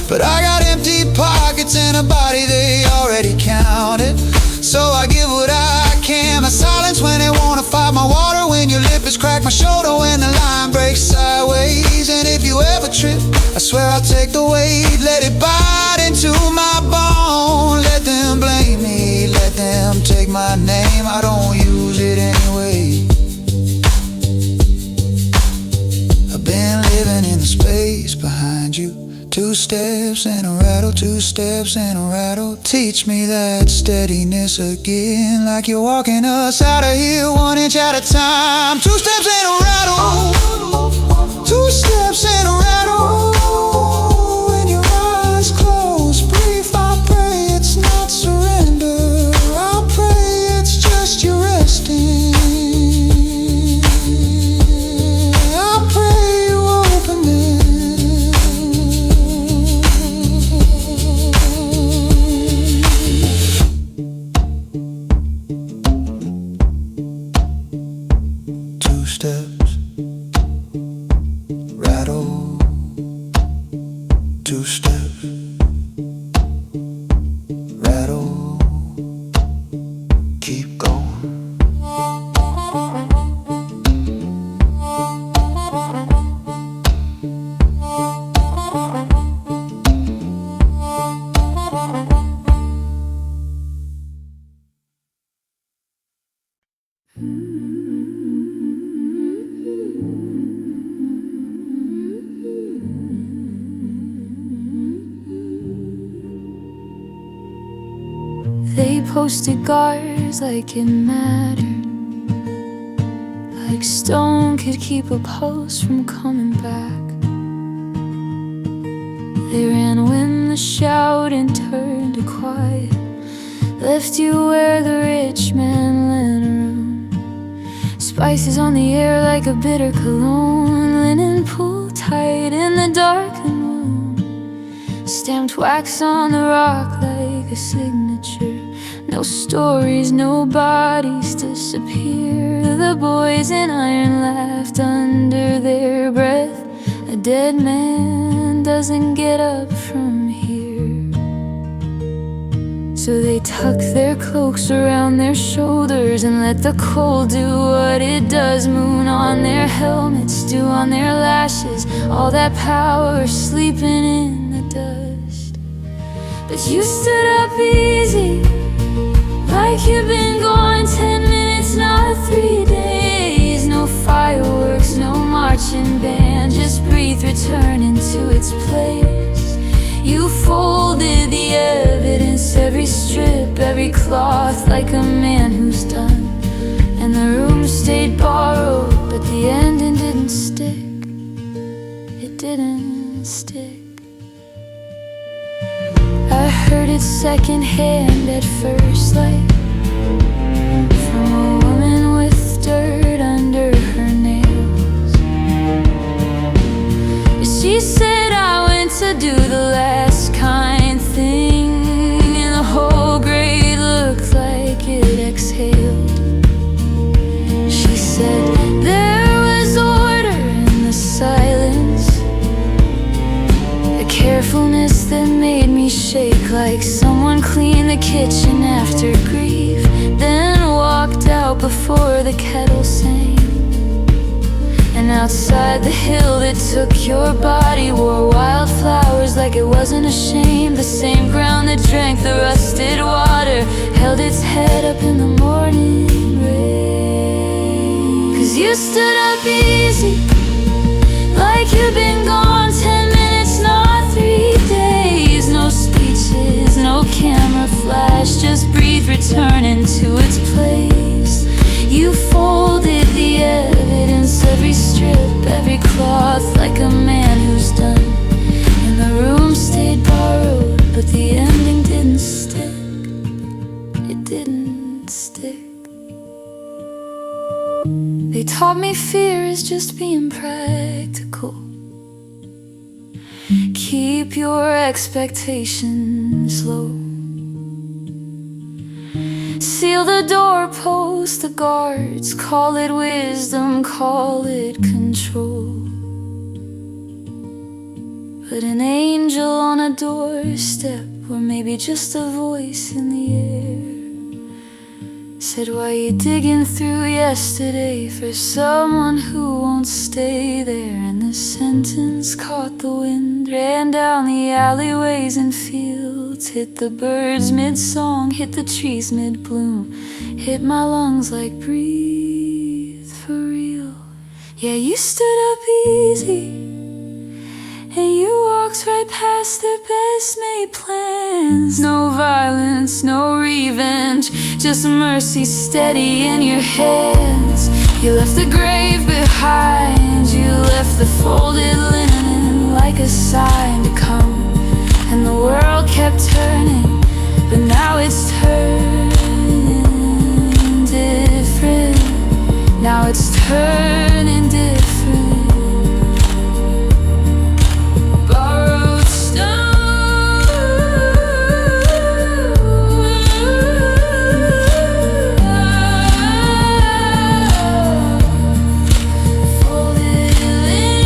But I got empty pockets and a body they already counted, so I give what I can. My silence when they wanna fight, my water when your lip is cracked, my shoulder when the line breaks sideways. And if you ever trip, I swear I'll take the weight, let it bite into my bone. Let them blame me, let them take my name, I don't use it anyway. I've been living in the space behind you. 2 steps and a rattle, 2 steps and a rattle. Teach me that steadiness again, like you're walking us out of here 1 inch at a time. 2 steps and a rattle, 2 steps and a rattle. When your eyes close, brief, I pray it's not surrender. I pray it's just you resting. I pray you open it. 2 steps, rattle, 2 steps, rattle, keep going. They posted guards like it mattered, like stone could keep a pulse from coming back. They ran when the shouting turned to quiet, left you where the rich man lent a room. Spices on the air like a bitter cologne, linen pulled tight in the darkened room. Stamped wax on the rock like a signature, No stories, no bodies disappear. The boys in iron laughed under their breath. A dead man doesn't get up from here. So they tuck their cloaks around their shoulders and let the cold do what it does. Moon on their helmets, dew on their lashes, all that power sleeping in the dust. But you stood up easy, like you've been gone 10 minutes, not 3 days. No fireworks, no marching band, just breathe, return into its place. You folded the evidence, every strip, every cloth, like a man who's done. And the room stayed borrowed, but the ending didn't stick. It didn't stick. I heard it secondhand at first, like from a woman with dirt under her nails. She said I went to do the last kind thing, and the whole grade looked like it exhaled. She said there was order in the silence, a carefulness that made me shake, like someone cleaned the kitchen after grief, then walked out before the kettle sang. And outside the hill that took your body wore wildflowers like it wasn't a shame. The same ground that drank the rusted water held its head up in the morning rain. 'Cause you stood up easy, like you've been gone 10 minutes, not 3 days. No speeches, no camera flash, just breathe, return into its place. You folded the evidence, every strip, every cloth, like a man who's done. And the room stayed borrowed, but the ending didn't stick. It didn't stick. They taught me fear is just being practical. Keep your expectations low. Seal the doorpost, the guards, call it wisdom, call it control. But an angel on a doorstep, or maybe just a voice in the air, said, why you digging through yesterday for someone who won't stay there? And the sentence caught the wind, ran down the alleyways and fields, hit the birds mid-song, hit the trees mid-bloom, hit my lungs like breathe for real. Yeah, you stood up easy, and you walked right past their best made plans. No violence, no revenge, just mercy steady in your hands. You left the grave behind, you left the folded linen like a sign to come. And the world kept turning, but now it's turning different. Now it's turning different. Borrowed stone, folded linen,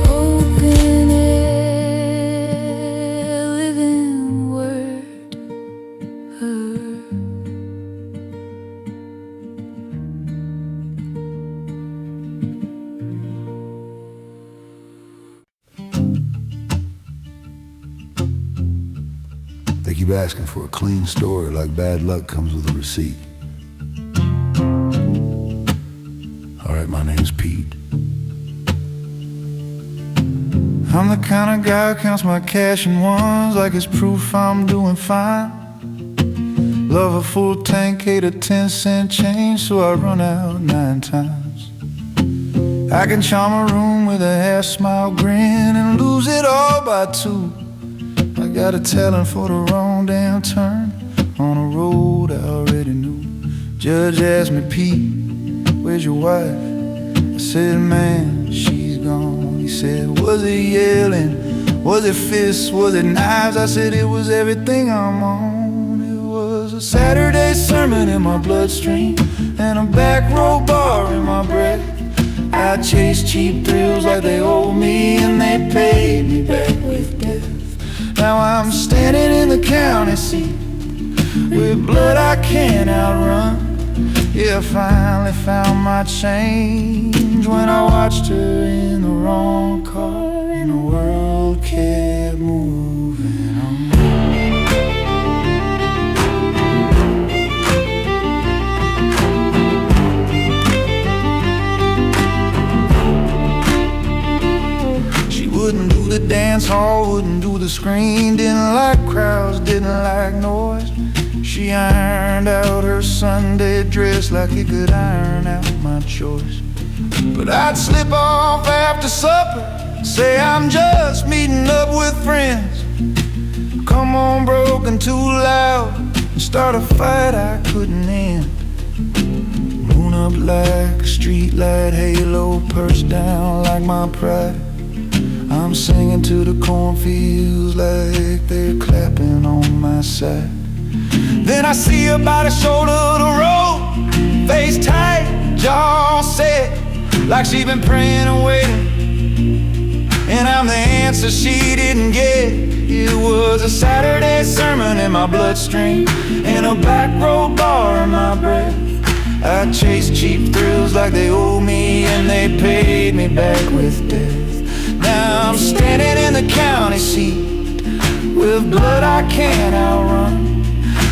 open air, living word. They keep asking for a clean story, like bad luck comes with a receipt. Alright, my name's Pete. I'm the kind of guy who counts my cash in ones like it's proof I'm doing fine. Love a full tank, hate a 10-cent change, so I run out 9 times. I can charm a room with a half-smile grin and lose it all by 2. I got a talent for the wrong damn turn on a road I already knew. Judge asked me, Pete, where's your wife? I said, man, she's gone. He said, was it yelling? Was it fists? Was it knives? I said, it was everything I'm on. It was a Saturday sermon in my bloodstream and a back row bar in my breath. I chased cheap thrills like they owed me, and they paid me back with death. Now I'm standing in the county seat with blood I can't outrun. Yeah, I finally found my change when I watched her in the wrong car and the world kept moving on. She wouldn't do the dance hall, wouldn't do the screen, didn't like crowds, didn't like noise. She ironed out her Sunday dress like it could iron out my choice. But I'd slip off after supper, say I'm just meeting up with friends. Come on broken too loud and start a fight I couldn't end. Moon up like a street light halo, perched down like my pride. I'm singing to the cornfields like they're clapping on my side. Then I see her by the shoulder of the road, face tight, jaw set, like she been praying and waiting, and I'm the answer she didn't get. It was a Saturday sermon in my bloodstream and a back row bar in my breath. I chased cheap thrills like they owed me, and they paid me back with death. Now I'm standing in the county seat with blood I can't outrun.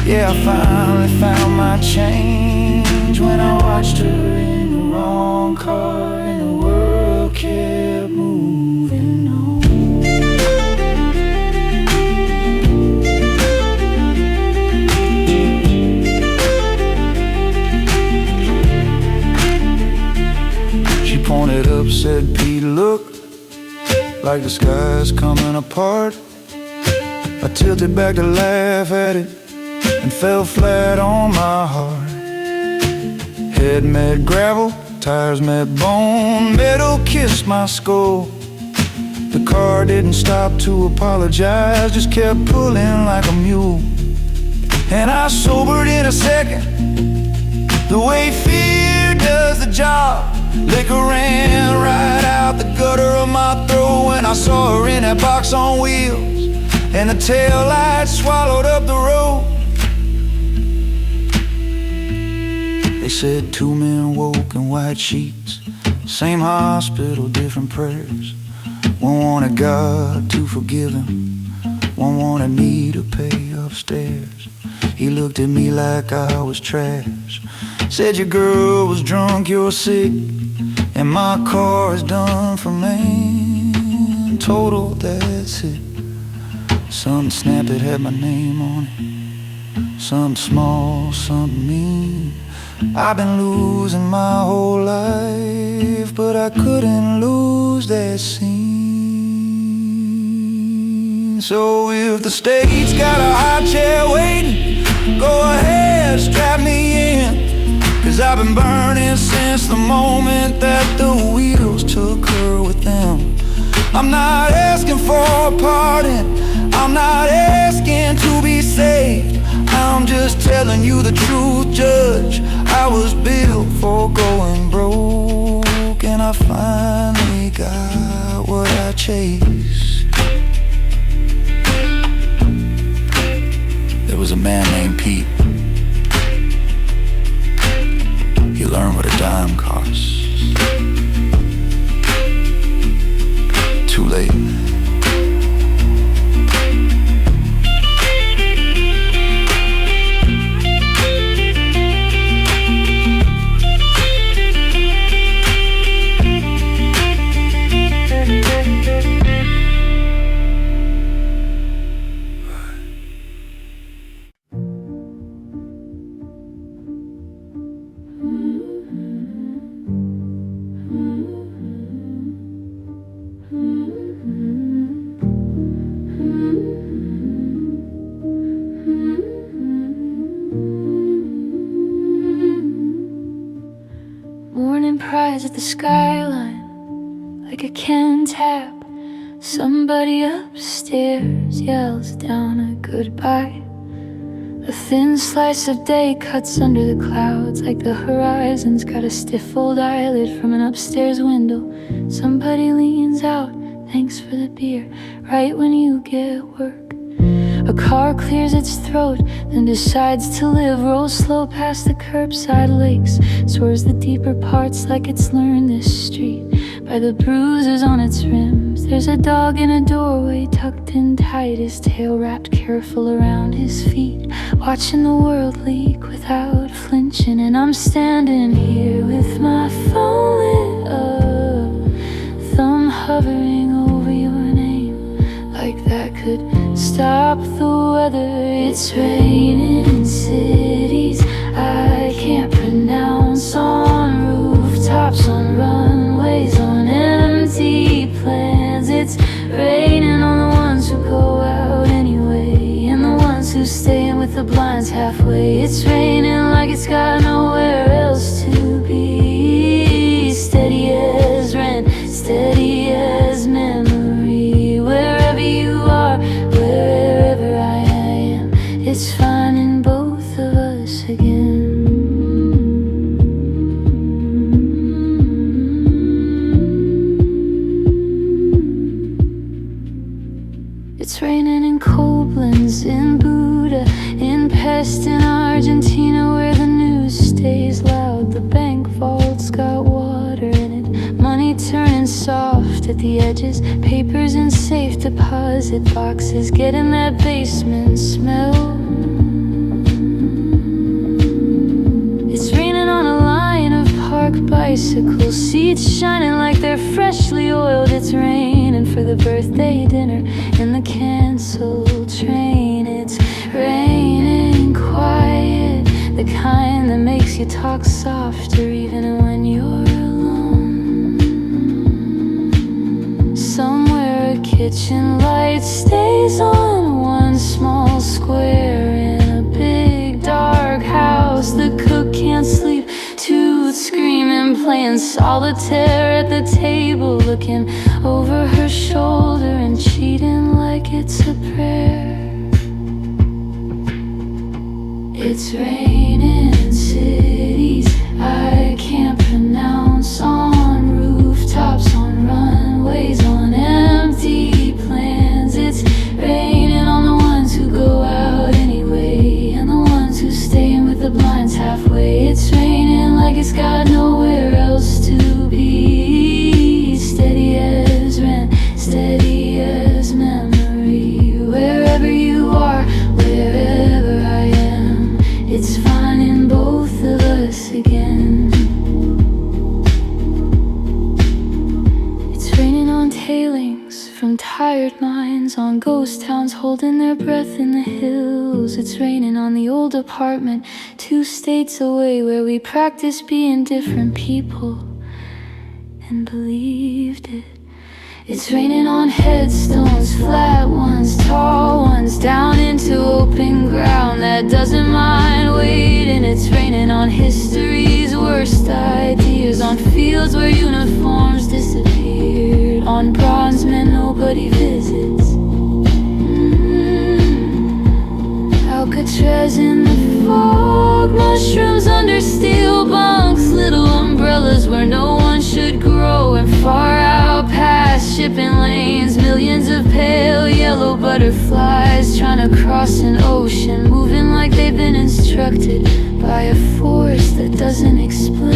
Yeah, I finally found my change when I watched her in the wrong car and the world kept moving on. She pointed up, said, Pete, look, like the sky's coming apart. I tilted back to laugh at it and fell flat on my heart. Head met gravel, tires met bone, metal kissed my skull. The car didn't stop to apologize, just kept pulling like a mule. And I sobered in a second, the way fear does the job. Liquor ran right out the gutter of my throat when I saw her in that box on wheels, and the taillights swallowed up the road. They said two men woke in white sheets, same hospital, different prayers. One wanted God to forgive him, one wanted me to pay upstairs. He looked at me like I was trash, said your girl was drunk, you're sick, and my car is done for man. Total, that's it. Something snapped, it had my name on it. Something small, something mean. I've been losing my whole life, but I couldn't lose that scene. So if the state's got a high chair waiting, go ahead, strap me in, 'cause I've been burning since the moment that the wheels took her with them. I'm not asking for a pardon, I'm not asking to be saved, I'm just telling you the truth, Judge. I was built for going broke, and I finally got what I chased. There was a man named Pete. He learned what a dime costs. Too late. eyes at the skyline like a can tap. Somebody upstairs yells down a goodbye. A thin slice of day cuts under the clouds like the horizon's got a stiff old eyelid from an upstairs window. Somebody leans out, thanks for the beer, right when you get work. A car clears its throat, then decides to live, rolls slow past the curbside lakes, swerves the deeper parts like it's learned this street by the bruises on its rims. There's a dog in a doorway, tucked in tight, his tail wrapped careful around his feet, watching the world leak without flinching. And I'm standing here with my phone lit up, thumb hovering over your name, like that could stop the weather. It's raining in cities I can't pronounce, on rooftops, on runways, on empty plans. It's raining on the ones who go out anyway, and the ones who staying with the blinds halfway. It's raining like it's got nowhere else to be. Steady as rent, steady as memory. Wherever you are, wherever I am, it's finding both of us again. It's raining in Koblenz, in Buda, in Pest, in Argentina, where the news stays loud. The bank vault's got water in it, money turning soft at the edges, papers in safe deposit boxes, getting that basement smell. It's raining on a line of park bicycles, seats shining like they're freshly oiled. It's raining for the birthday dinner and the canceled train. It's raining quiet, the kind that makes you talk softer even when you're alone. Somewhere a kitchen light stays on one small square in a big dark house. The cook can't sleep, two screaming, playing solitaire at the table, looking over her shoulder and cheating like it's a prayer. It's raining in cities I can't pronounce, on rooftops, on runways, on empty plans. It's raining on the ones who go out anyway, and the ones who staying with the blinds halfway. It's raining like it's got nowhere else to be. Steady as rent, steady as memory. Wherever you are, wherever I am, it's finding both of us again. It's raining on tailings from tired minds, on ghost towns holding their breath in the hills. It's raining on the old apartment 2 states away, where we practiced being different people and believed it. It's raining on headstones, flat ones, tall ones, down into open ground that doesn't mind waiting. It's raining on history's worst ideas, on fields where uniforms disappeared, on bronze men nobody visits. Alcatraz in the fog, mushrooms under steel bunks, little umbrellas where no one should grow, and far out past shipping lanes, millions of pale yellow butterflies trying to cross an ocean, moving like they've been instructed by a force that doesn't explain.